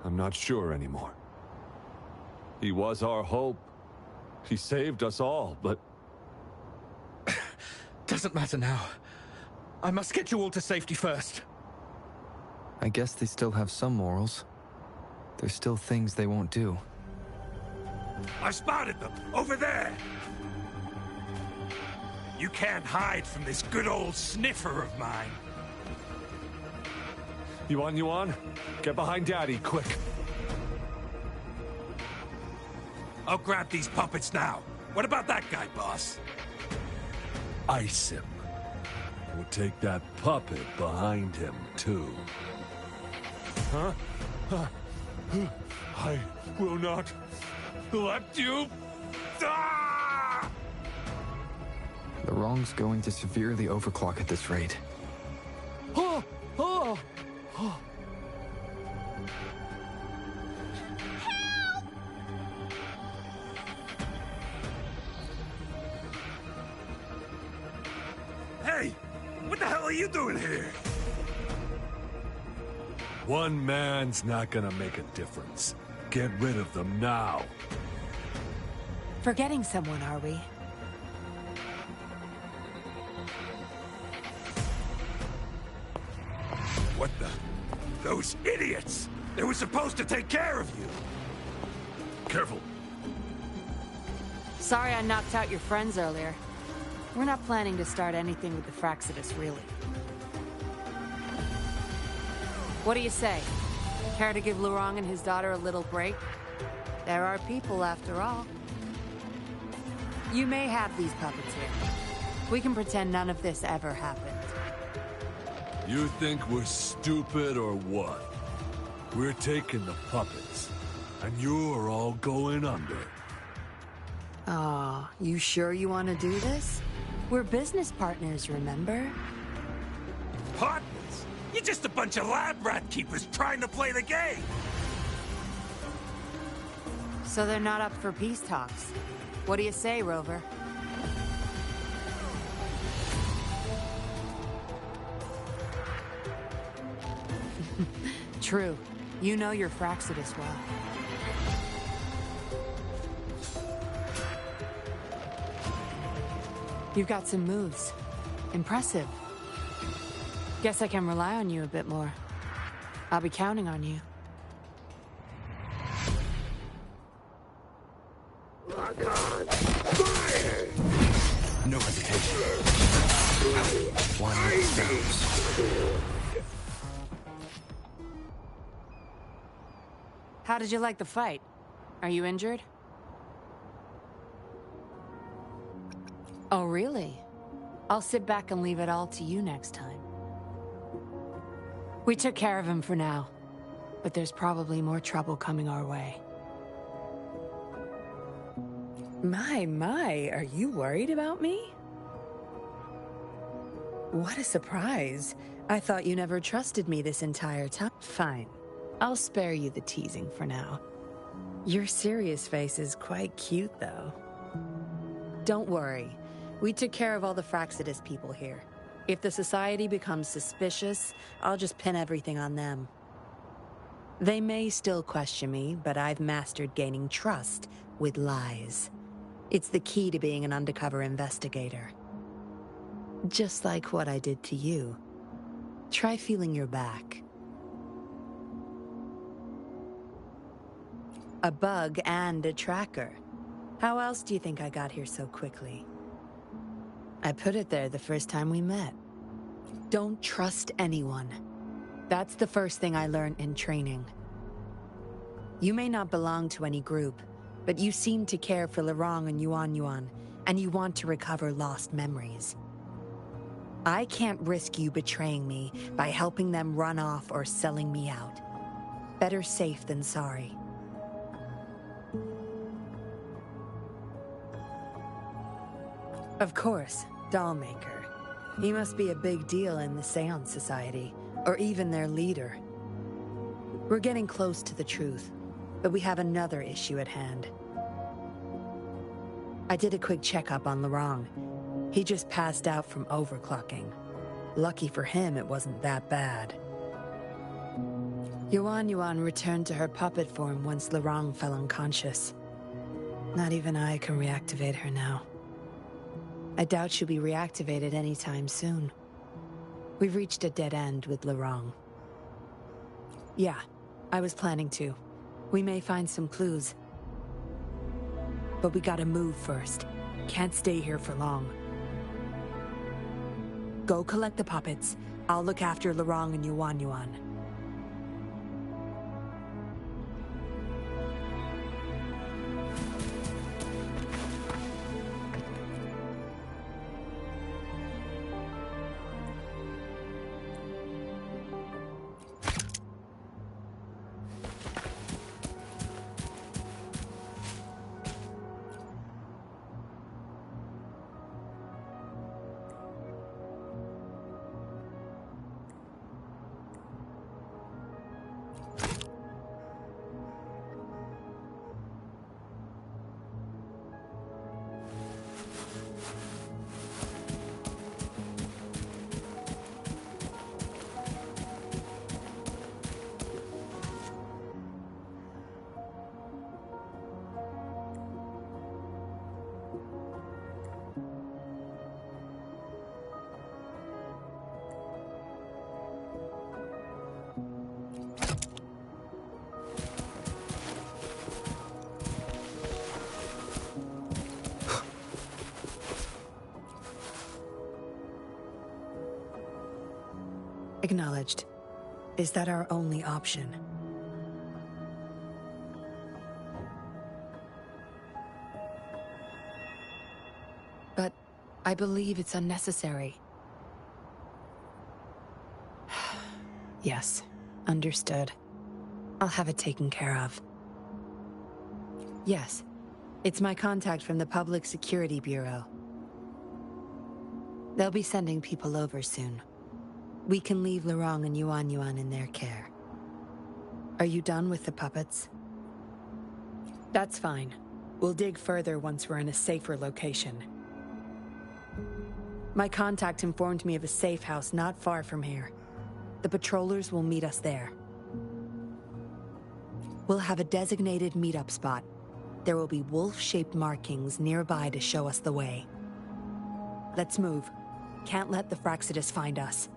I'm not sure anymore. He was our hope. He saved us all, but... Doesn't matter now. I must get you all to safety first. I guess they still have some morals. There's still things they won't do. I spotted them! Over there! You can't hide from this good old sniffer of mine. Yuan, get behind Daddy, quick. I'll grab these puppets now. What about that guy, boss? Ice him. We'll take that puppet behind him, too. Huh? I will not let you... Ah! The wrong's going to severely overclock at this rate. Hey! What the hell are you doing here? One man's not gonna make a difference. Get rid of them now. Forgetting someone, are we? What the? Those idiots! They were supposed to take care of you! Careful. Sorry I knocked out your friends earlier. We're not planning to start anything with the Fraxidus, really. What do you say? Care to give Lurong and his daughter a little break? There are people, after all. You may have these puppets here. We can pretend none of this ever happened. You think we're stupid or what? We're taking the puppets, and you're all going under. Aw, you sure you want to do this? We're business partners, remember? Partners? You're just a bunch of lab rat keepers trying to play the game! So they're not up for peace talks. What do you say, Rover? True. You know your Fraxidus well. You've got some moves. Impressive. Guess I can rely on you a bit more. I'll be counting on you. No hesitation. One stops. How did you like the fight? Are you injured? Oh, really? I'll sit back and leave it all to you next time. We took care of him for now, but there's probably more trouble coming our way. My, are you worried about me? What a surprise. I thought you never trusted me this entire time. Fine. I'll spare you the teasing for now. Your serious face is quite cute, though. Don't worry. We took care of all the Fraxidus people here. If the Society becomes suspicious, I'll just pin everything on them. They may still question me, but I've mastered gaining trust with lies. It's the key to being an undercover investigator. Just like what I did to you. Try feeling your back. A bug and a tracker. How else do you think I got here so quickly? I put it there the first time we met. Don't trust anyone. That's the first thing I learned in training. You may not belong to any group, but you seem to care for Lorong and Yuan Yuan, and you want to recover lost memories. I can't risk you betraying me by helping them run off or selling me out. Better safe than sorry. Of course, Dollmaker. He must be a big deal in the Seance Society, or even their leader. We're getting close to the truth, but we have another issue at hand. I did a quick checkup on Lorong. He just passed out from overclocking. Lucky for him, it wasn't that bad. Yuan Yuan returned to her puppet form once Lorong fell unconscious. Not even I can reactivate her now. I doubt she'll be reactivated anytime soon. We've reached a dead end with Lorong. Yeah, I was planning to. We may find some clues. But we gotta move first. Can't stay here for long. Go collect the puppets. I'll look after Lorong and Yuan Yuan. Acknowledged. Is that our only option? But I believe it's unnecessary. Yes, understood. I'll have it taken care of. Yes, it's my contact from the Public Security Bureau. They'll be sending people over soon. We can leave Lorong and Yuan Yuan in their care. Are you done with the puppets? That's fine. We'll dig further once we're in a safer location. My contact informed me of a safe house not far from here. The patrollers will meet us there. We'll have a designated meetup spot. There will be wolf-shaped markings nearby to show us the way. Let's move. Can't let the Fraxidus find us.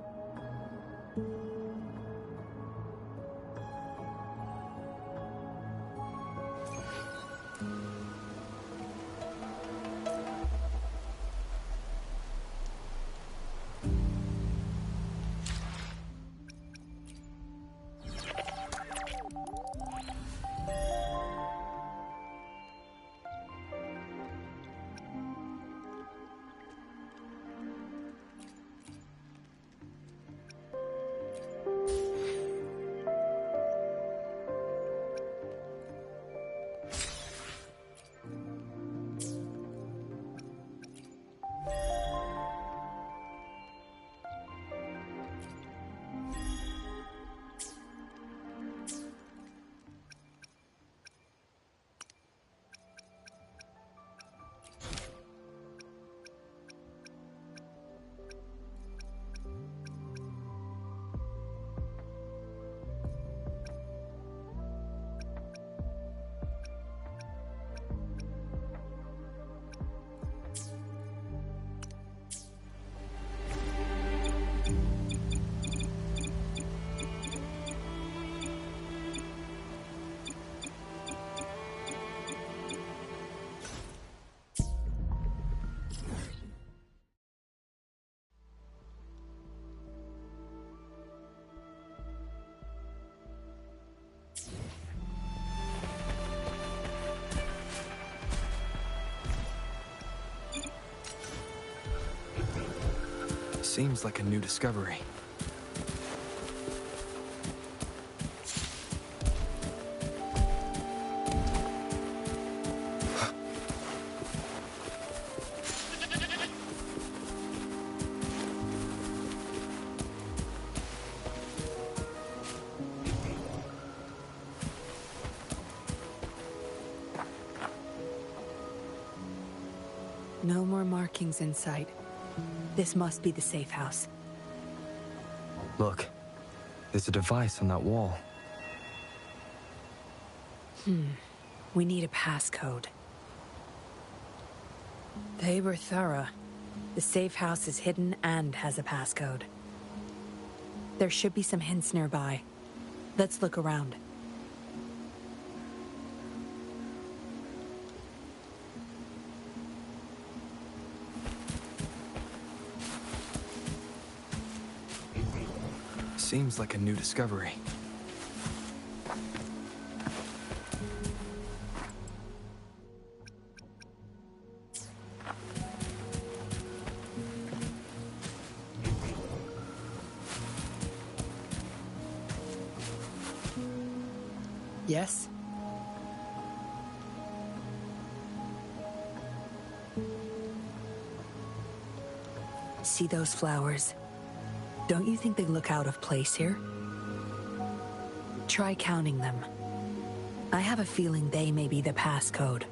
Seems like a new discovery. No more markings in sight. This must be the safe house. Look, there's a device on that wall. We need a passcode. They were thorough. The safe house is hidden and has a passcode. There should be some hints nearby. Let's look around. Seems like a new discovery. Yes? See those flowers? Don't you think they look out of place here? Try counting them. I have a feeling they may be the passcode.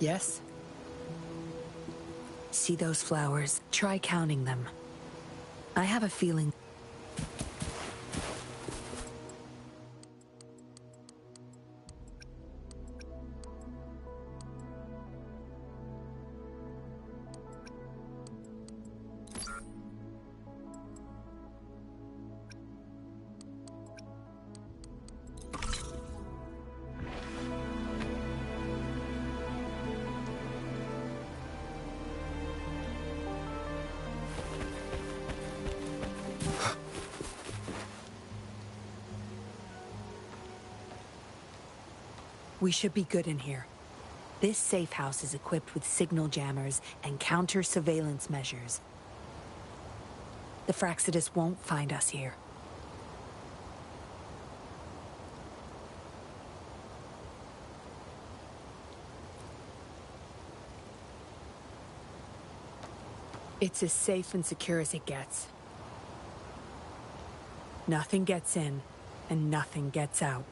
Yes? See those flowers? Try counting them. I have a feeling... We should be good in here. This safe house is equipped with signal jammers and counter-surveillance measures. The Fraxidus won't find us here. It's as safe and secure as it gets. Nothing gets in, and nothing gets out.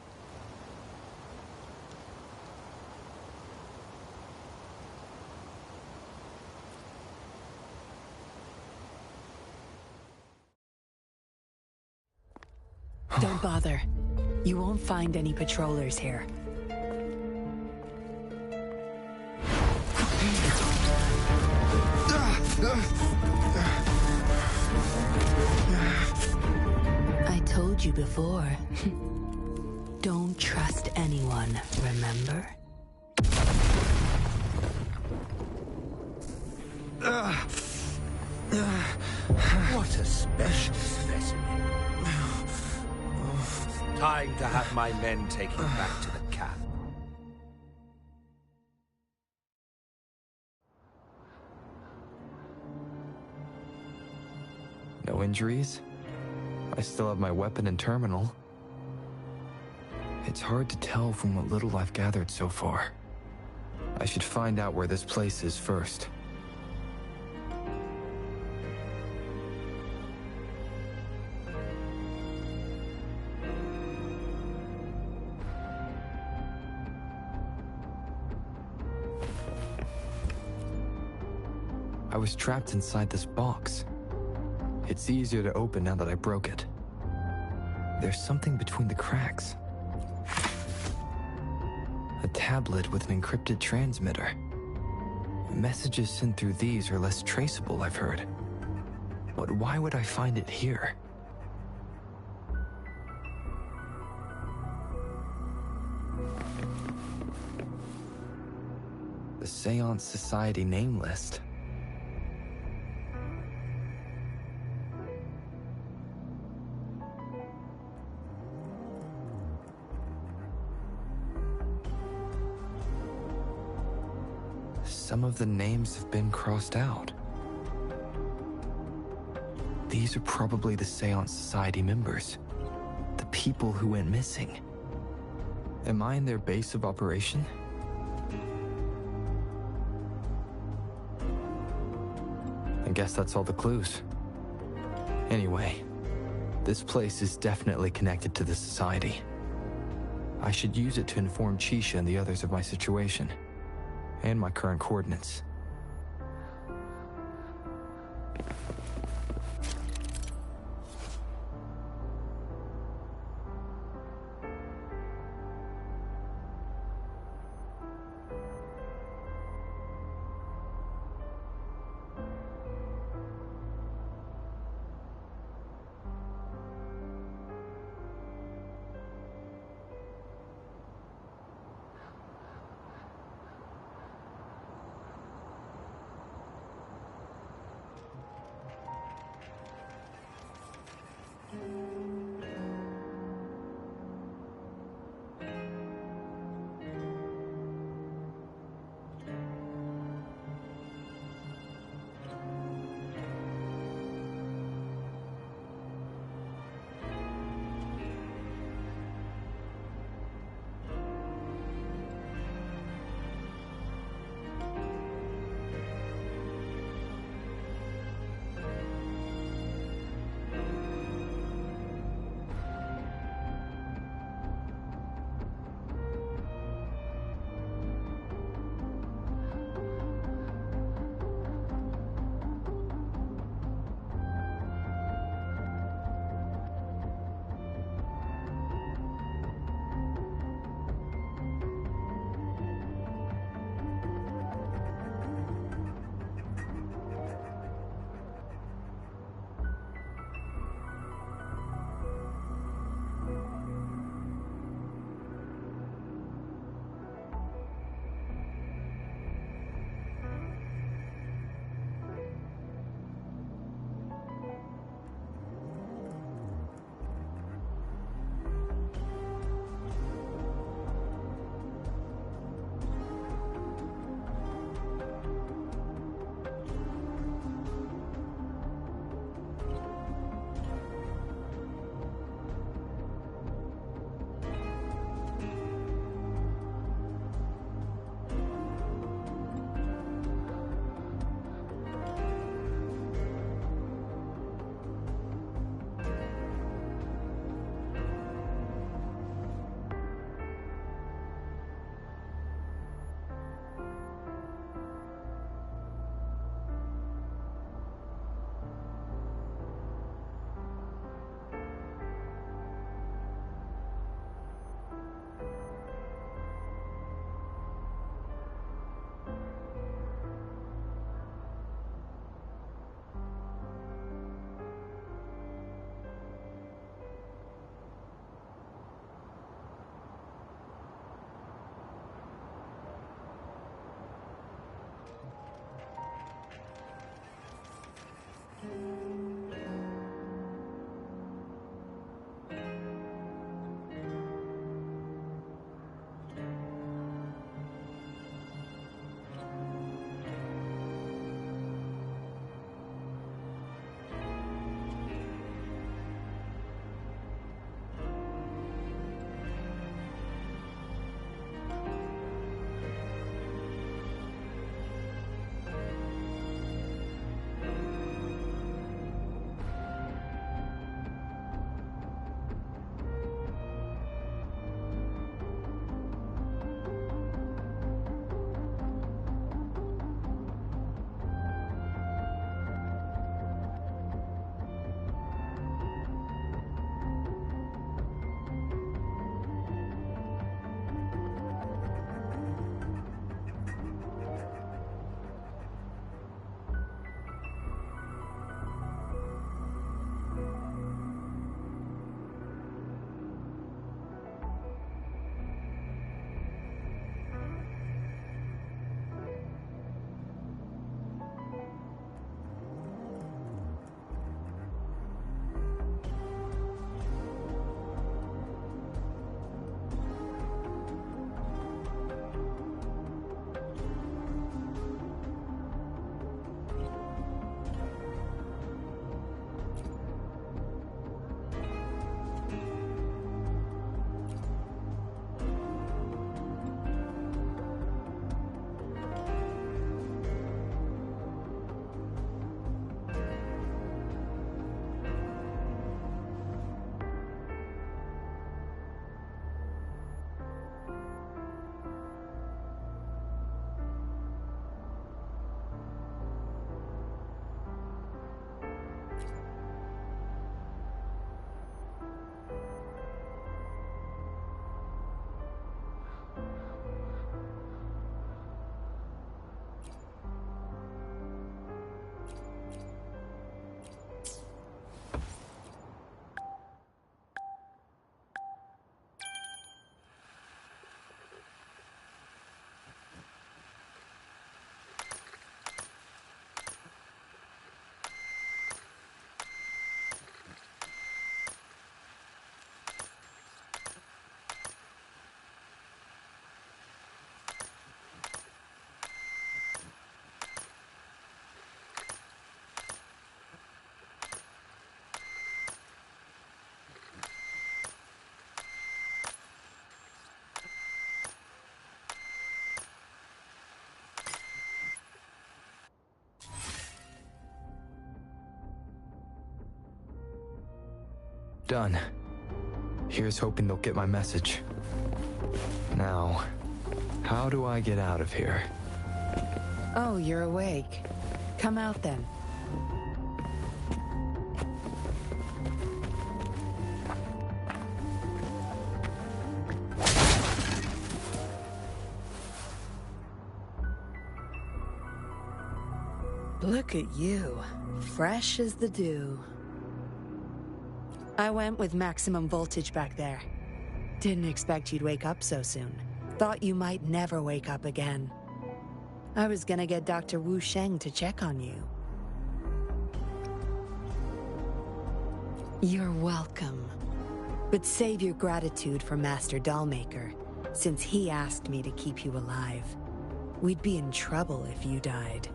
Don't bother. You won't find any patrollers here. I told you before. Don't trust anyone, remember? What a special specimen. Time to have my men take him back to the camp. No injuries? I still have my weapon and terminal. It's hard to tell from what little I've gathered so far. I should find out where this place is first. I was trapped inside this box. It's easier to open now that I broke it. There's something between the cracks. A tablet with an encrypted transmitter. Messages sent through these are less traceable, I've heard. But why would I find it here? The Seance Society name list. Some of the names have been crossed out. These are probably the Seance Society members. The people who went missing. Am I in their base of operation? I guess that's all the clues. Anyway, this place is definitely connected to the Society. I should use it to inform Chisha and the others of my situation, and my current coordinates. Done. Here's hoping they'll get my message. Now, how do I get out of here? Oh, you're awake. Come out then. Look at you, fresh as the dew. I went with maximum voltage back there. Didn't expect you'd wake up so soon. Thought you might never wake up again. I was gonna get Dr. Wu Sheng to check on you. You're welcome. But save your gratitude for Master Dollmaker, since he asked me to keep you alive. We'd be in trouble if you died.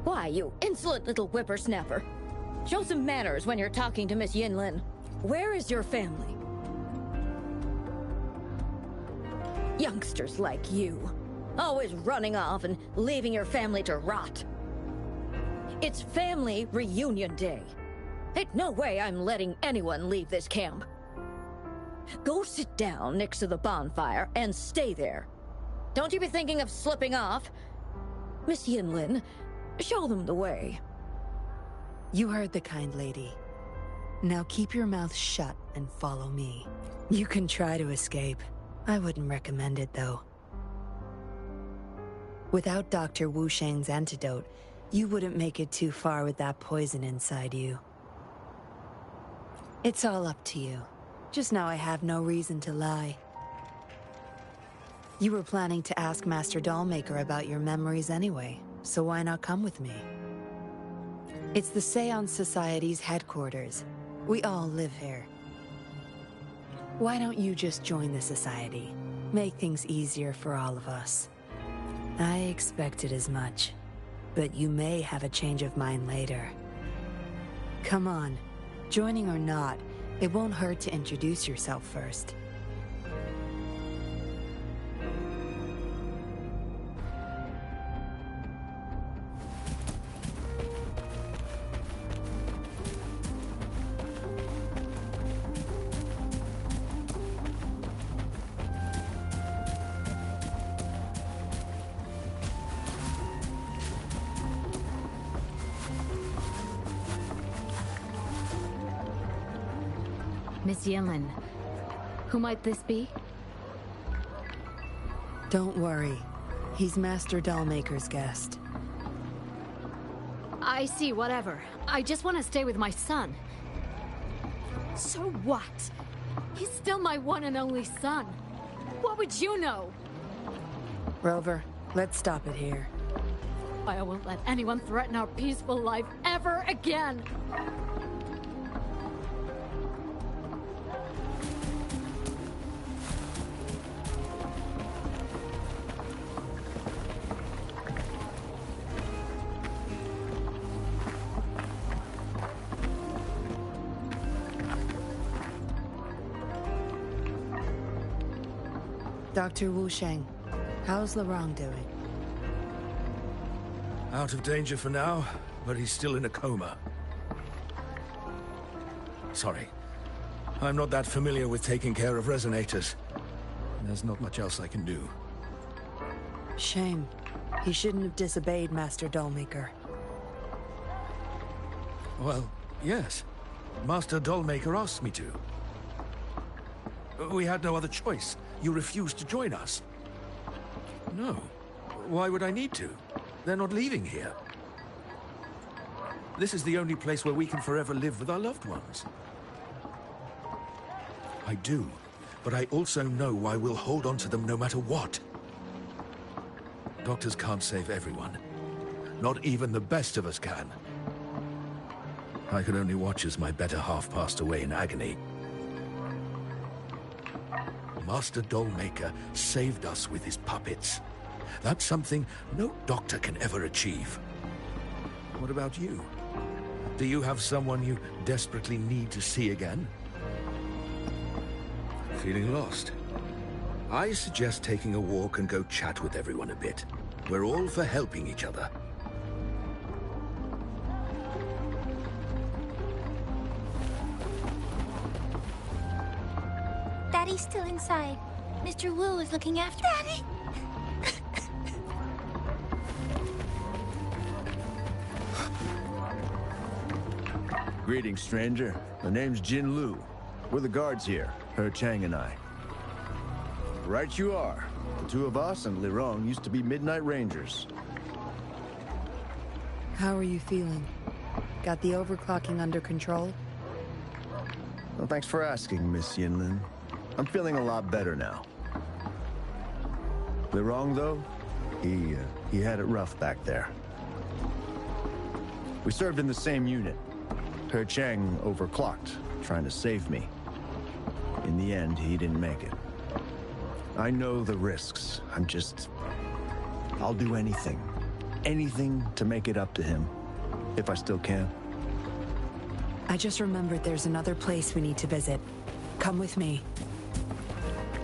Why, you insolent little whippersnapper. Show some manners when you're talking to Miss Yinlin. Where is your family? Youngsters like you, always running off and leaving your family to rot. It's family reunion day. Ain't no way I'm letting anyone leave this camp. Go sit down next to the bonfire and stay there. Don't you be thinking of slipping off. Miss Yinlin, show them the way. You heard the kind lady. Now keep your mouth shut and follow me. You can try to escape. I wouldn't recommend it, though. Without Dr. Wu Sheng's antidote, you wouldn't make it too far with that poison inside you. It's all up to you. Just know I have no reason to lie. You were planning to ask Master Dollmaker about your memories anyway, so why not come with me? It's the Seance Society's headquarters. We all live here. Why don't you just join the Society? Make things easier for all of us. I expected as much, but you may have a change of mind later. Come on, joining or not, it won't hurt to introduce yourself first. Miss Yinlin, who might this be? Don't worry. He's Master Dollmaker's guest. I see, whatever. I just want to stay with my son. So what? He's still my one and only son. What would you know? Rover, let's stop it here. I won't let anyone threaten our peaceful life ever again. Dr. Wu Sheng, how's Larong doing? Out of danger for now, but he's still in a coma. Sorry. I'm not that familiar with taking care of resonators. There's not much else I can do. Shame. He shouldn't have disobeyed Master Dollmaker. Well, yes. Master Dollmaker asked me to. We had no other choice. You refused to join us. No. Why would I need to? They're not leaving here. This is the only place where we can forever live with our loved ones. I do, but I also know I will hold on to them no matter what. Doctors can't save everyone. Not even the best of us can. I could only watch as my better half passed away in agony. Master Dollmaker saved us with his puppets. That's something no doctor can ever achieve. What about you? Do you have someone you desperately need to see again? Feeling lost? I suggest taking a walk and go chat with everyone a bit. We're all for helping each other. Daddy's still inside. Mr. Wu is looking after Daddy! Greetings, stranger. The name's Jin Lu. We're the guards here, He Chang and I. Right you are. The two of us and Lirong used to be Midnight Rangers. How are you feeling? Got the overclocking under control? Well, thanks for asking, Miss Yinlin. I'm feeling a lot better now. Lirong, though, he had it rough back there. We served in the same unit. He Chang overclocked, trying to save me. In the end, he didn't make it. I know the risks. I'll do anything. Anything to make it up to him. If I still can. I just remembered there's another place we need to visit. Come with me.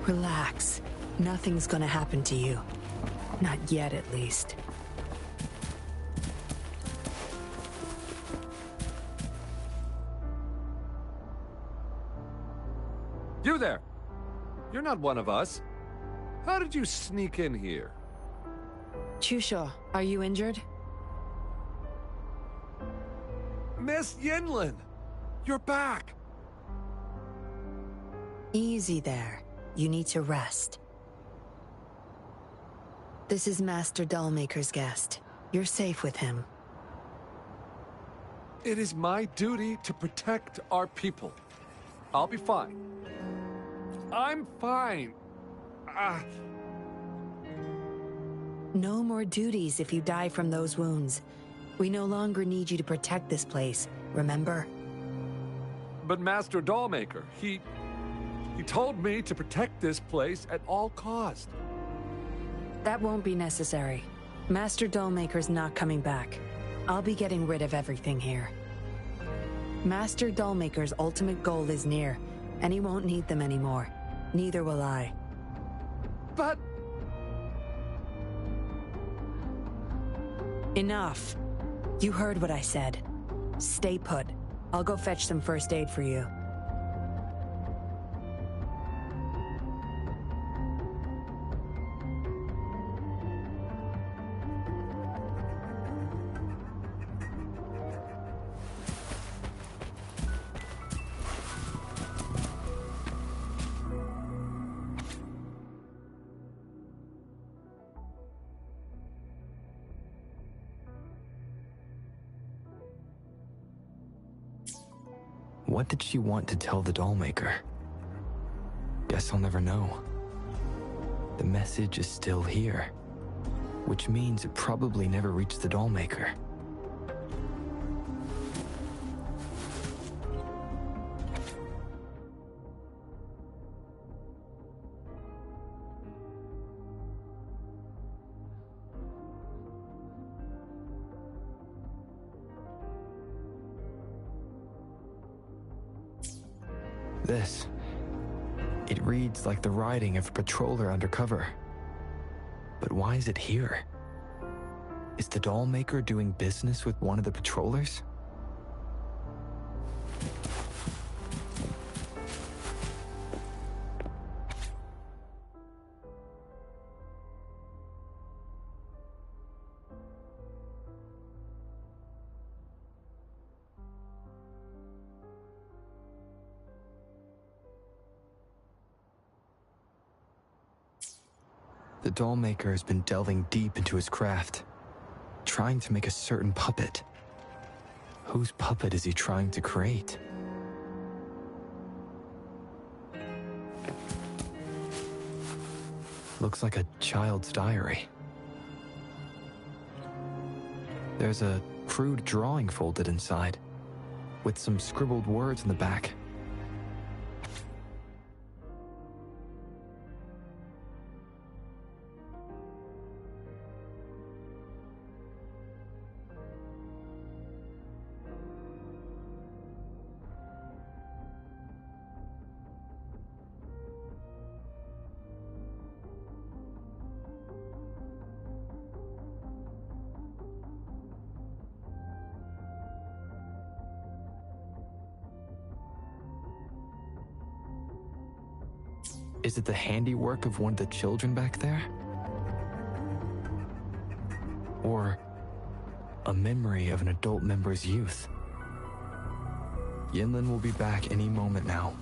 Relax. Nothing's gonna happen to you. Not yet, at least. You there! You're not one of us. How did you sneak in here? Chusha, are you injured? Miss Yinlin! You're back! Easy there. You need to rest. This is Master Dollmaker's guest. You're safe with him. It is my duty to protect our people. I'll be fine. I'm fine. No more duties if you die from those wounds. We no longer need you to protect this place, remember? But Master Dollmaker, he told me to protect this place at all cost. That won't be necessary. Master Dollmaker's not coming back. I'll be getting rid of everything here. Master Dollmaker's ultimate goal is near, and he won't need them anymore. Neither will I. But... Enough. You heard what I said. Stay put. I'll go fetch some first aid for you. What did she want to tell the Dollmaker? Guess I'll never know. The message is still here, which means it probably never reached the Dollmaker. It reads like the writing of a patroller undercover. But why is it here? Is the Dollmaker doing business with one of the patrollers? The Dollmaker has been delving deep into his craft, trying to make a certain puppet. Whose puppet is he trying to create? Looks like a child's diary. There's a crude drawing folded inside, with some scribbled words in the back. Is it the handiwork of one of the children back there? Or a memory of an adult member's youth? Yinlin will be back any moment now.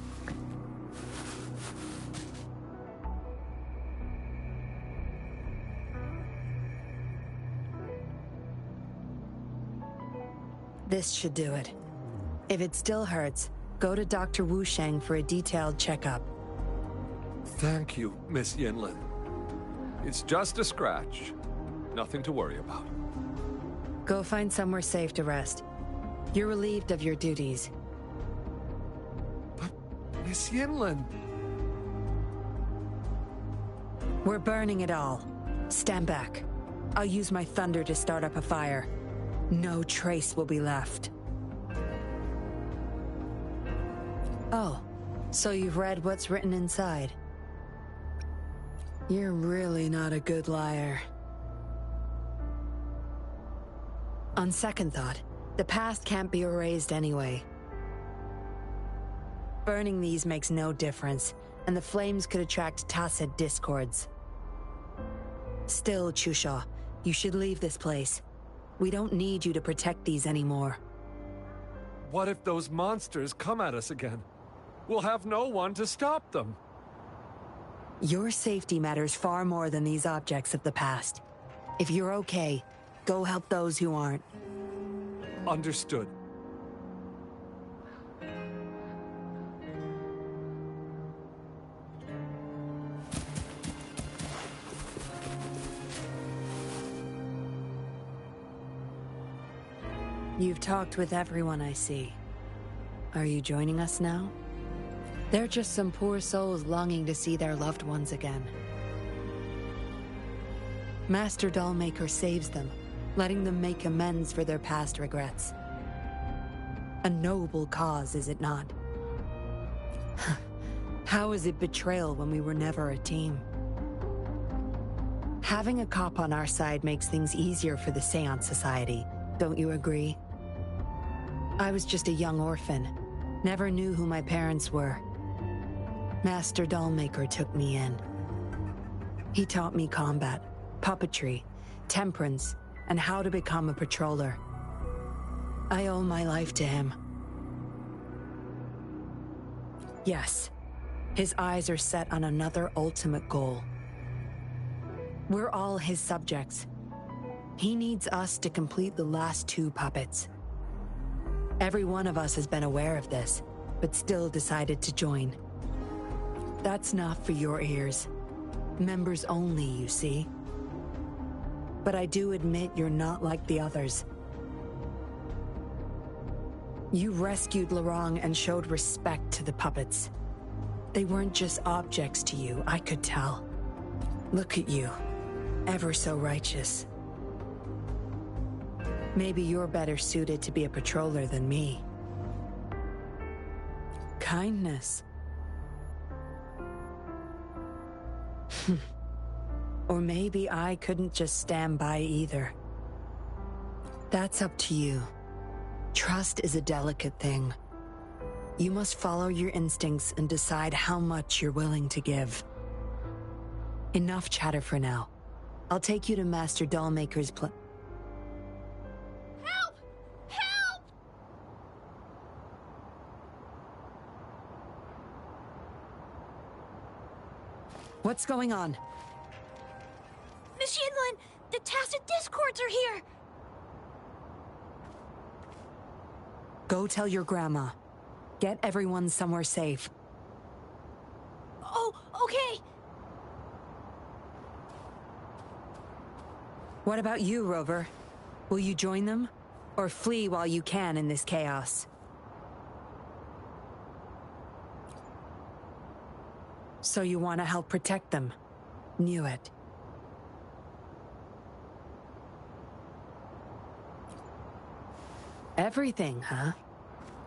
This should do it. If it still hurts, go to Dr. Wu Sheng for a detailed checkup. Thank you, Miss Yinlin. It's just a scratch. Nothing to worry about. Go find somewhere safe to rest. You're relieved of your duties. But, Miss Yinlin... We're burning it all. Stand back. I'll use my thunder to start up a fire. No trace will be left. Oh, so you've read what's written inside. You're really not a good liar. On second thought, the past can't be erased anyway. Burning these makes no difference, and the flames could attract tacit discords. Still, Chusha, you should leave this place. We don't need you to protect these anymore. What if those monsters come at us again? We'll have no one to stop them. Your safety matters far more than these objects of the past. If you're okay, go help those who aren't. Understood. You've talked with everyone I see. Are you joining us now? They're just some poor souls longing to see their loved ones again. Master Dollmaker saves them, letting them make amends for their past regrets. A noble cause, is it not? How is it betrayal when we were never a team? Having a cop on our side makes things easier for the Seance Society, don't you agree? I was just a young orphan, never knew who my parents were. Master Dollmaker took me in. He taught me combat, puppetry, temperance, and how to become a patroller. I owe my life to him. Yes, his eyes are set on another ultimate goal. We're all his subjects. He needs us to complete the last 2 puppets. Every one of us has been aware of this, but still decided to join. That's not for your ears. Members only, you see. But I do admit you're not like the others. You rescued Lorong and showed respect to the puppets. They weren't just objects to you, I could tell. Look at you, ever so righteous. Maybe you're better suited to be a patroller than me. Kindness. Or maybe I couldn't just stand by either. That's up to you. Trust is a delicate thing. You must follow your instincts and decide how much you're willing to give. Enough chatter for now. I'll take you to Master Dollmaker's Help! Help! What's going on? Miss Yinlin, the tacit discords are here! Go tell your grandma. Get everyone somewhere safe. Oh, okay! What about you, Rover? Will you join them? Or flee while you can in this chaos? So you want to help protect them? Knew it. Everything, huh?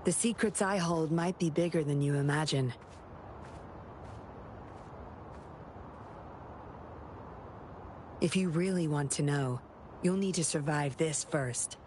The secrets I hold might be bigger than you imagine. If you really want to know, you'll need to survive this first.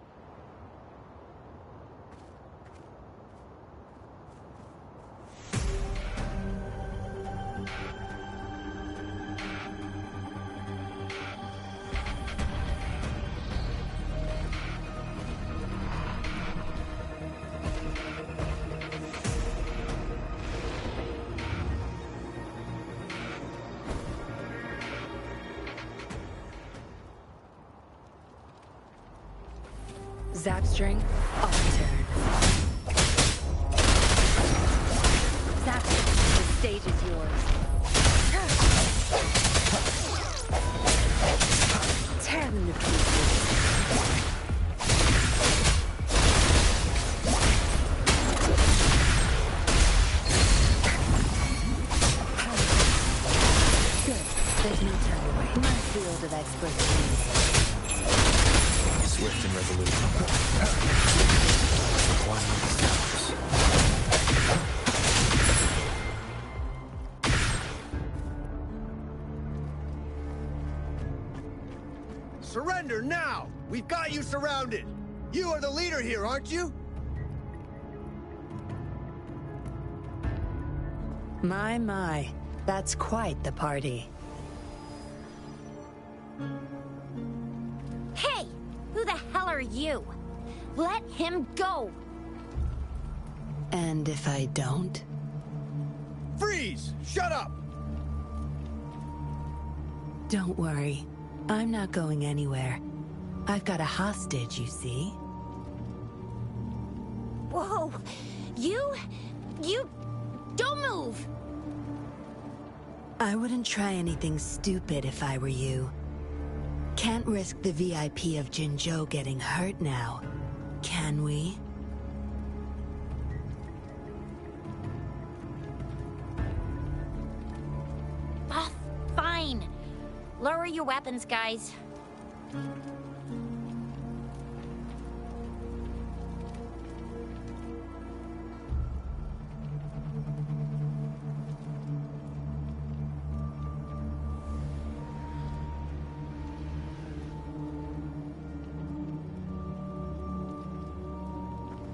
Zapstring, overturn. Zapstring, the stage is yours. Tear them to pieces. Good. There's no turn away. My field of expertise. Swift and resolute. Requirement established. Surrender now! We've got you surrounded! You are the leader here, aren't you? My. That's quite the party. Hey! Who the hell are you? Let him go! And if I don't? Freeze! Shut up! Don't worry. I'm not going anywhere. I've got a hostage, you see. Whoa! You... Don't move! I wouldn't try anything stupid if I were you. Can't risk the VIP of Jinzhou getting hurt now, can we? Ah, fine. Lower your weapons, guys.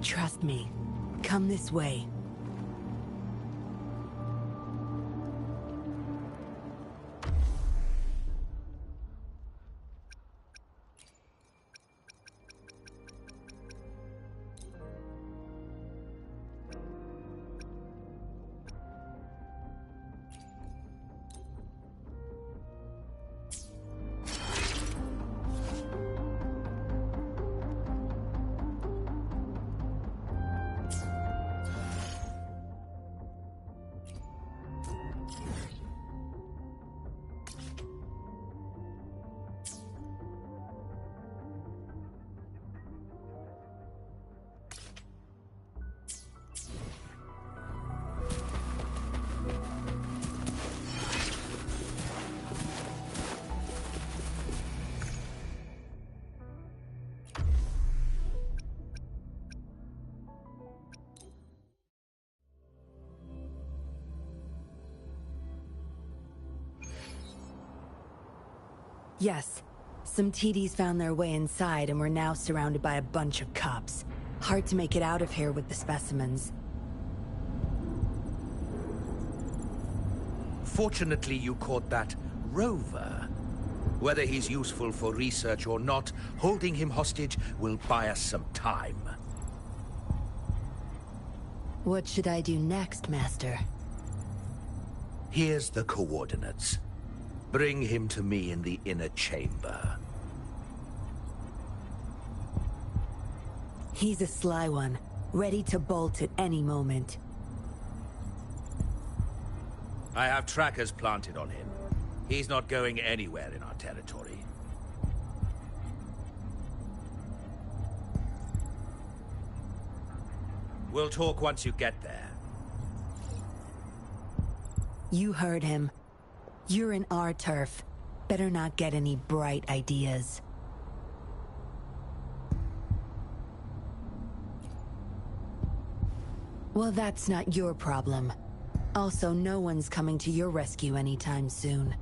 Trust me. Come this way. Yes. Some TDs found their way inside and we're now surrounded by a bunch of cops. Hard to make it out of here with the specimens. Fortunately, you caught that rover. Whether he's useful for research or not, holding him hostage will buy us some time. What should I do next, Master? Here's the coordinates. Bring him to me in the inner chamber. He's a sly one, ready to bolt at any moment. I have trackers planted on him. He's not going anywhere in our territory. We'll talk once you get there. You heard him. You're in our turf. Better not get any bright ideas. Well, that's not your problem. Also, no one's coming to your rescue anytime soon.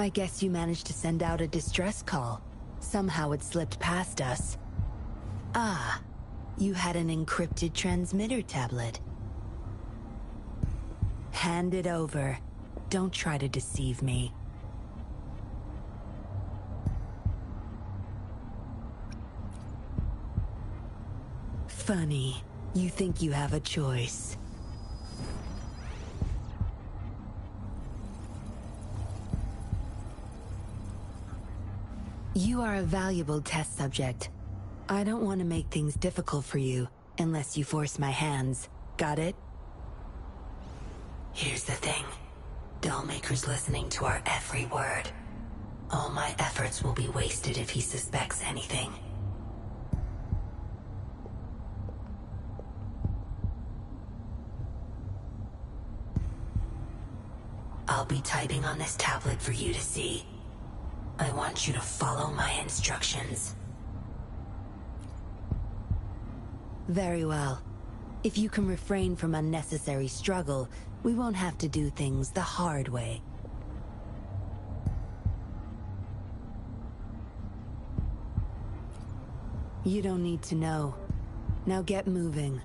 I guess you managed to send out a distress call. Somehow it slipped past us. Ah, you had an encrypted transmitter tablet. Hand it over. Don't try to deceive me. Funny. You think you have a choice. You are a valuable test subject. I don't want to make things difficult for you unless you force my hands. Got it? Here's the thing. Dollmaker's listening to our every word. All my efforts will be wasted if he suspects anything. I'll be typing on this tablet for you to see. I want you to follow my instructions. Very well. If you can refrain from unnecessary struggle, we won't have to do things the hard way. You don't need to know. Now get moving.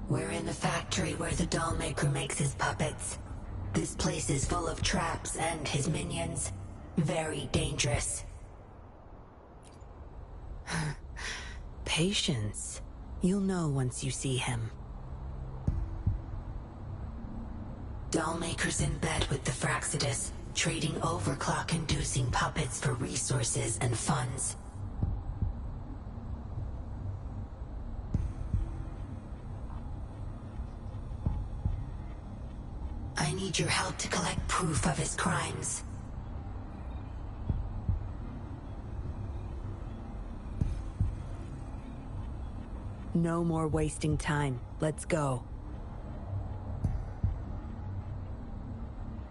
We're in the factory where the Dollmaker makes his puppets. This place is full of traps and his minions. Very dangerous. Patience. You'll know once you see him. Dollmaker's in bed with the Fraxidus, trading overclock-inducing puppets for resources and funds. I need your help to collect proof of his crimes. No more wasting time. Let's go.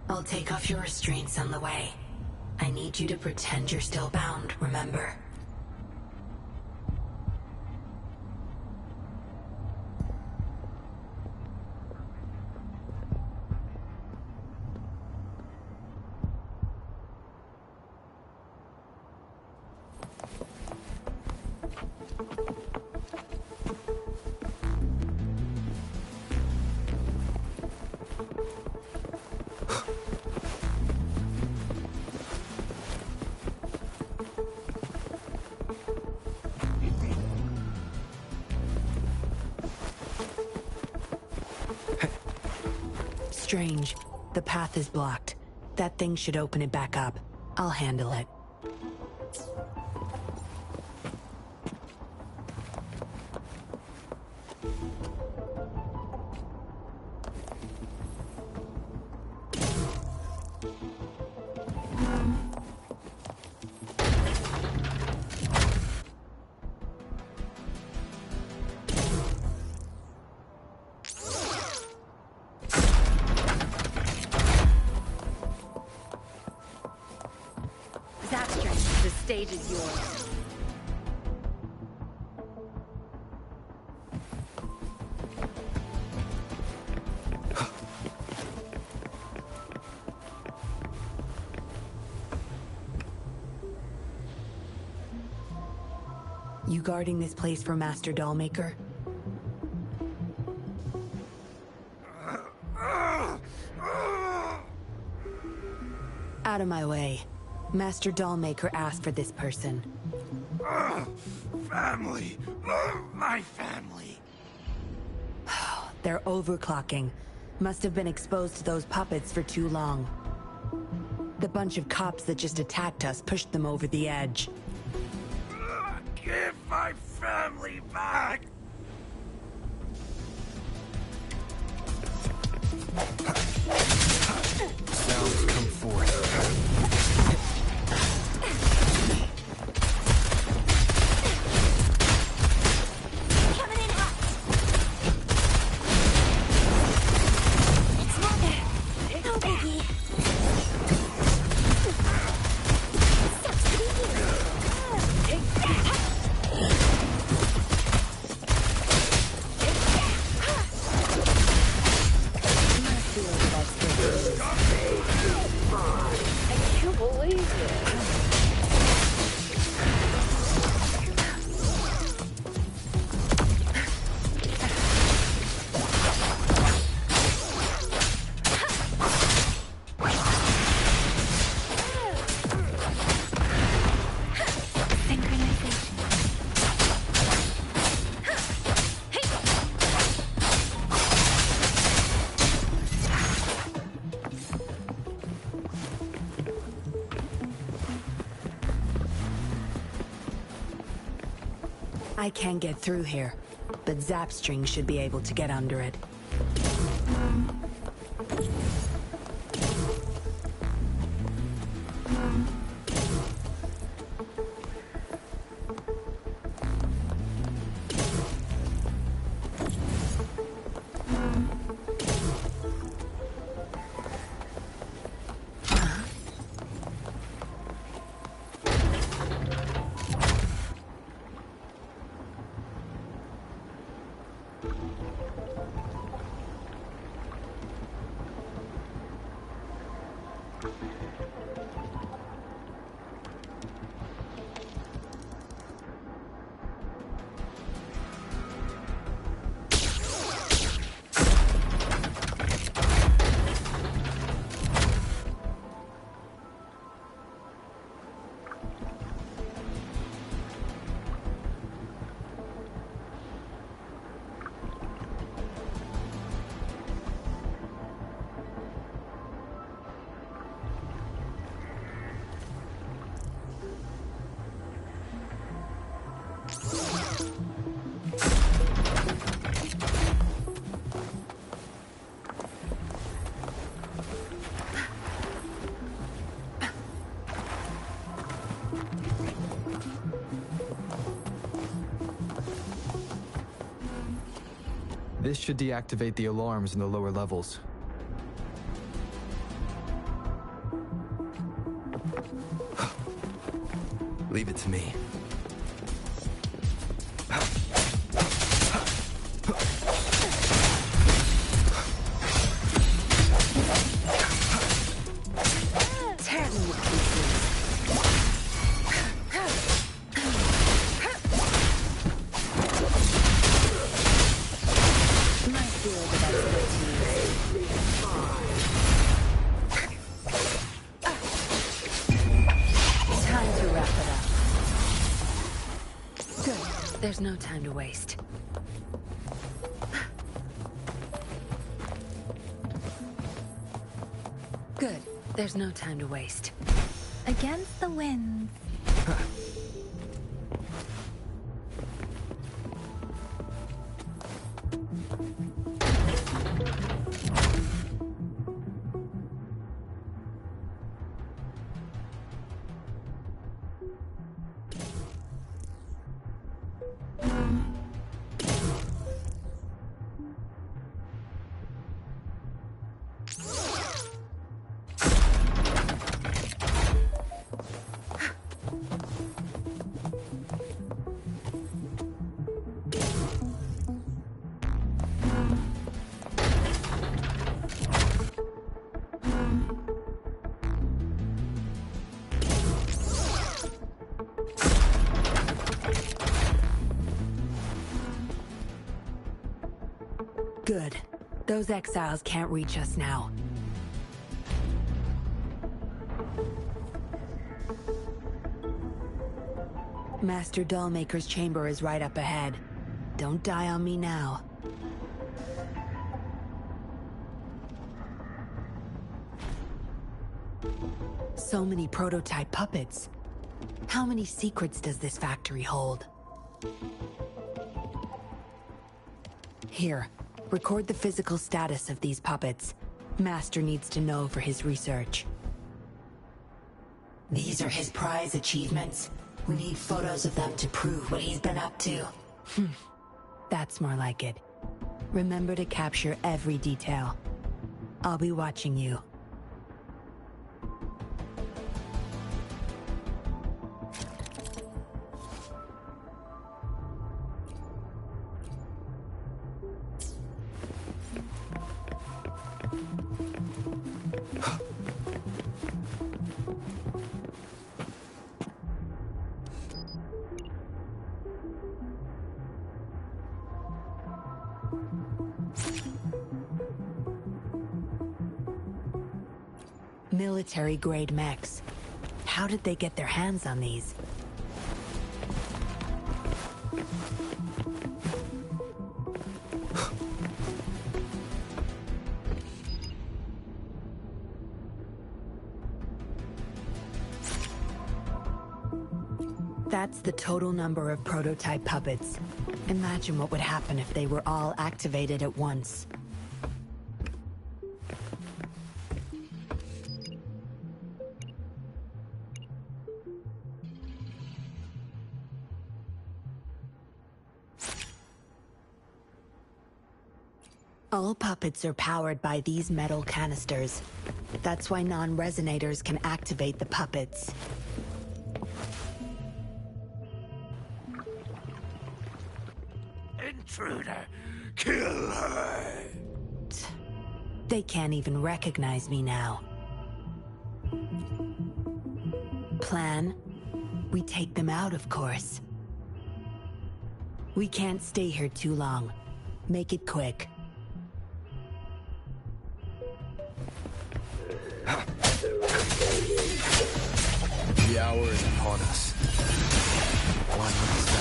I'll take off your restraints on the way. I need you to pretend you're still bound, remember? Strange. The path is blocked. That thing should open it back up. I'll handle it. The stage is yours. You guarding this place for Master Dollmaker? Out of my way. Master Dollmaker asked for this person. Family! My family! They're overclocking. Must have been exposed to those puppets for too long. The bunch of cops that just attacked us pushed them over the edge. Give my family back! Sounds come forth. I can't get through here, but Zapstring should be able to get under it. This should deactivate the alarms in the lower levels. Leave it to me. There's no time to waste. Good. There's no time to waste. Against the winds. Good. Those exiles can't reach us now. Master Dollmaker's chamber is right up ahead. Don't die on me now. So many prototype puppets. How many secrets does this factory hold? Here, record the physical status of these puppets. Master needs to know for his research. These are his prize achievements. We need photos of them to prove what he's been up to. That's more like it. Remember to capture every detail. I'll be watching you. Military-grade mechs. How did they get their hands on these? That's the total number of prototype puppets. Imagine what would happen if they were all activated at once. All puppets are powered by these metal canisters. That's why non-resonators can activate the puppets. Intruder! Kill her! They can't even recognize me now. Plan? We take them out, of course. We can't stay here too long. Make it quick. The hour is upon us. One with the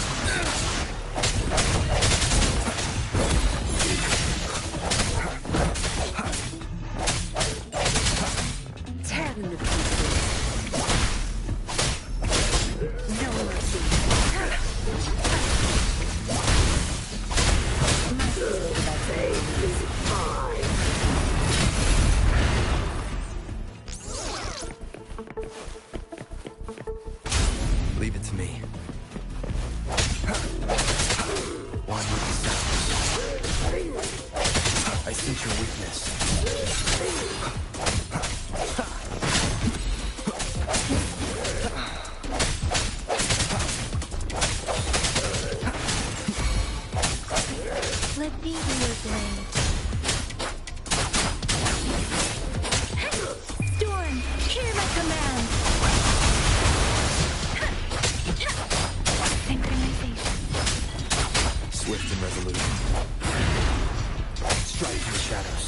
tear them to pieces. No mercy. That's fine. Leave it to me. One with the sound. I sense your weakness. Let me be your blade. Storm, hear my command. Synchronization. Swift and resolute. Strike from the shadows.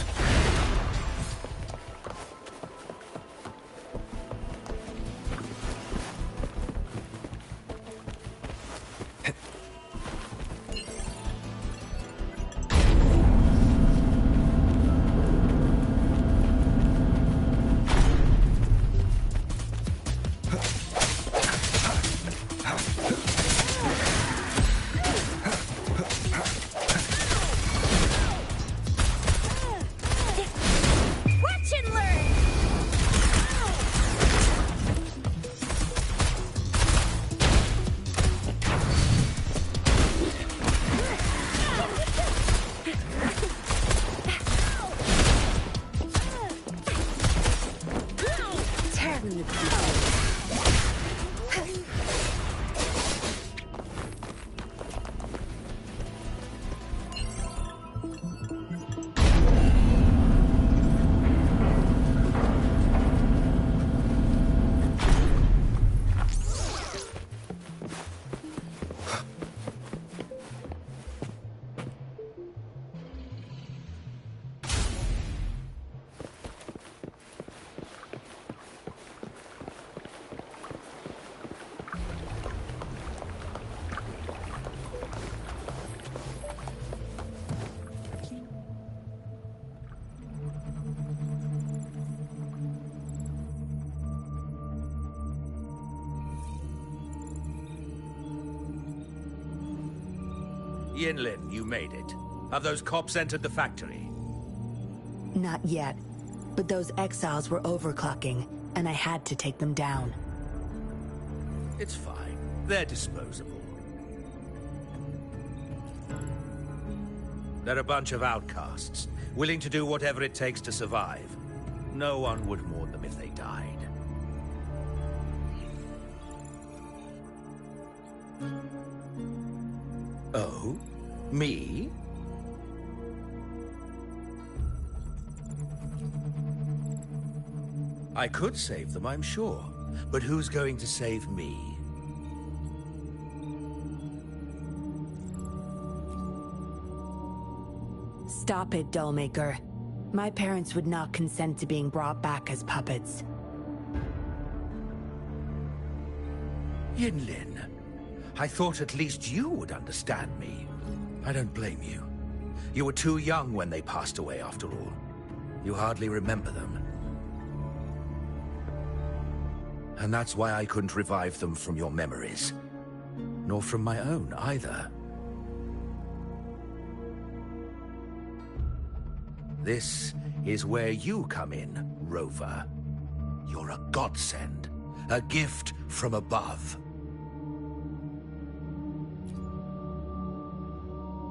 Yinlin, you made it. Have those cops entered the factory? Not yet, but those exiles were overclocking, and I had to take them down. It's fine. They're disposable. They're a bunch of outcasts, willing to do whatever it takes to survive. No one would mourn them if they died. Oh? Me? I could save them, I'm sure. But who's going to save me? Stop it, Dollmaker. My parents would not consent to being brought back as puppets. Yinlin, I thought at least you would understand me. I don't blame you. You were too young when they passed away, after all. You hardly remember them. And that's why I couldn't revive them from your memories. nor from my own either. This is where you come in, Rover. You're a godsend, a gift from above.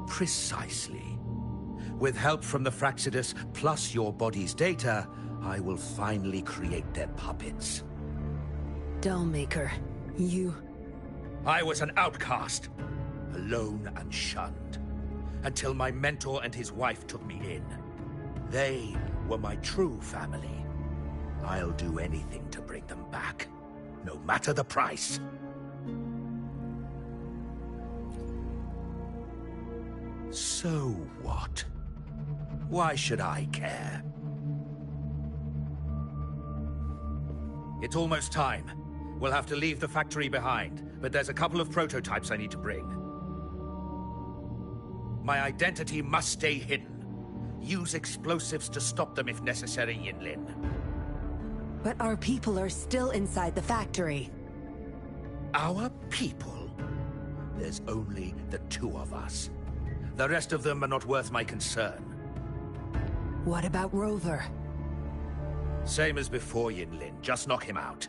Precisely. With help from the Fraxidus, plus your body's data, I will finally create their puppets. Dollmaker, you... I was an outcast, alone and shunned, until my mentor and his wife took me in. They were my true family. I'll do anything to bring them back, no matter the price. So what? Why should I care? It's almost time. We'll have to leave the factory behind, but there's a couple of prototypes I need to bring. My identity must stay hidden. Use explosives to stop them if necessary, Yinlin. But our people are still inside the factory. Our people? There's only the two of us. The rest of them are not worth my concern. What about Rover? Same as before, Yinlin. Just knock him out.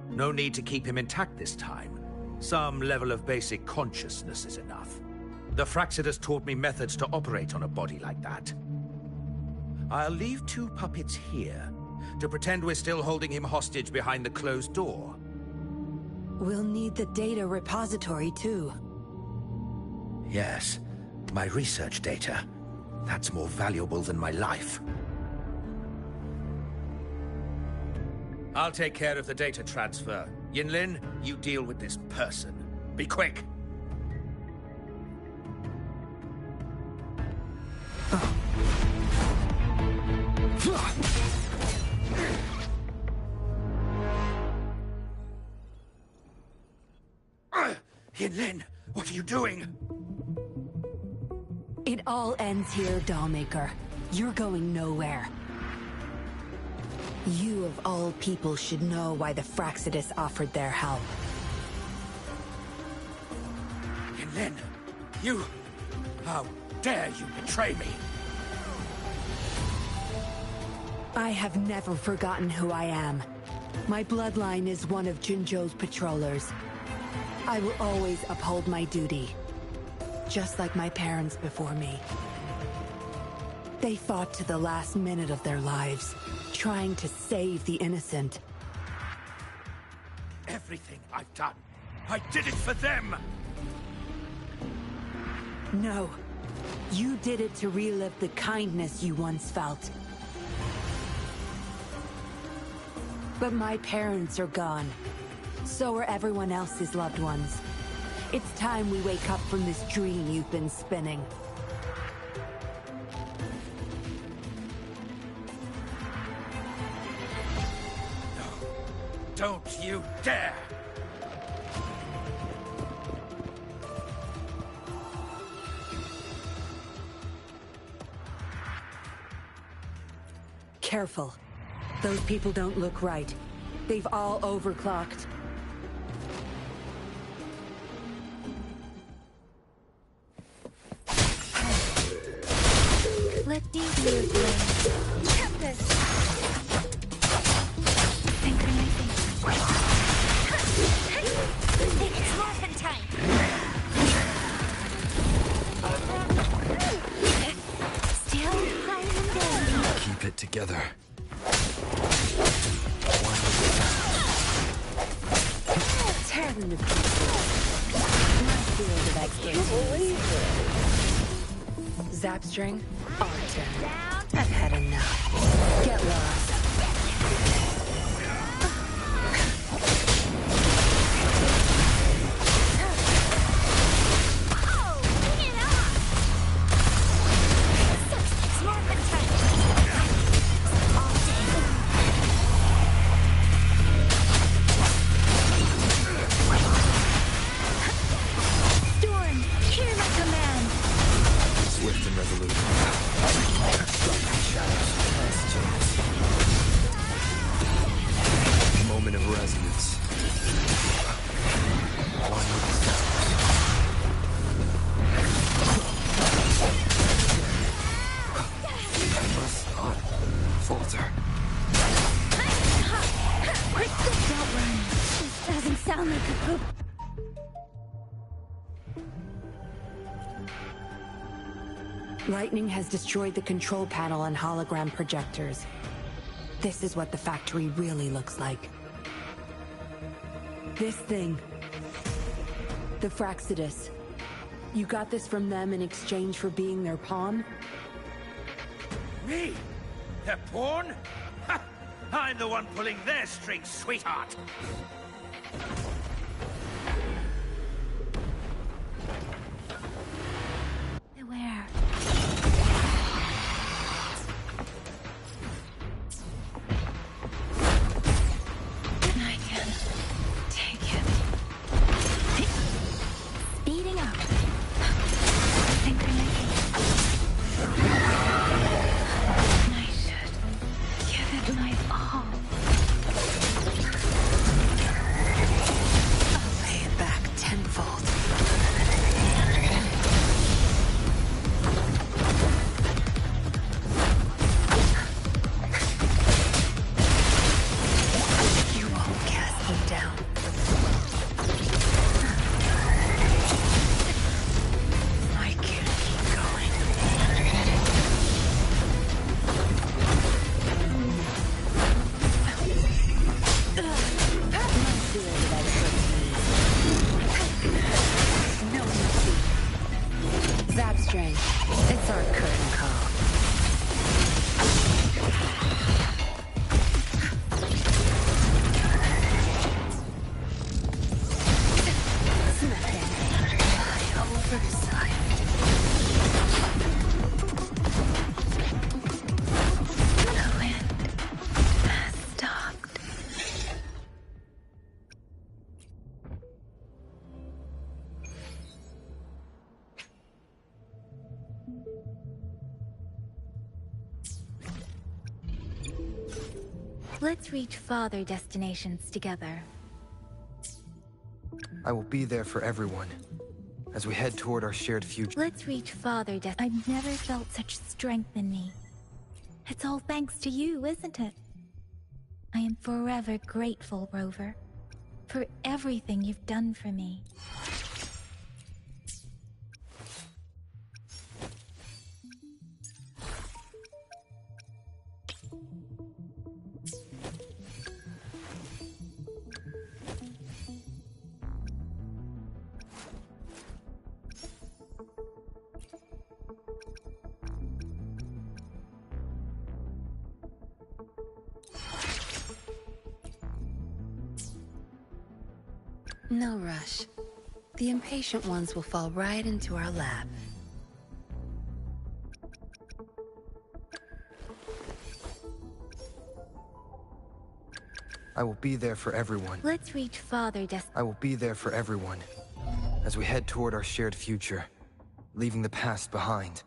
No need to keep him intact this time. Some level of basic consciousness is enough. The Fraxidus taught me methods to operate on a body like that. I'll leave two puppets here to pretend we're still holding him hostage behind the closed door. We'll need the data repository, too. Yes, my research data. That's more valuable than my life. I'll take care of the data transfer. Yinlin, you deal with this person. Be quick! Yinlin, what are you doing? It all ends here, Dollmaker. You're going nowhere. You of all people should know why the Fraxidus offered their help. Yinlin, you... How dare you betray me? I have never forgotten who I am. My bloodline is one of Jinzhou's patrollers. I will always uphold my duty, just like my parents before me. They fought to the last minute of their lives, trying to save the innocent. Everything I've done, I did it for them! No. You did it to relive the kindness you once felt. But my parents are gone. So are everyone else's loved ones. It's time we wake up from this dream you've been spinning. No, don't you dare! Careful. Those people don't look right. They've all overclocked. Let's do this. Tempest. Synchronizing. It's morphin' time! Still high and Keep it together. Tear them to pieces. My field of expertise. Zapstring, our turn. I've had enough. Get lost. Swift and resolute. Strike shadows. Last chance. Lightning has destroyed the control panel and hologram projectors. This is what the factory really looks like. This thing. The Fraxidus. You got this from them in exchange for being their pawn? Me? Their pawn? Ha! I'm the one pulling their strings, sweetheart! Beware. I can take it. Speeding up. Synchronization. I should give it my all. I'll pay it back tenfold. You won't cast me down. I can't keep going. No mercy. Zap string. It's our curtain call. Smacking. My oversight. The wind has stopped. Let's reach farther destinations together. I will be there for everyone as we head toward our shared future. Let's reach farther. I've never felt such strength in me. It's all thanks to you, isn't it? I am forever grateful, Rover, for everything you've done for me. No rush. The impatient ones will fall right into our lap. I will be there for everyone. Let's reach farther I will be there for everyone as we head toward our shared future, leaving the past behind.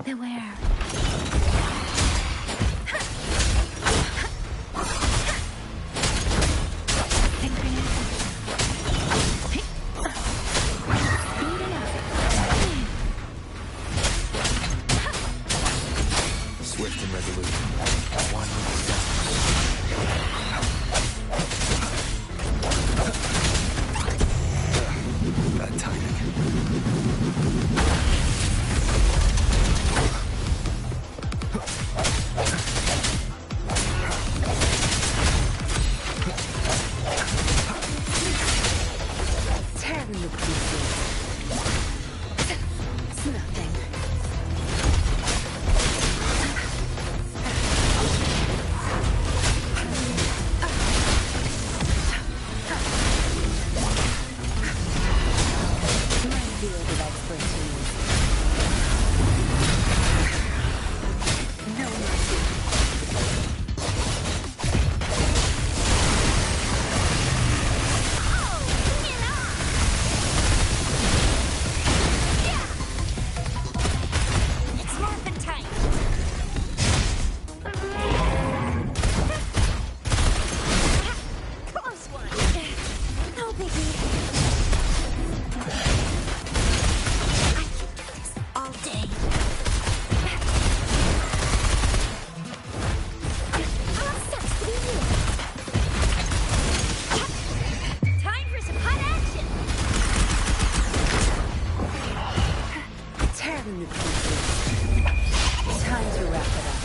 Beware. Swift and resolute. One step. Bad timing. Time to wrap it up.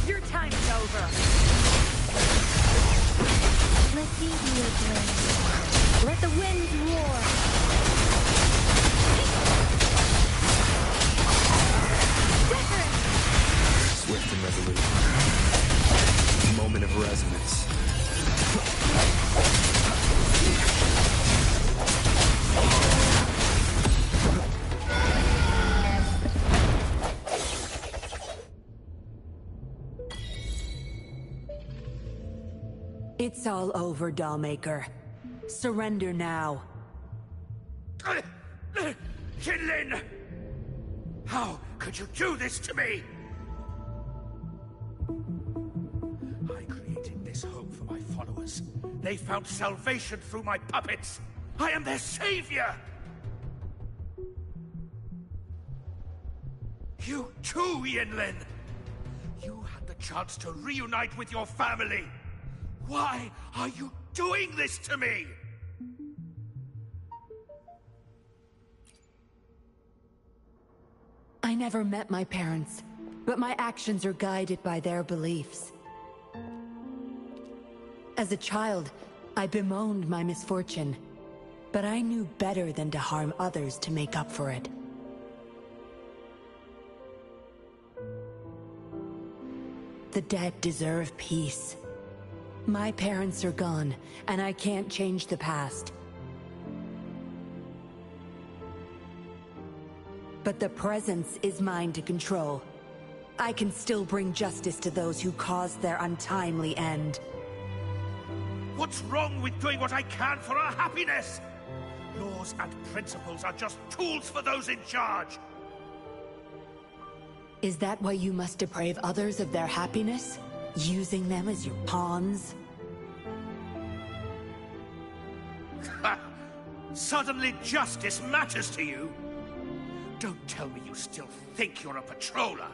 Your time is over. Let the heat blaze. Let the winds roar. Swift and resolute. Moment of resonance. It's all over, Dollmaker. Surrender now. Jinlin! How could you do this to me? I created this home for my followers. They found salvation through my puppets. I am their savior! You too, Yinlin! You had the chance to reunite with your family. Why are you doing this to me? I never met my parents, but my actions are guided by their beliefs. As a child, I bemoaned my misfortune, but I knew better than to harm others to make up for it. The dead deserve peace. My parents are gone, and I can't change the past. But the presence is mine to control. I can still bring justice to those who caused their untimely end. What's wrong with doing what I can for our happiness? Laws and principles are just tools for those in charge. Is that why you must deprave others of their happiness? Using them as your pawns? Suddenly justice matters to you? Don't tell me you still think you're a patroller.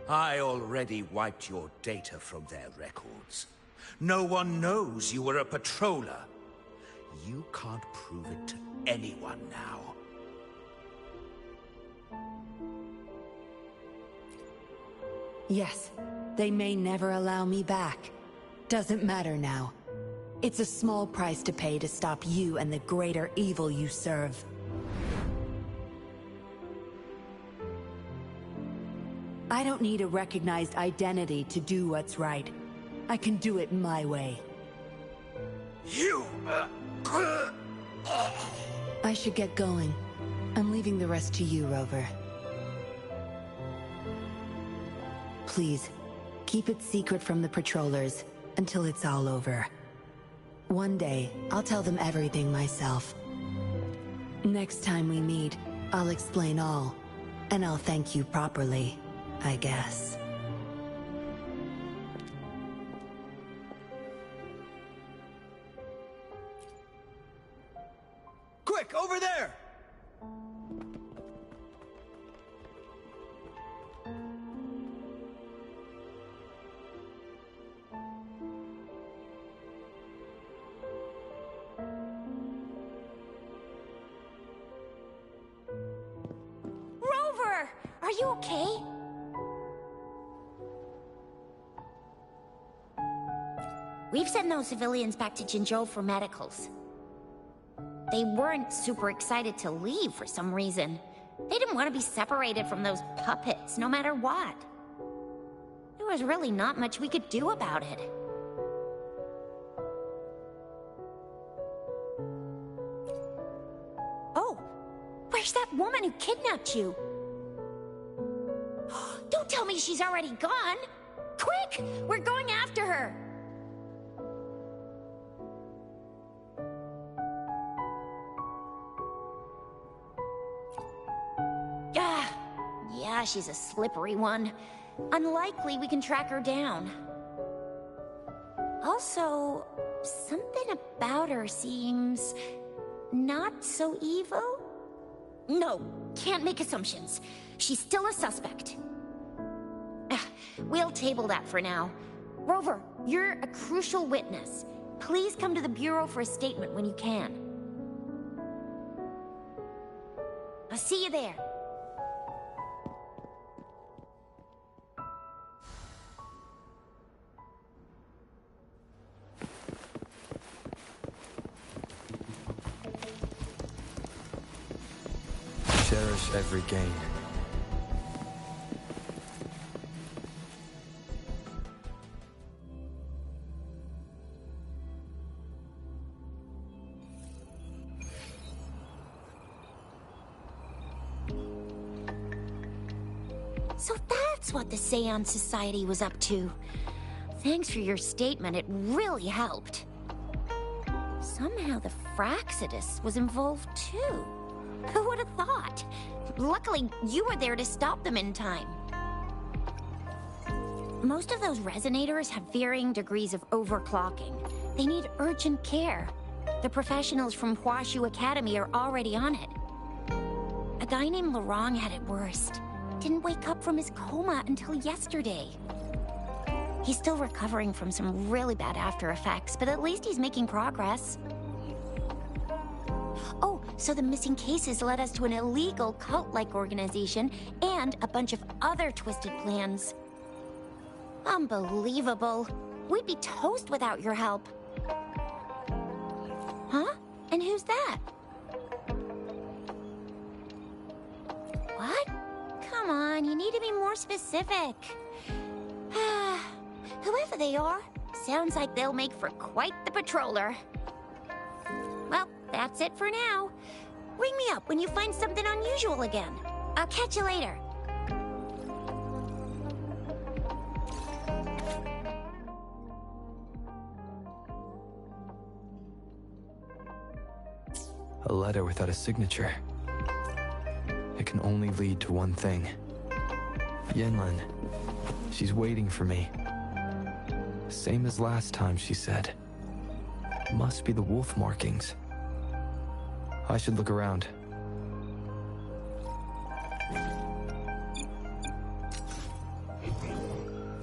I already wiped your data from their records. No one knows you were a patroller. You can't prove it to anyone now. Yes, they may never allow me back. Doesn't matter now. It's a small price to pay to stop you and the greater evil you serve. I don't need a recognized identity to do what's right. I can do it my way. You... I should get going. I'm leaving the rest to you, Rover. Please, keep it secret from the patrollers until it's all over. One day, I'll tell them everything myself. Next time we meet, I'll explain all, and I'll thank you properly, I guess. Quick, over there! Rover! Are you okay? We've sent those civilians back to Jinzhou for medicals. They weren't super excited to leave for some reason. They didn't want to be separated from those puppets, no matter what. There was really not much we could do about it. Oh, where's that woman who kidnapped you? Don't tell me she's already gone! Quick! We're going after her! Yeah, she's a slippery one. Unlikely we can track her down. Also, something about her seems... not so evil? No, can't make assumptions. She's still a suspect. We'll table that for now. Rover, you're a crucial witness. Please come to the Bureau for a statement when you can. I'll see you there. Cherish every gain. So that's what the Seance Society was up to. Thanks for your statement, it really helped. Somehow the Fraxidus was involved too. Who would have thought? Luckily, you were there to stop them in time. Most of those resonators have varying degrees of overclocking. They need urgent care. The professionals from Huashu Academy are already on it. A guy named Laurent had it worst. Didn't wake up from his coma until yesterday. He's still recovering from some really bad after effects, but at least he's making progress. Oh, so the missing cases led us to an illegal cult-like organization and a bunch of other twisted plans. Unbelievable. We'd be toast without your help. Huh? And who's that? What? Come on, you need to be more specific. Whoever they are, sounds like they'll make for quite the patroller. Well, that's it for now. Ring me up when you find something unusual again. I'll catch you later. A letter without a signature. It can only lead to one thing. Yenlin. She's waiting for me. Same as last time, she said. Must be the wolf markings. I should look around.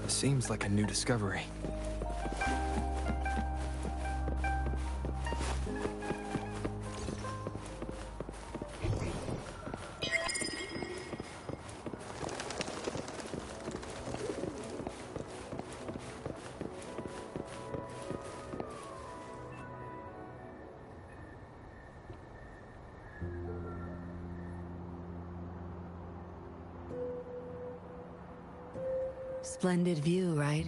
Seems like a new discovery. Splendid view, right?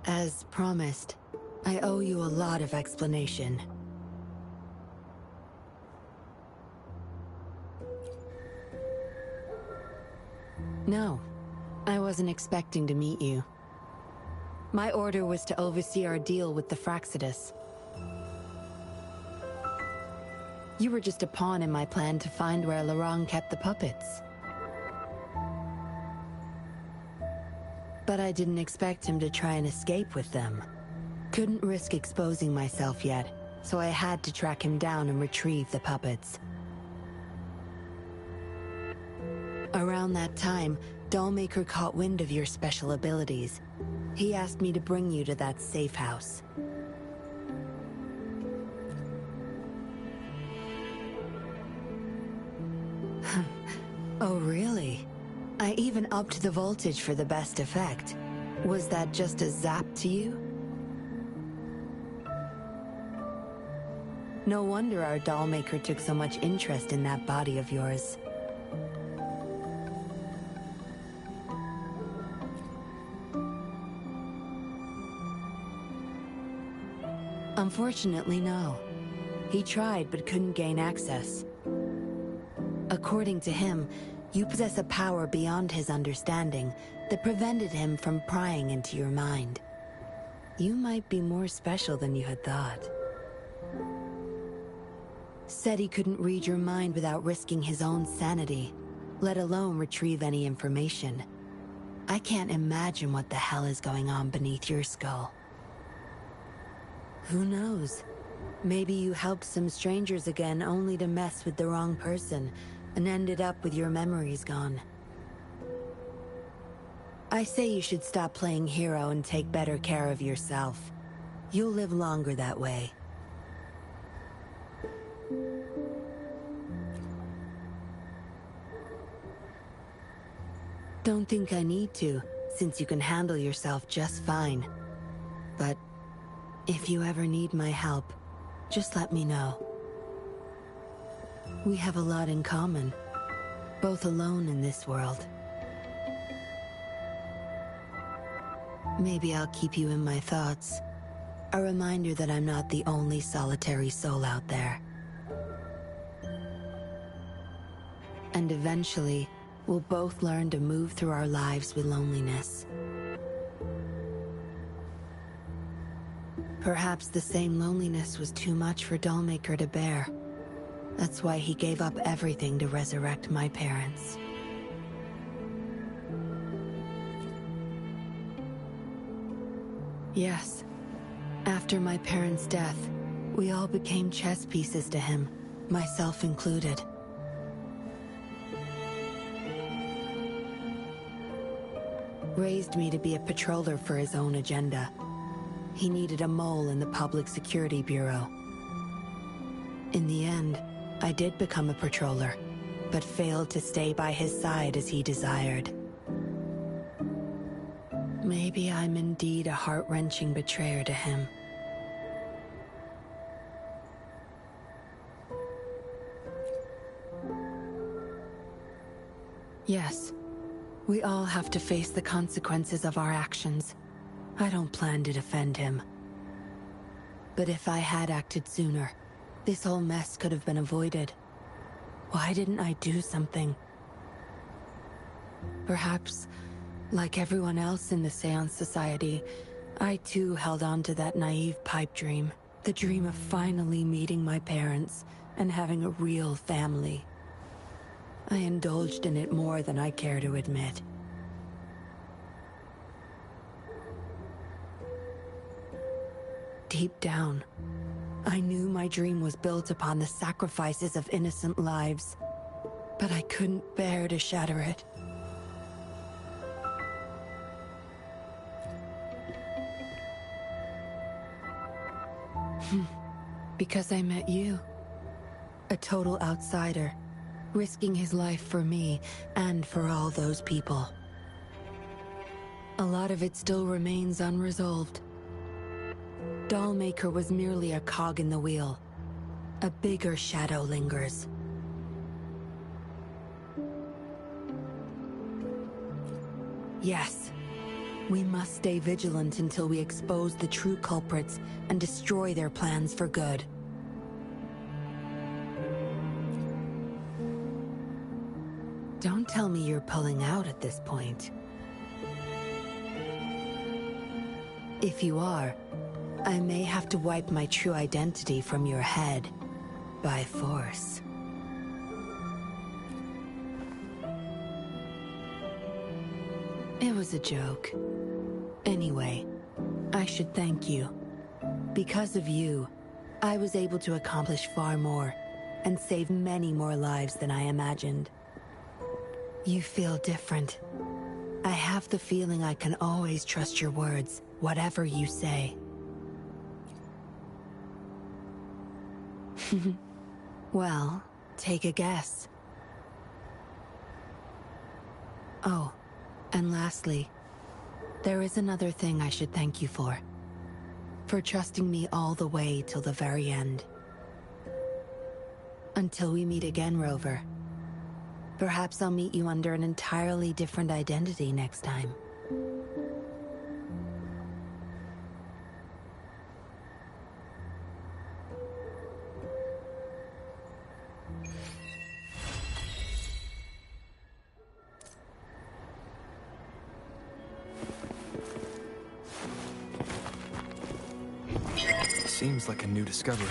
As promised, I owe you a lot of explanation. No, I wasn't expecting to meet you. My order was to oversee our deal with the Fraxidus. You were just a pawn in my plan to find where Laurent kept the puppets. But I didn't expect him to try and escape with them. Couldn't risk exposing myself yet, so I had to track him down and retrieve the puppets. Around that time, Dollmaker caught wind of your special abilities. He asked me to bring you to that safe house. Oh, really? I even upped the voltage for the best effect. Was that just a zap to you? No wonder our dollmaker took so much interest in that body of yours. Unfortunately, no. He tried but couldn't gain access. According to him, you possess a power beyond his understanding that prevented him from prying into your mind. You might be more special than you had thought. Said he couldn't read your mind without risking his own sanity, let alone retrieve any information. I can't imagine what the hell is going on beneath your skull. Who knows? Maybe you helped some strangers again only to mess with the wrong person and ended up with your memories gone. I say you should stop playing hero and take better care of yourself. You'll live longer that way. Don't think I need to, since you can handle yourself just fine. But if you ever need my help, just let me know. We have a lot in common, both alone in this world. Maybe I'll keep you in my thoughts. A reminder that I'm not the only solitary soul out there. And eventually, we'll both learn to move through our lives with loneliness. Perhaps the same loneliness was too much for Dollmaker to bear. That's why he gave up everything to resurrect my parents. Yes. After my parents' death, we all became chess pieces to him, myself included. Raised me to be a patroller for his own agenda. He needed a mole in the Public Security Bureau. In the end, I did become a patroller, but failed to stay by his side as he desired. Maybe I'm indeed a heart-wrenching betrayer to him. Yes, we all have to face the consequences of our actions. I don't plan to defend him. But if I had acted sooner, this whole mess could have been avoided. Why didn't I do something? Perhaps, like everyone else in the Seance Society, I too held on to that naive pipe dream. The dream of finally meeting my parents and having a real family. I indulged in it more than I care to admit. Deep down, I knew my dream was built upon the sacrifices of innocent lives, but I couldn't bear to shatter it. Because I met you. A total outsider, risking his life for me and for all those people. A lot of it still remains unresolved. Dollmaker was merely a cog in the wheel. A bigger shadow lingers. Yes, we must stay vigilant until we expose the true culprits and destroy their plans for good. Don't tell me you're pulling out at this point. If you are, I may have to wipe my true identity from your head by force. It was a joke. Anyway, I should thank you. Because of you, I was able to accomplish far more and save many more lives than I imagined. You feel different. I have the feeling I can always trust your words, whatever you say. Well, take a guess. Oh, and lastly, there is another thing I should thank you for. For trusting me all the way till the very end. Until we meet again, Rover. Perhaps I'll meet you under an entirely different identity next time. Seems like a new discovery.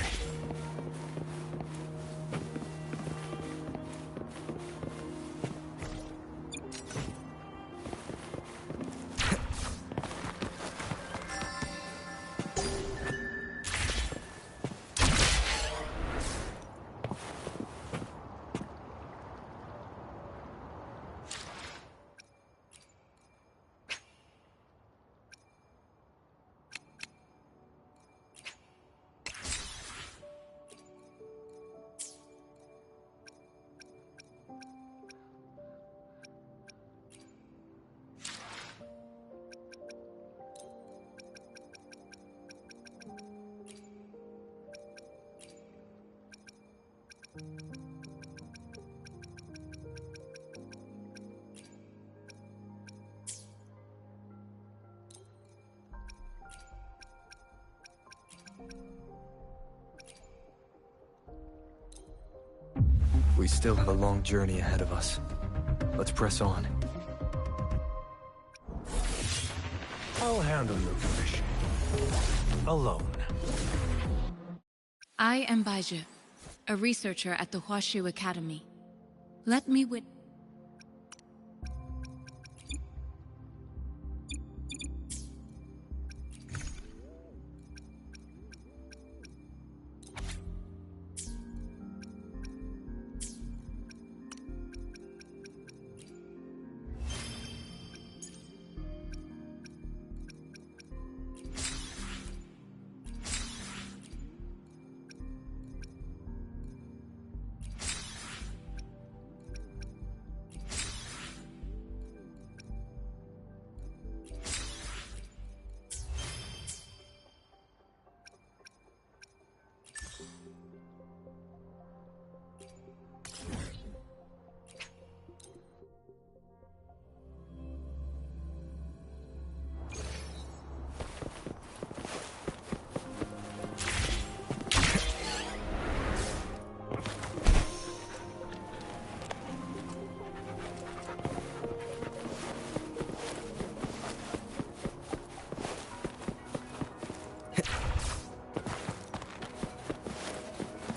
We still have a long journey ahead of us. Let's press on. I'll handle your fishing. Alone. I am Baizhi, a researcher at the Huashu Academy. Let me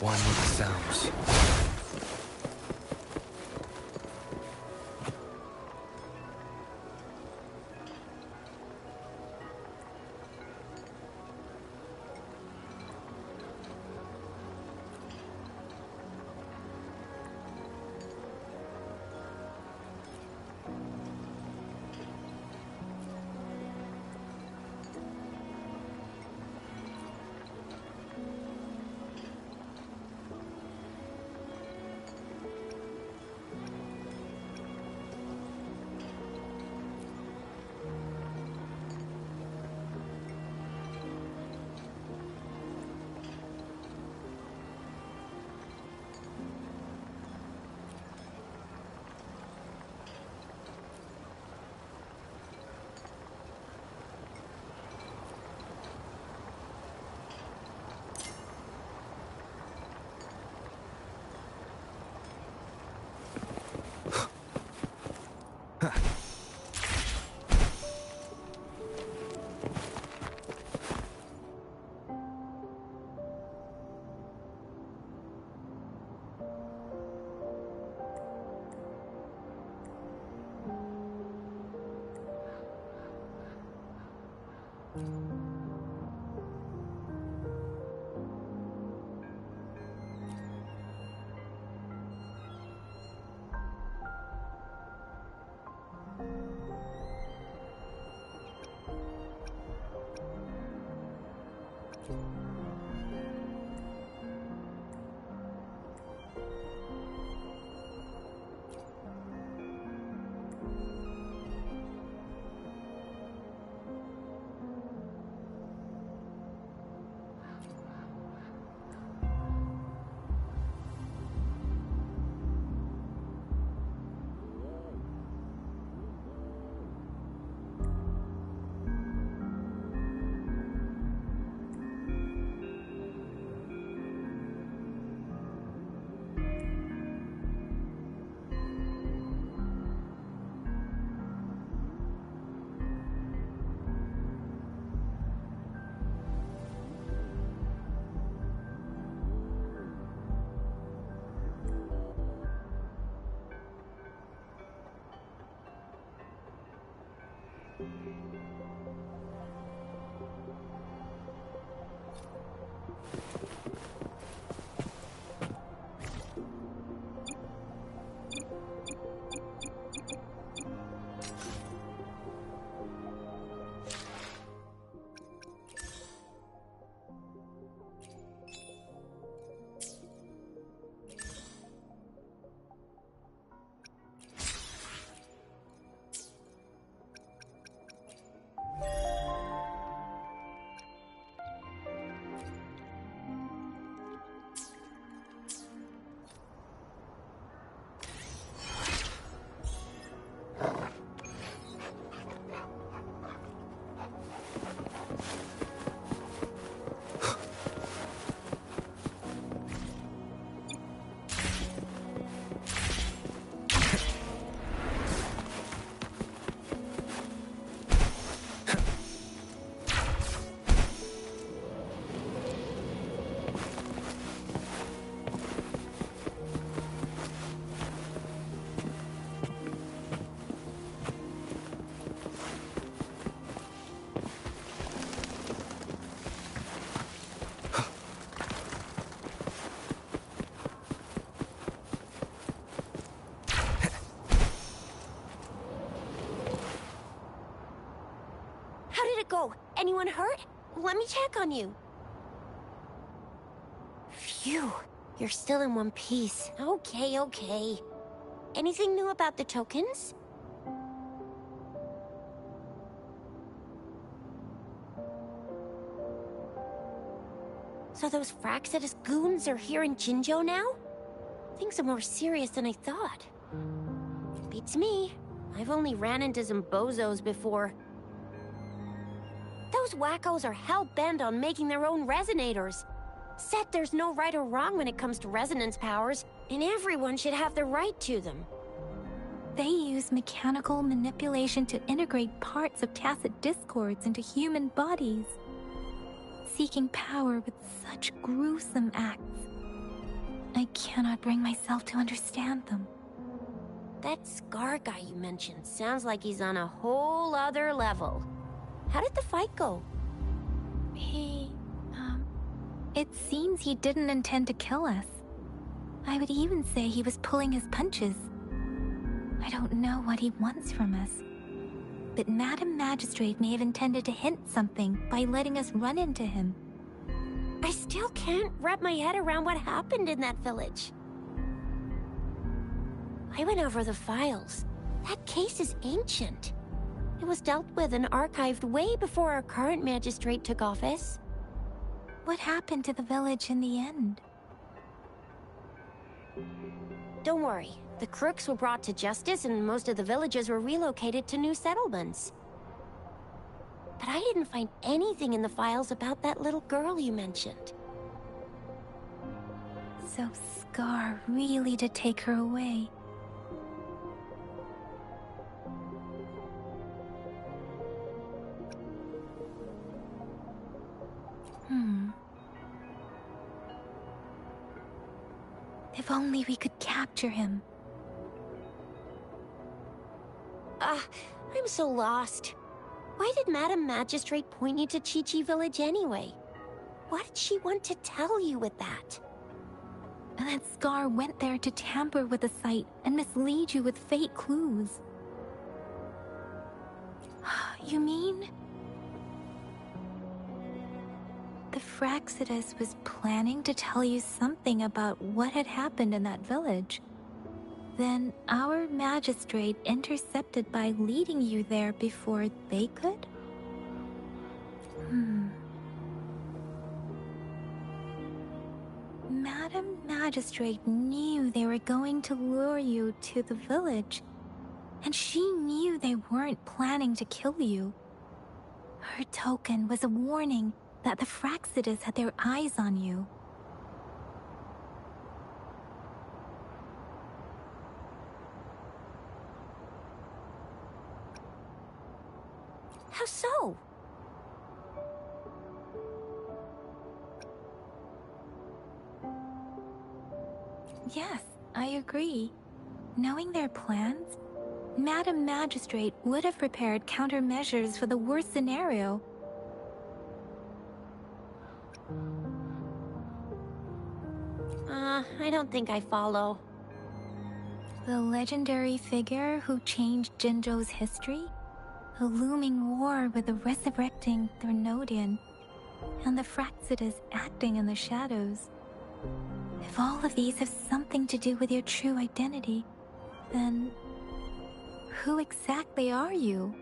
One with the sounds. let me check on you. Phew, you're still in one piece. Okay, okay. Anything new about the tokens? So those Fraxidus goons are here in Jinzhou now? Things are more serious than I thought. Beats me. I've only ran into some bozos before. Those wackos are hell-bent on making their own resonators. Said there's no right or wrong when it comes to resonance powers, and everyone should have the right to them. They use mechanical manipulation to integrate parts of tacit discords into human bodies, seeking power with such gruesome acts. I cannot bring myself to understand them. That Scar guy you mentioned sounds like he's on a whole other level. How did the fight go? It seems he didn't intend to kill us. I would even say he was pulling his punches. I don't know what he wants from us. But Madam Magistrate may have intended to hint something by letting us run into him. I still can't wrap my head around what happened in that village. I went over the files. That case is ancient. It was dealt with and archived way before our current magistrate took office. What happened to the village in the end? Don't worry. The crooks were brought to justice and most of the villagers were relocated to new settlements. But I didn't find anything in the files about that little girl you mentioned. So Scar really did take her away. If only we could capture him. I'm so lost. Why did Madam Magistrate point you to Chi-Chi Village anyway? What did she want to tell you with that? And that Scar went there to tamper with the site and mislead you with fake clues. You mean? The Fraxidus was planning to tell you something about what had happened in that village. Then our magistrate intercepted by leading you there before they could? Madam Magistrate knew they were going to lure you to the village, and she knew they weren't planning to kill you. Her token was a warning that the Fraxidus had their eyes on you. How so? Yes, I agree. Knowing their plans, Madam Magistrate would have prepared countermeasures for the worst scenario. I don't think I follow. The legendary figure who changed Jinzhou's history? A looming war with the resurrecting Threnodian, and the Fraxidus acting in the shadows. If all of these have something to do with your true identity, then who exactly are you?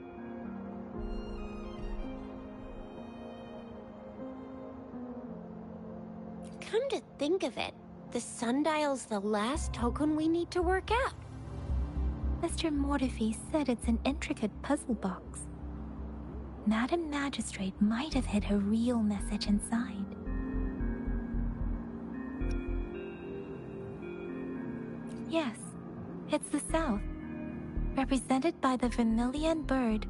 Come to think of it, the sundial's the last token we need to work out. Mr. Mortefi said it's an intricate puzzle box. Madam Magistrate might have hid her real message inside. Yes, it's the South, represented by the vermilion bird,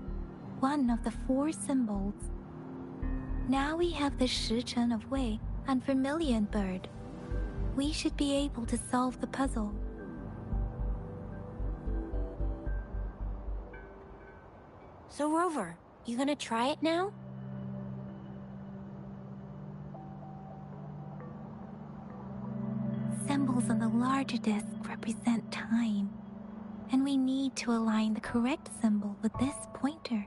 one of the 4 symbols. Now we have the Shichen of Wei and vermilion bird. We should be able to solve the puzzle. So Rover, you gonna try it now? Symbols on the larger disc represent time, and we need to align the correct symbol with this pointer.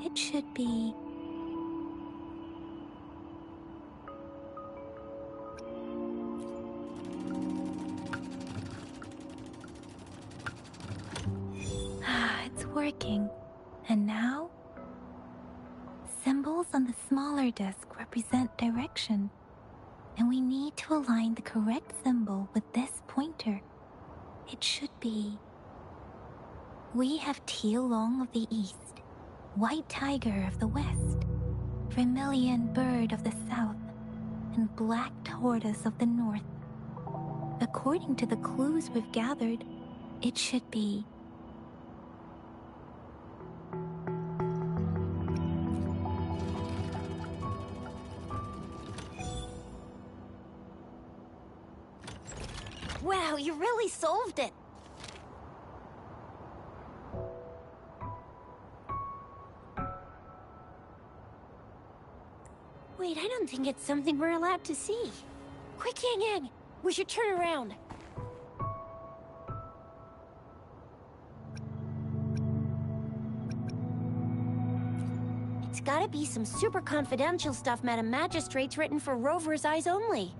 It should be... working. And now? Symbols on the smaller disc represent direction, and we need to align the correct symbol with this pointer. It should be... We have teal long of the east, white tiger of the west, vermilion bird of the south, and black tortoise of the north. According to the clues we've gathered, it should be... Wow, you really solved it! Wait, I don't think it's something we're allowed to see. Quick, Yang Yang! We should turn around. It's gotta be some super confidential stuff Madam Magistrate's written for Rover's eyes only.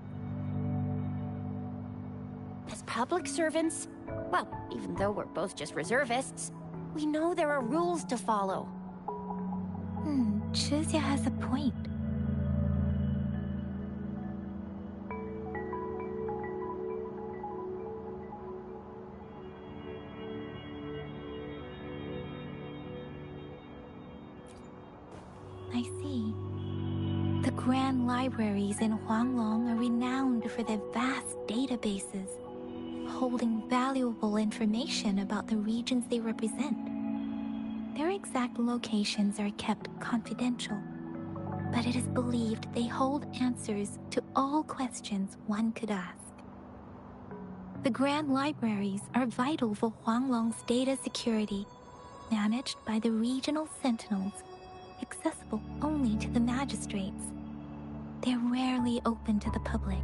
As public servants, well, even though we're both just reservists, we know there are rules to follow. Chizia has a point. I see. The grand libraries in Huanglong are renowned for their vast databases, holding valuable information about the regions they represent. Their exact locations are kept confidential, but it is believed they hold answers to all questions one could ask. The grand libraries are vital for Huanglong's data security, managed by the regional sentinels, accessible only to the magistrates. They're rarely open to the public.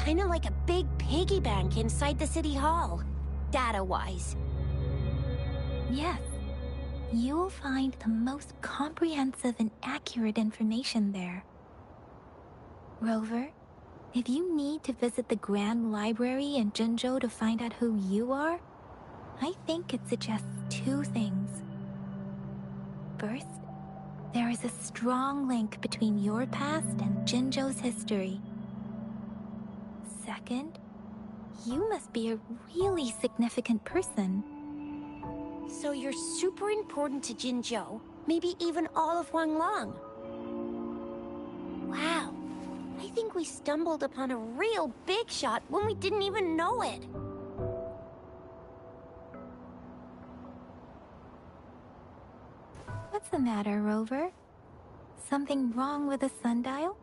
Kinda like a big piggy bank inside the city hall, data-wise. Yes. You will find the most comprehensive and accurate information there. Rover, if you need to visit the Grand Library in Jinzhou to find out who you are, I think it suggests two things. First, there is a strong link between your past and Jinzhou's history. Second, you must be a really significant person. So you're super important to Jinzhou, maybe even all of Huanglong. Wow, I think we stumbled upon a real big shot when we didn't even know it. What's the matter, Rover? Something wrong with the sundial?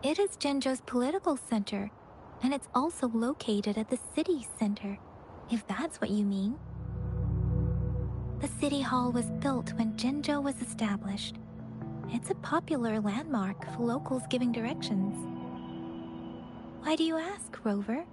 It is Jinzhou's political center, and it's also located at the city center, if that's what you mean. The city hall was built when Jinzhou was established. It's a popular landmark for locals giving directions. Why do you ask, Rover?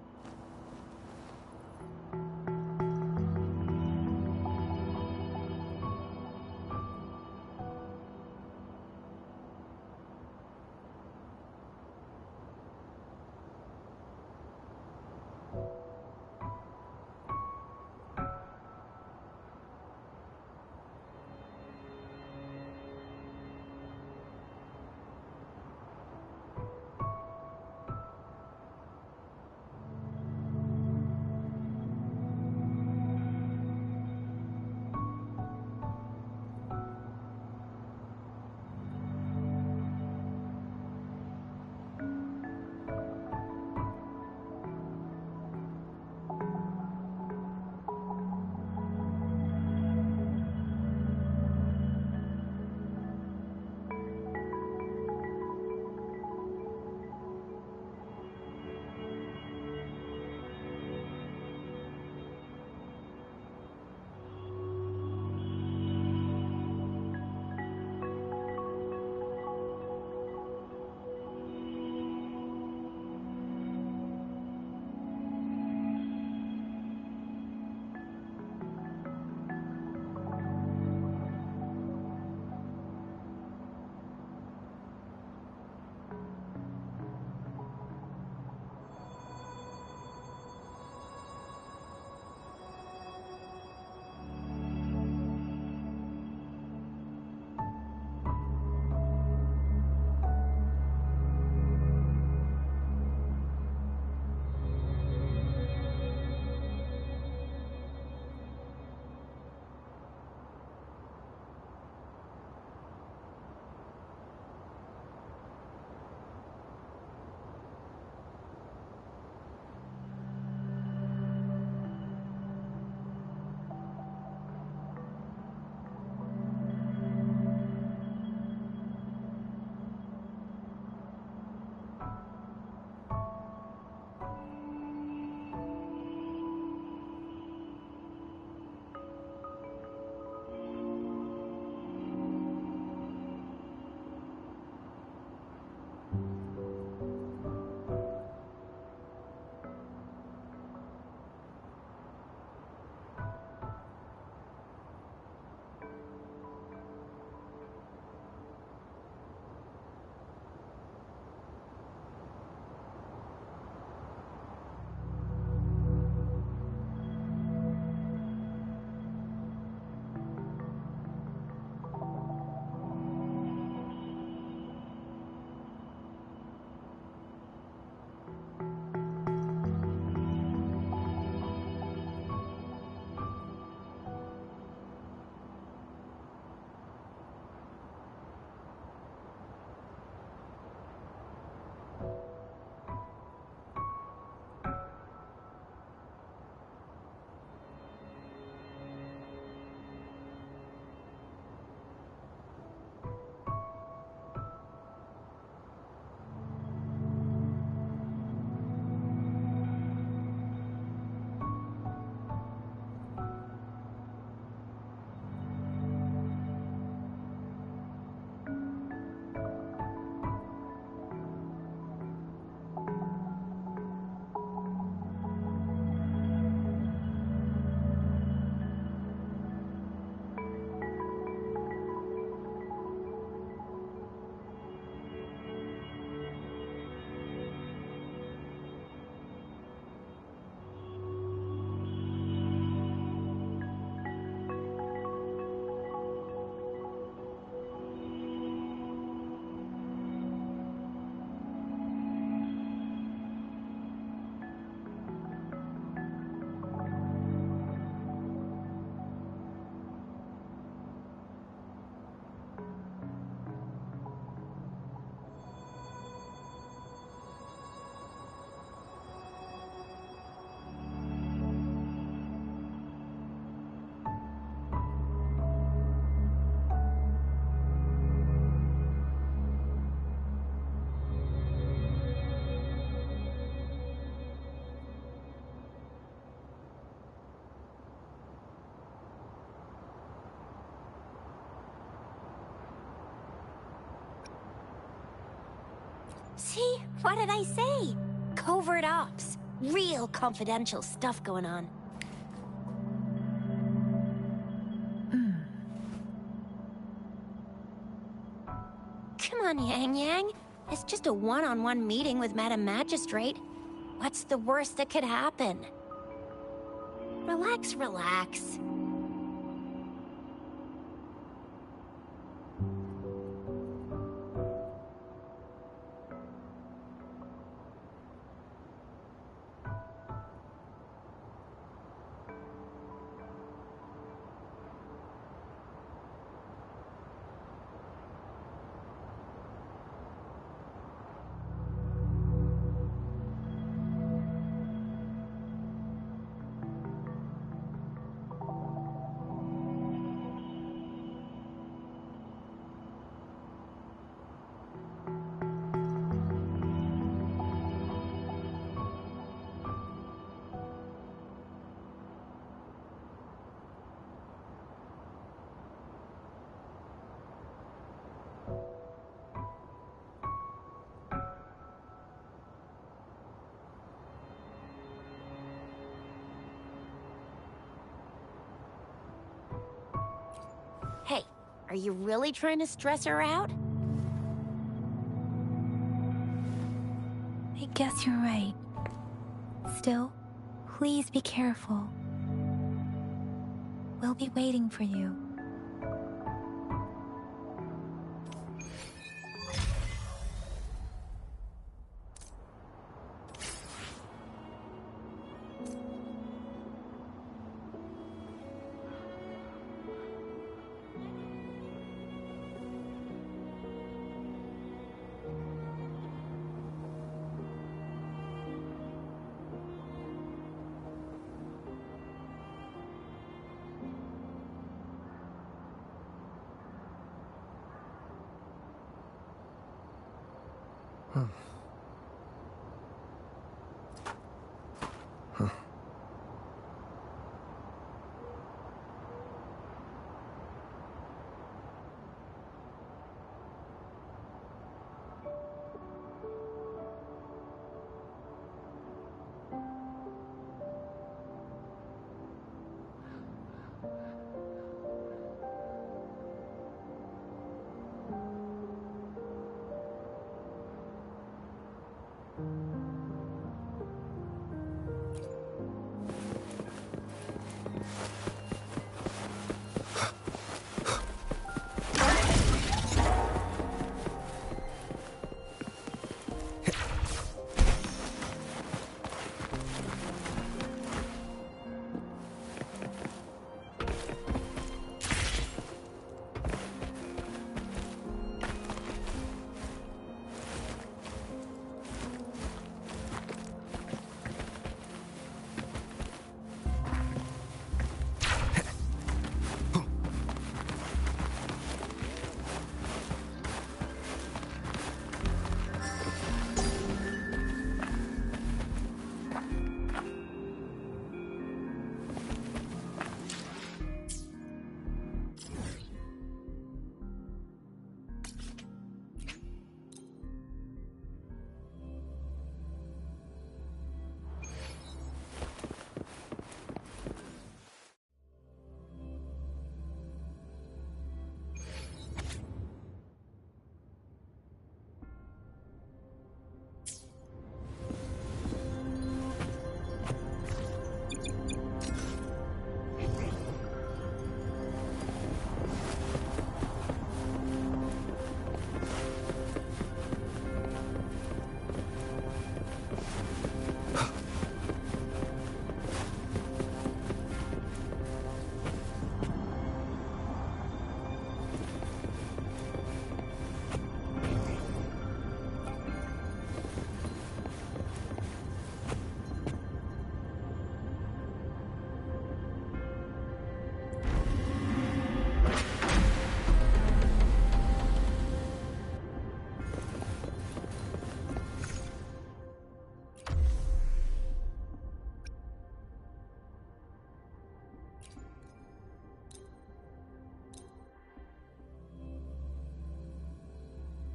See? What did I say? Covert ops. Real confidential stuff going on. Come on, Yang Yang. It's just a one-on-one meeting with Madam Magistrate. What's the worst that could happen? Relax, relax. Hey, are you really trying to stress her out? I guess you're right. Still, please be careful. We'll be waiting for you.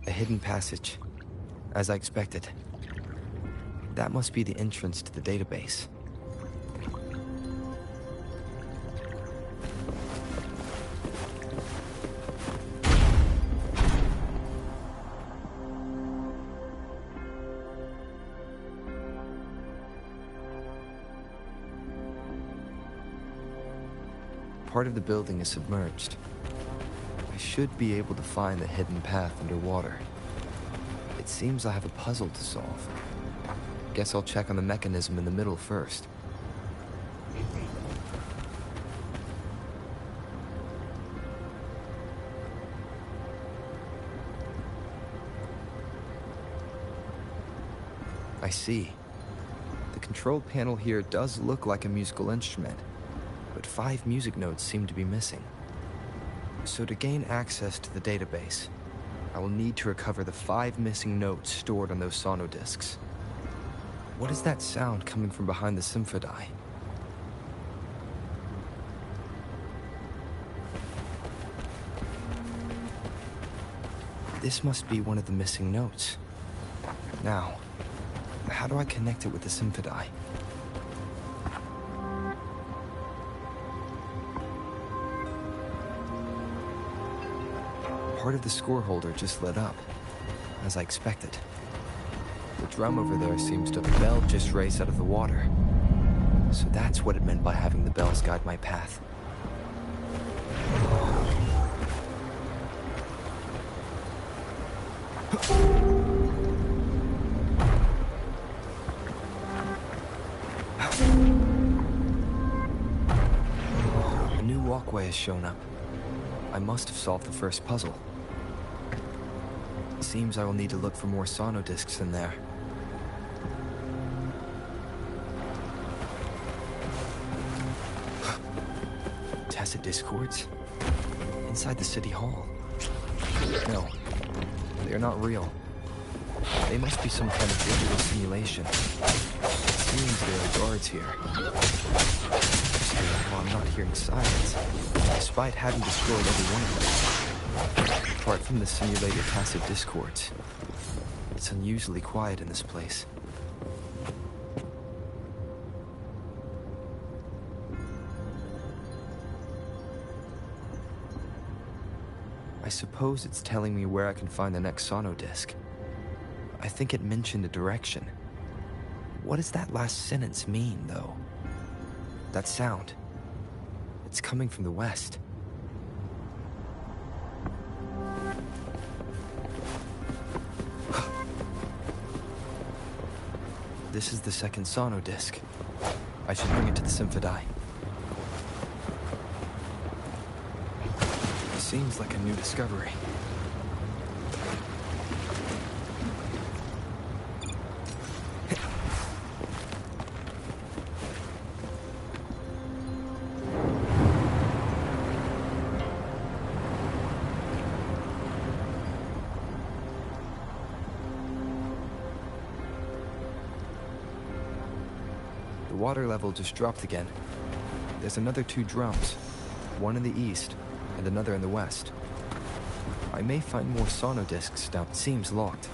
A hidden passage. As I expected. That must be the entrance to the database. Part of the building is submerged. I should be able to find the hidden path underwater. It seems I have a puzzle to solve. Guess I'll check on the mechanism in the middle first. I see. The control panel here does look like a musical instrument, but 5 music notes seem to be missing. So to gain access to the database, I will need to recover the 5 missing notes stored on those sonodiscs. What is that sound coming from behind the symphodi? This must be one of the missing notes. Now, how do I connect it with the symphodi? Part of the score holder just lit up, as I expected. The drum over there seems to have a bell just raised out of the water. So that's what it meant by having the bells guide my path. A new walkway has shown up. I must have solved the first puzzle. Seems I will need to look for more sonodiscs in there. Tacit discords? Inside the city hall? No, they are not real. They must be some kind of digital simulation. It seems there are guards here. Well, I'm not hearing sirens, despite having destroyed every one of them. Apart from the simulated tacit discords, it's unusually quiet in this place. I suppose it's telling me where I can find the next sonodisc. I think it mentioned a direction. What does that last sentence mean, though? That sound. It's coming from the west. This is the second sonodisc. I should bring it to the symphodi. Seems like a new discovery. The water level just dropped again. There's another 2 drums, one in the east and another in the west. I may find more sonodiscs now. It seems locked.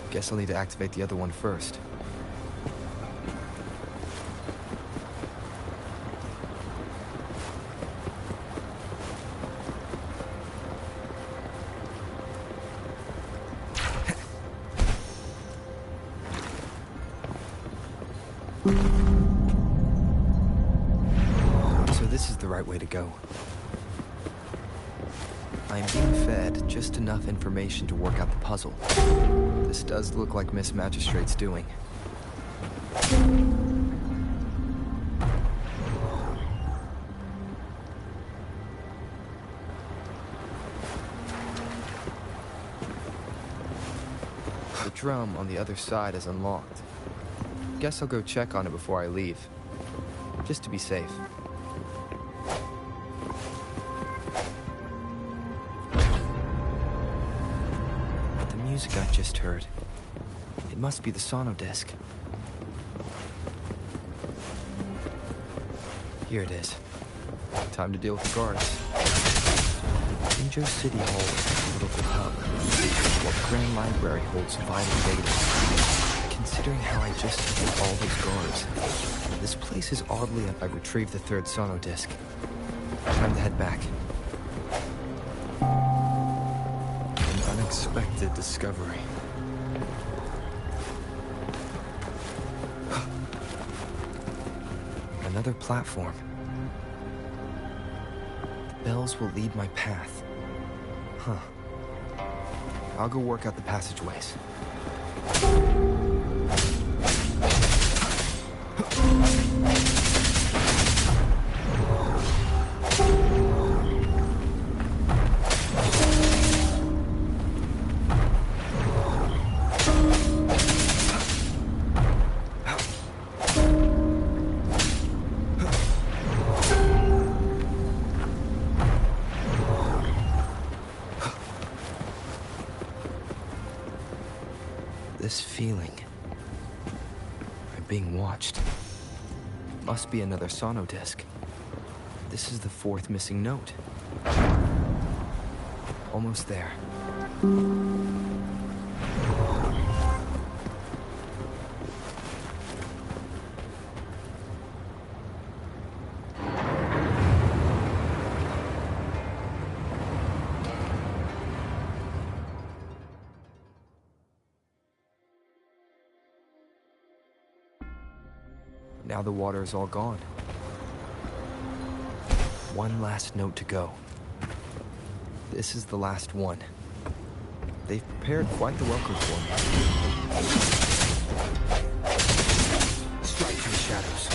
Guess I'll need to activate the other one first. So this is the right way to go. I'm being fed just enough information to work out the puzzle. This does look like Miss Magistrate's doing. The drum on the other side is unlocked. Guess I'll go check on it before I leave, just to be safe. Music I just heard. It must be the sonodisc. Here it is. Time to deal with the guards. Jinzhou City Hall is the political hub, while the Grand Library holds vital data. Considering how I just hit all those guards, this place is oddly... I retrieved the third sono disc. Time to head back. An unexpected discovery. Another platform. The bells will lead my path. Huh. I'll go work out the passageways. This feeling. I'm being watched. Must be another sono disc. This is the fourth missing note. Almost there. Now the water is all gone. One last note to go. This is the last one. They've prepared quite the welcome for me. Straight from the shadows.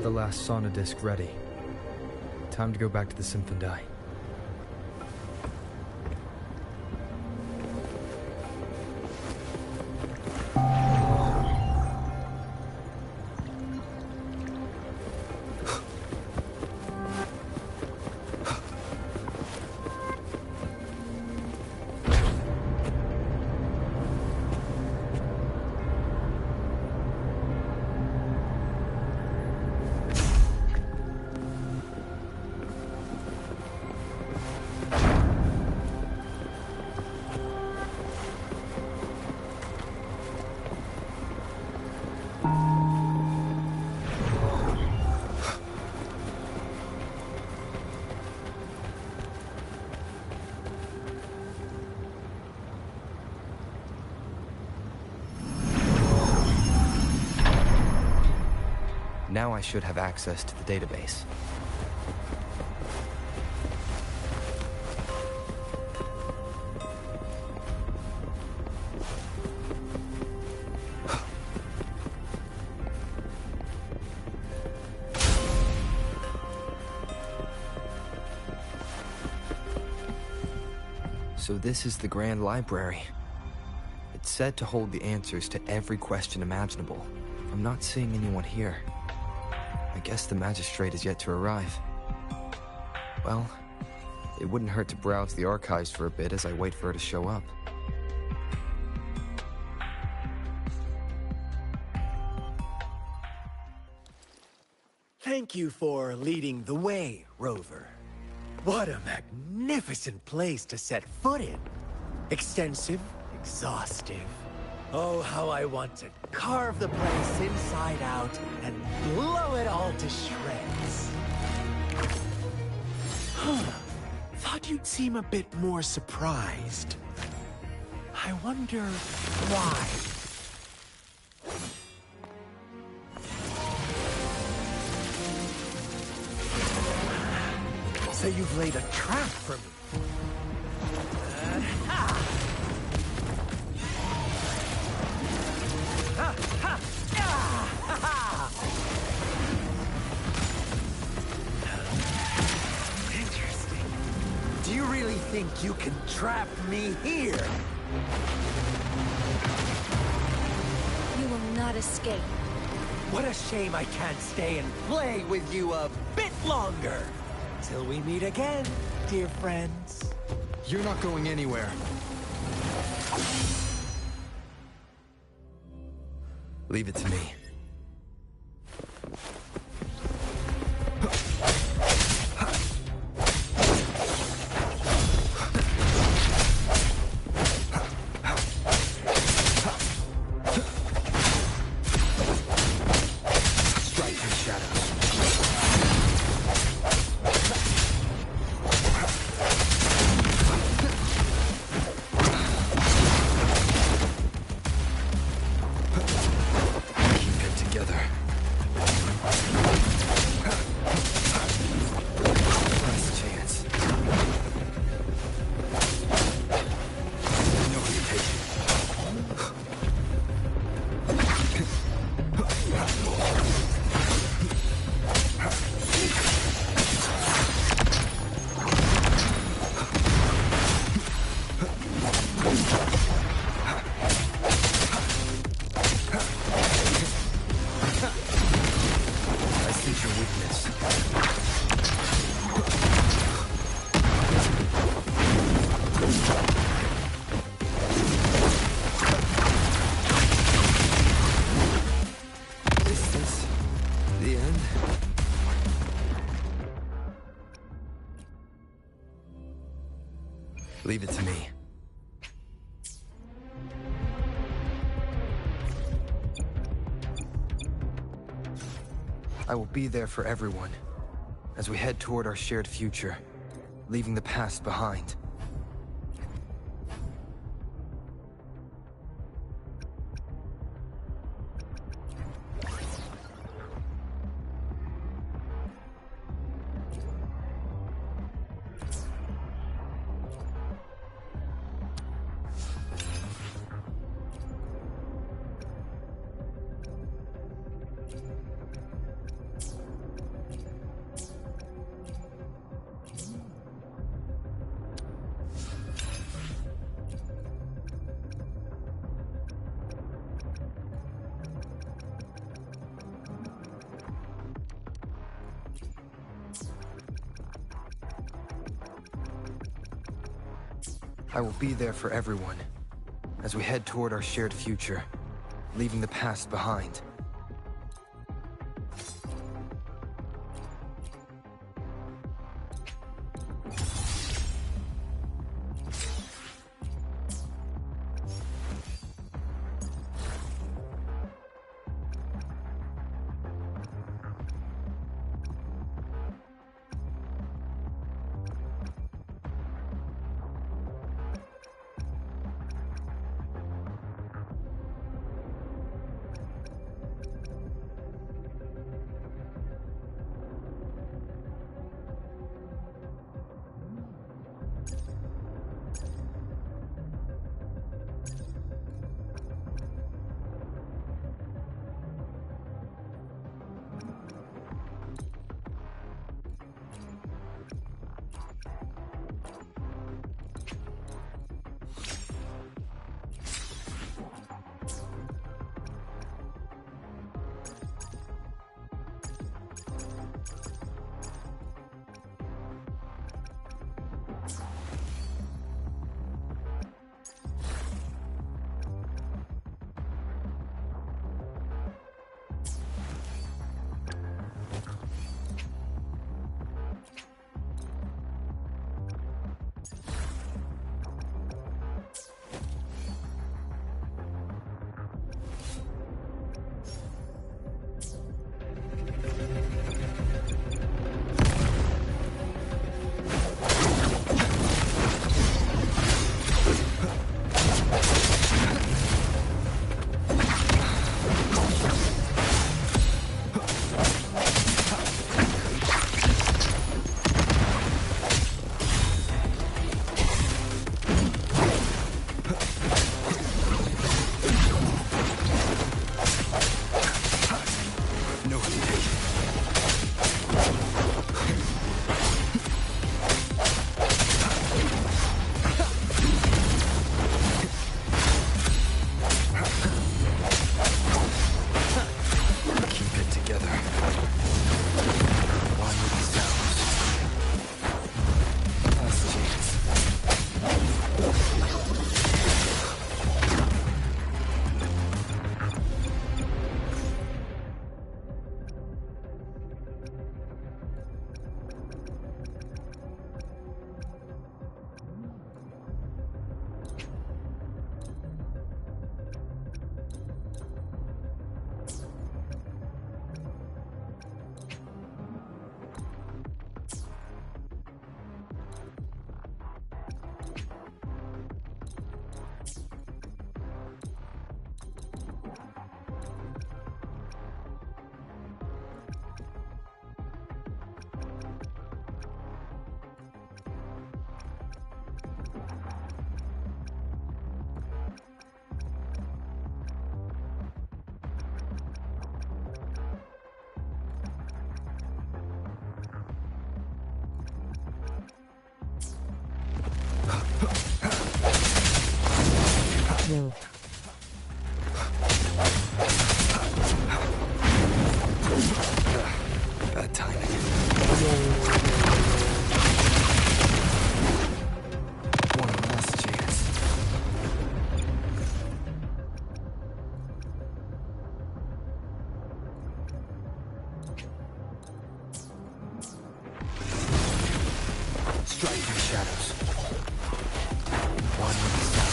The last sono disc ready. Time to go back to the Symphondai. Now I should have access to the database. So this is the Grand Library. It's said to hold the answers to every question imaginable. I'm not seeing anyone here. I guess the magistrate is yet to arrive. Well, it wouldn't hurt to browse the archives for a bit as I wait for her to show up. Thank you for leading the way, Rover. What a magnificent place to set foot in. Extensive, exhaustive. Oh, how I want to carve the place inside out and blow it all to shreds. Thought you'd seem a bit more surprised. I wonder why. So you've laid a trap for me. Interesting. Do you really think you can trap me here? You will not escape. What a shame I can't stay and play with you a bit longer. Till we meet again, dear friends. You're not going anywhere. Leave it to me. Leave it to me. I will be there for everyone as we head toward our shared future, leaving the past behind. I will be there for everyone as we head toward our shared future, leaving the past behind. Bad timing. One last chance. Strike through shadows. One with the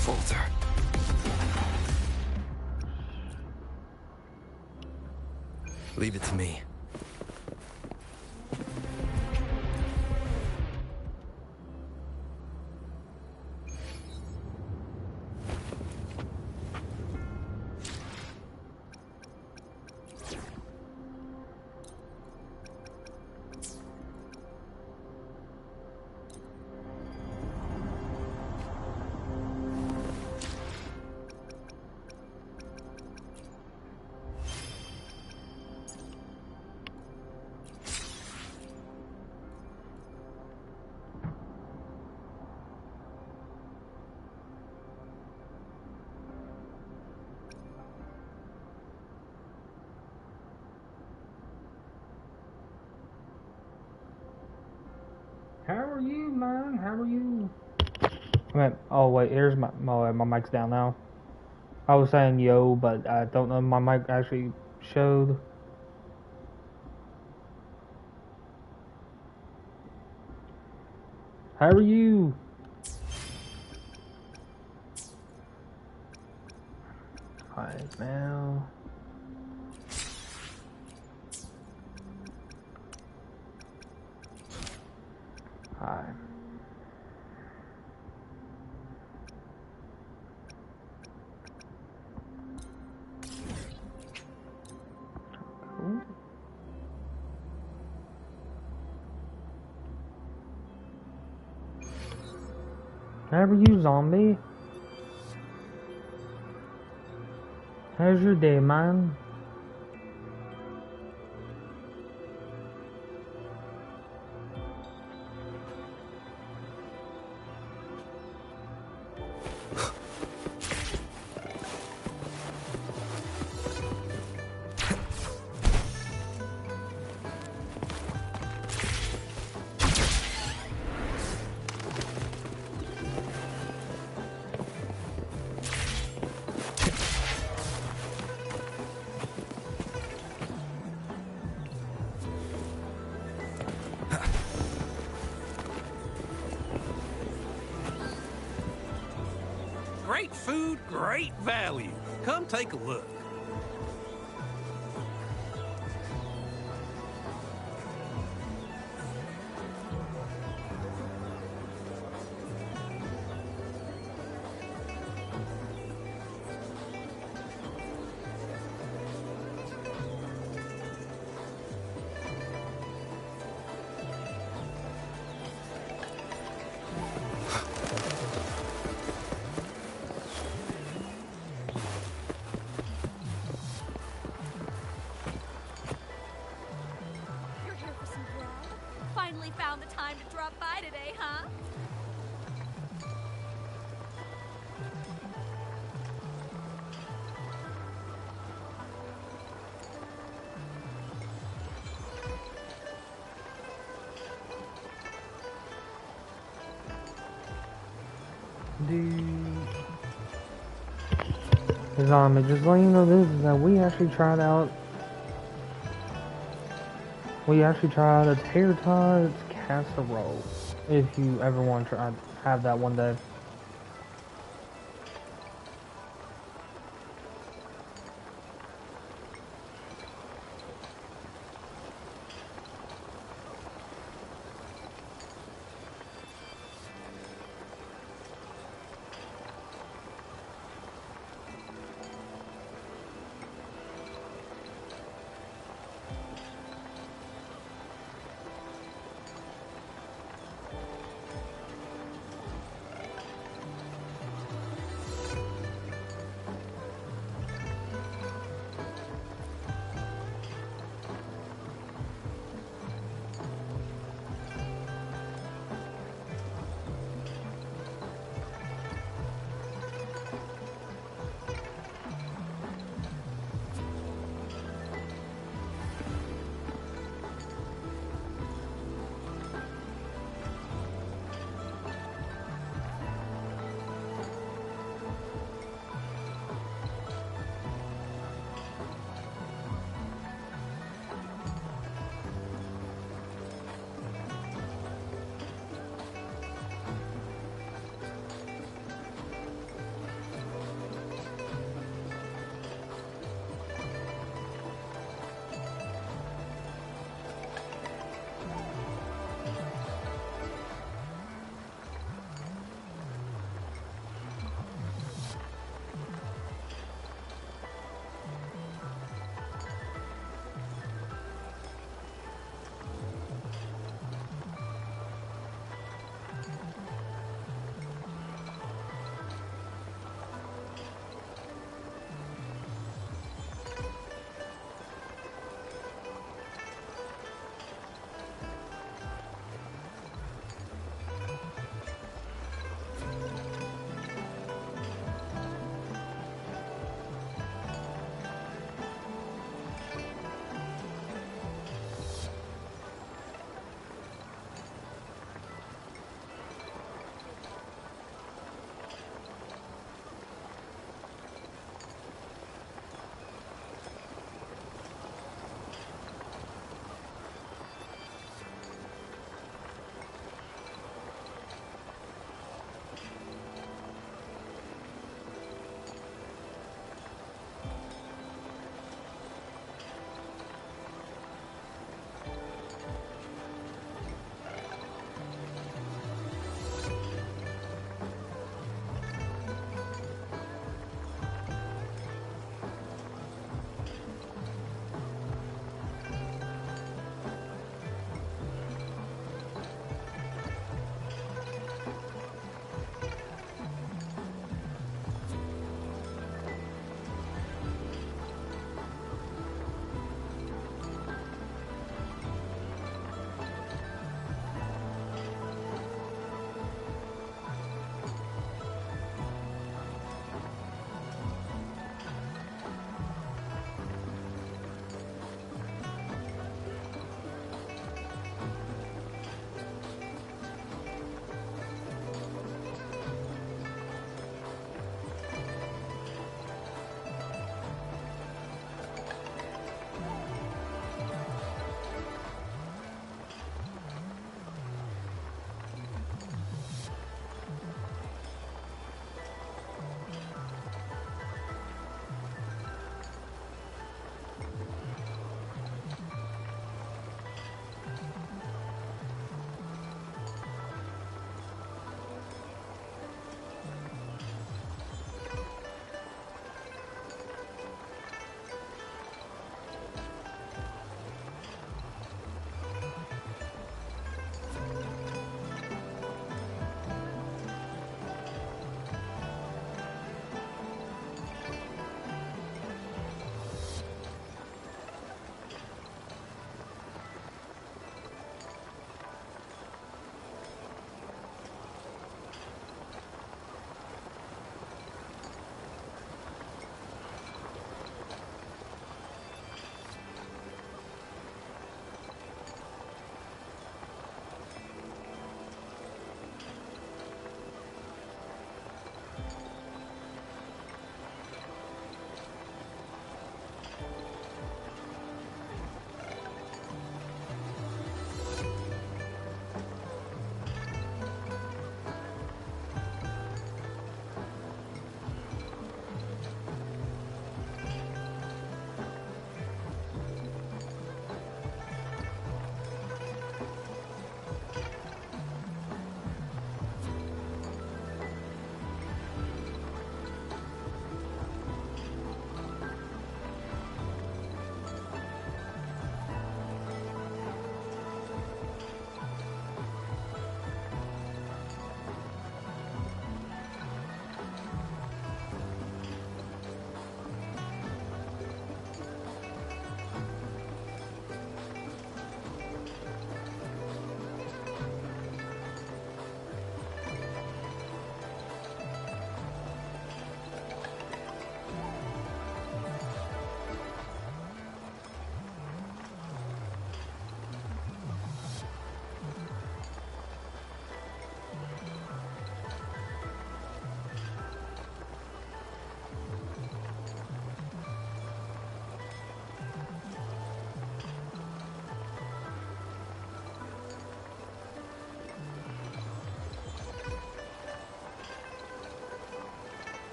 Falter. Leave it to me. How are you, man? How are you? I mean, oh wait, here's my mic's down now. I was saying yo, but I don't know if my mic actually showed. How are you? Right now. Hi. Cool. How are you, zombie? How's your day, man? Great food, great value. Come take a look. Finally found the time to drop by today, huh? Zombie, just letting you know this is that we actually tried out a tater tots casserole. If you ever want to try have that one day.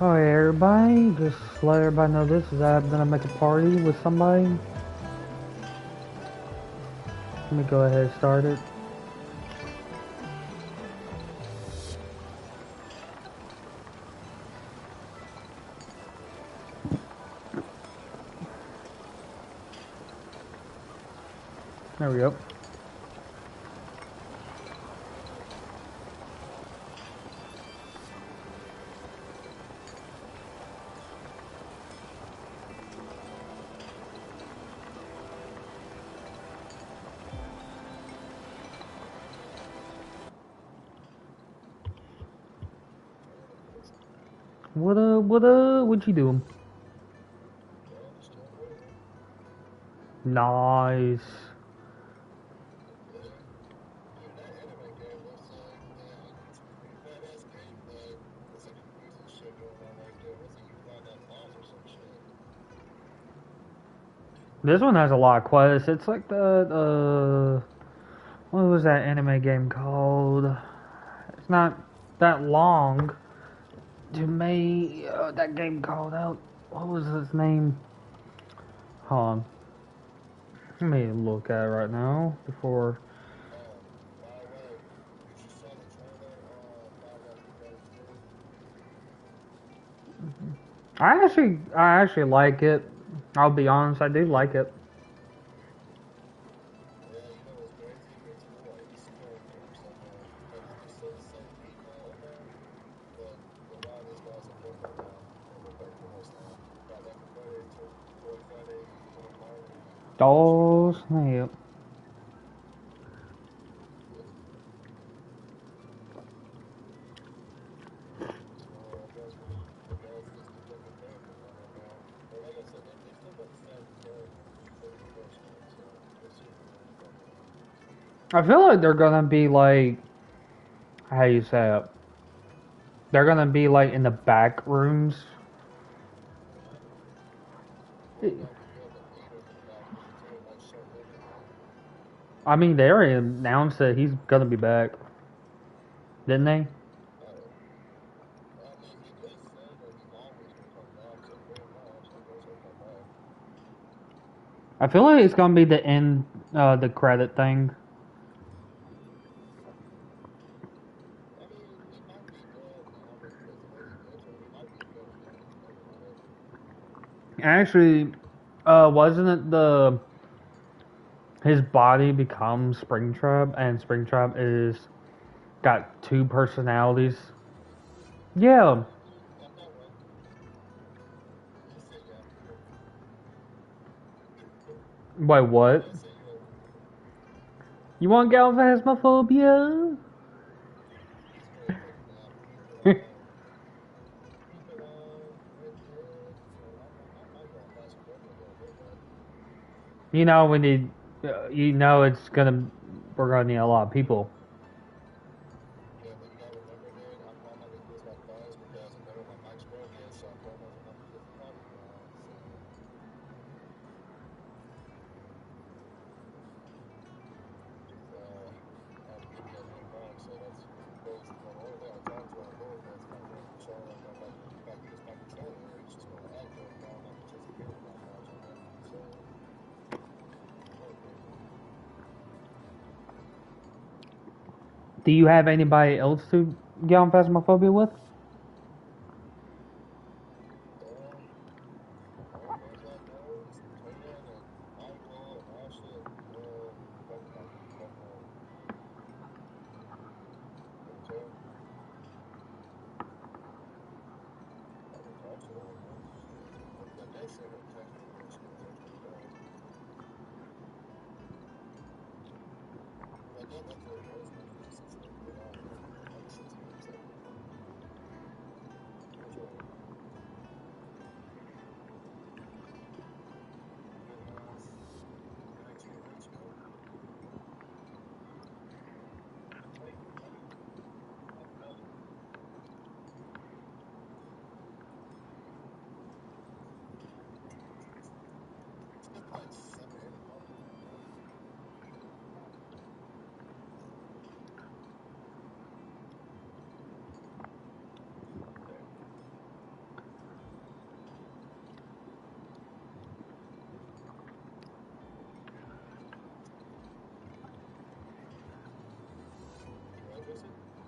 Alright, everybody, just let everybody know this is I'm gonna make a party with somebody. Let me go ahead and start it. There we go. What up, what you doing? Nice. This one has a lot of quests. It's like the, what was that anime game called? It's not that long. To me, that game called out. What was his name? Hold on. Let me look at it right now before. I actually like it. I'll be honest, I do like it. Oh snap! I feel like they're gonna be like, how you say it? They're gonna be like in the back rooms. I mean, they already announced that he's gonna be back, didn't they? I feel like it's gonna be the end, the credit thing. Actually, wasn't it the his body becomes Springtrap, and Springtrap is got two personalities? Yeah. Wait, what? You want galvanismophobia? You know we need. You know it's gonna. We're gonna need a lot of people. Do you have anybody else to get on Phasmophobia with?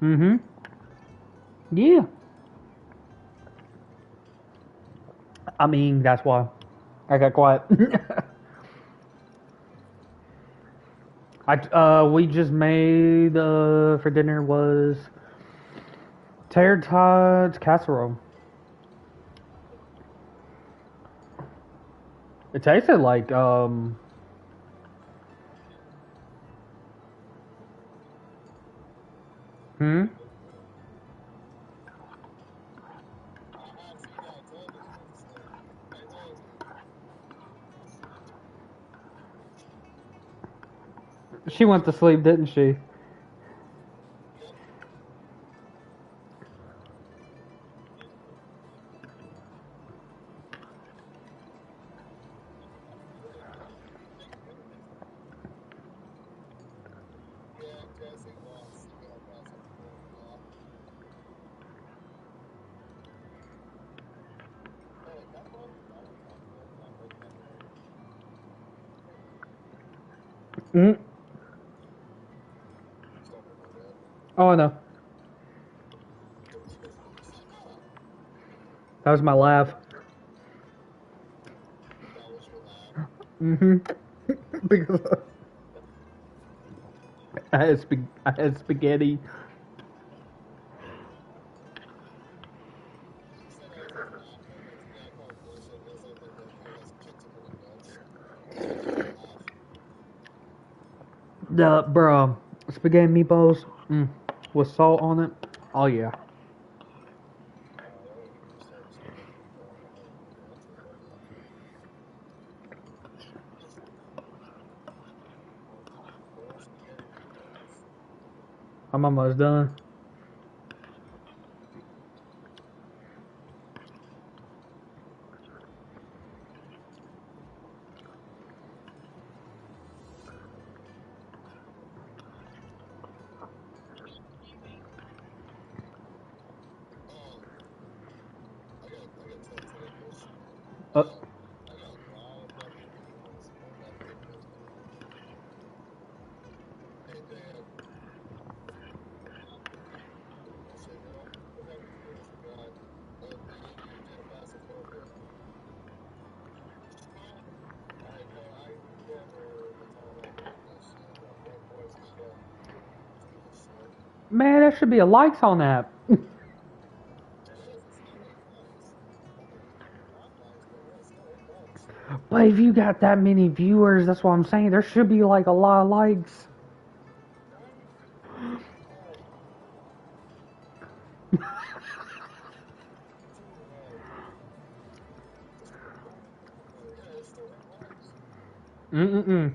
Mm-hmm. Yeah. I mean, that's why I got quiet. We just made for dinner was tater tots casserole. It tasted like hmm. She went to sleep, didn't she? Mm. Oh, I know. That was my laugh. Mm-hmm. Because I had spaghetti. Bro, spaghetti meatballs with salt on it. Oh yeah. I'm almost done. Uh, Man, there should be a likes on that. But if you got that many viewers, that's what I'm saying. There should be like a lot of likes. Mm-mm-mm.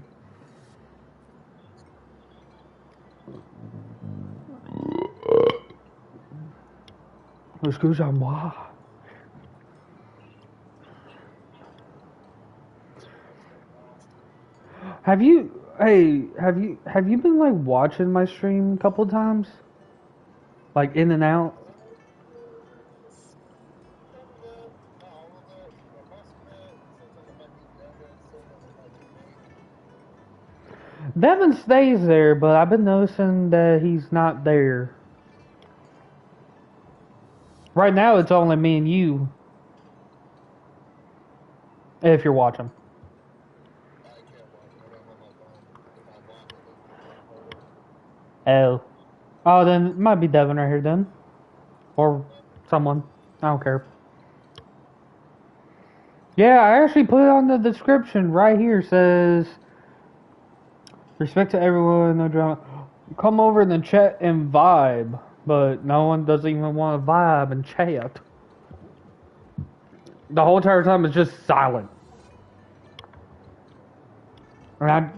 Excusez-moi. Have you? Hey, have you been like watching my stream a couple times? Like in and out. Devin stays there, but I've been noticing that he's not there. Right now, it's only me and you. If you're watching. Oh. Oh, then it might be Devin right here then. Or someone. I don't care. Yeah, I actually put it on the description right here. It says, respect to everyone, no drama. Come over in the chat and vibe. But no one doesn't even want to vibe and chat. The whole entire time it's just silent. And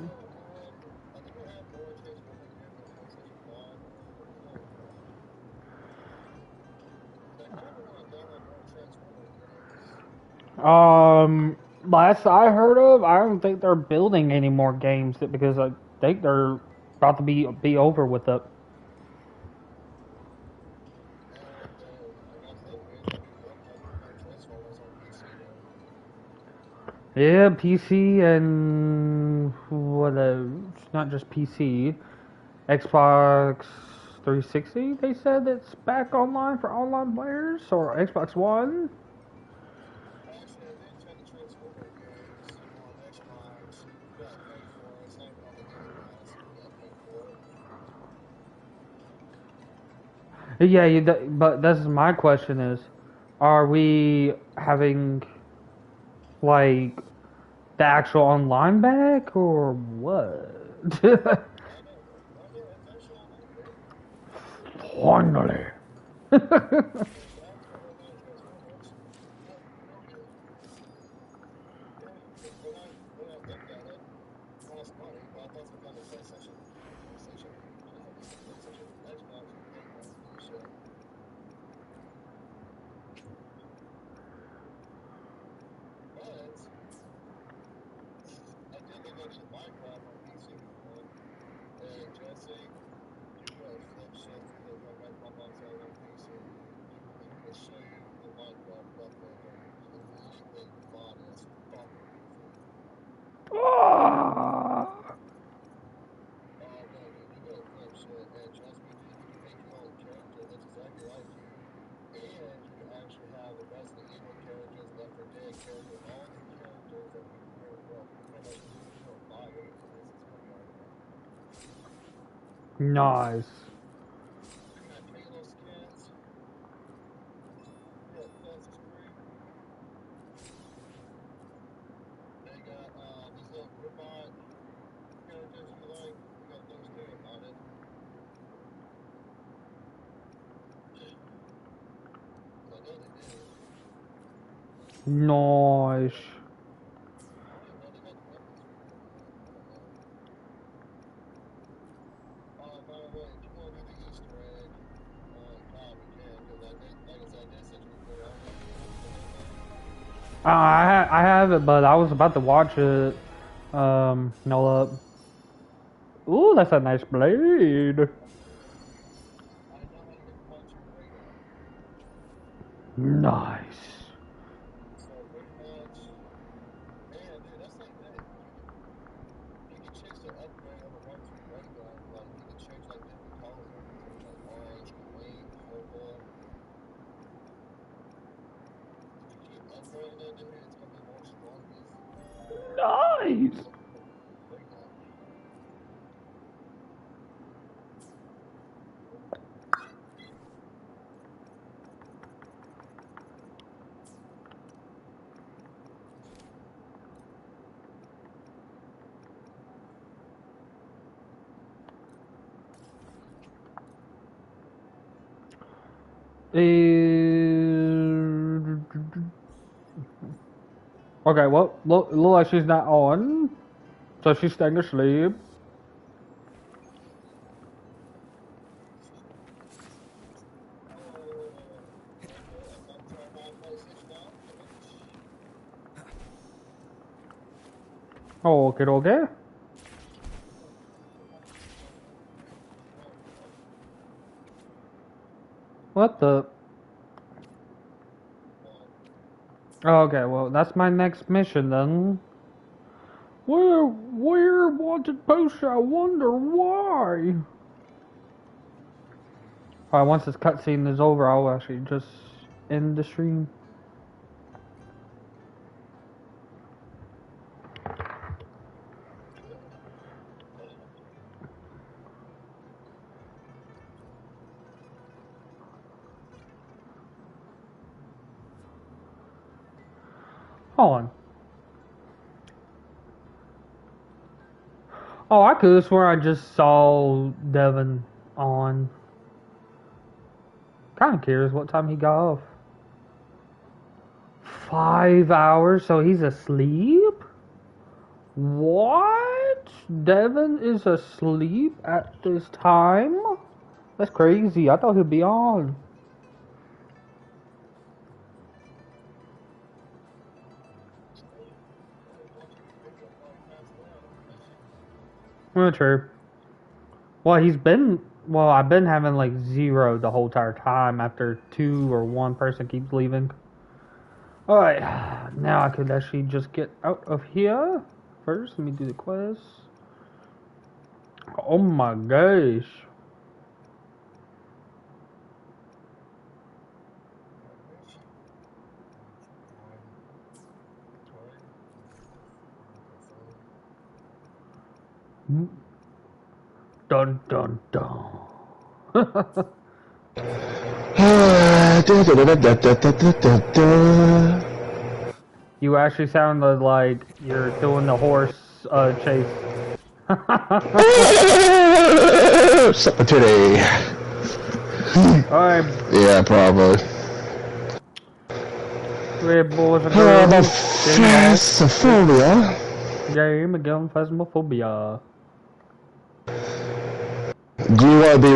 last I heard of, I don't think they're building any more games because I think they're about to be over with it. Yeah, PC and what? Not just PC, Xbox 360, they said it's back online for online players, or Xbox One. Yeah, but this is my question is, are we having, like, the actual online back, or what? Finally. Nice. Nice. I have it, but I was about to watch it. No up. Ooh, that's a nice blade. Nice. Nice. Okay, well, look like she's not on, so she's staying asleep. Oh, okay. What the? Okay, well, that's my next mission then. Where wanted post? I wonder why. Alright, once this cutscene is over, I'll actually just end the stream. Hold on. Oh, I could have sworn I just saw Devin on. Kinda curious what time he got off. 5 hours, so he's asleep? What? Devin is asleep at this time? That's crazy. I thought he'd be on. True. Well, I've been having like 0 the whole entire time after 2 or 1 person keeps leaving. Alright, now I could actually just get out of here. First, let me do the quest. Oh my gosh. Dun dun dun. You actually sounded like you're doing the horse chase. Suck my titty. Alright. Yeah, probably. Red boys and girls. The Phasmophobia. Game again, Phasmophobia. Do you want to be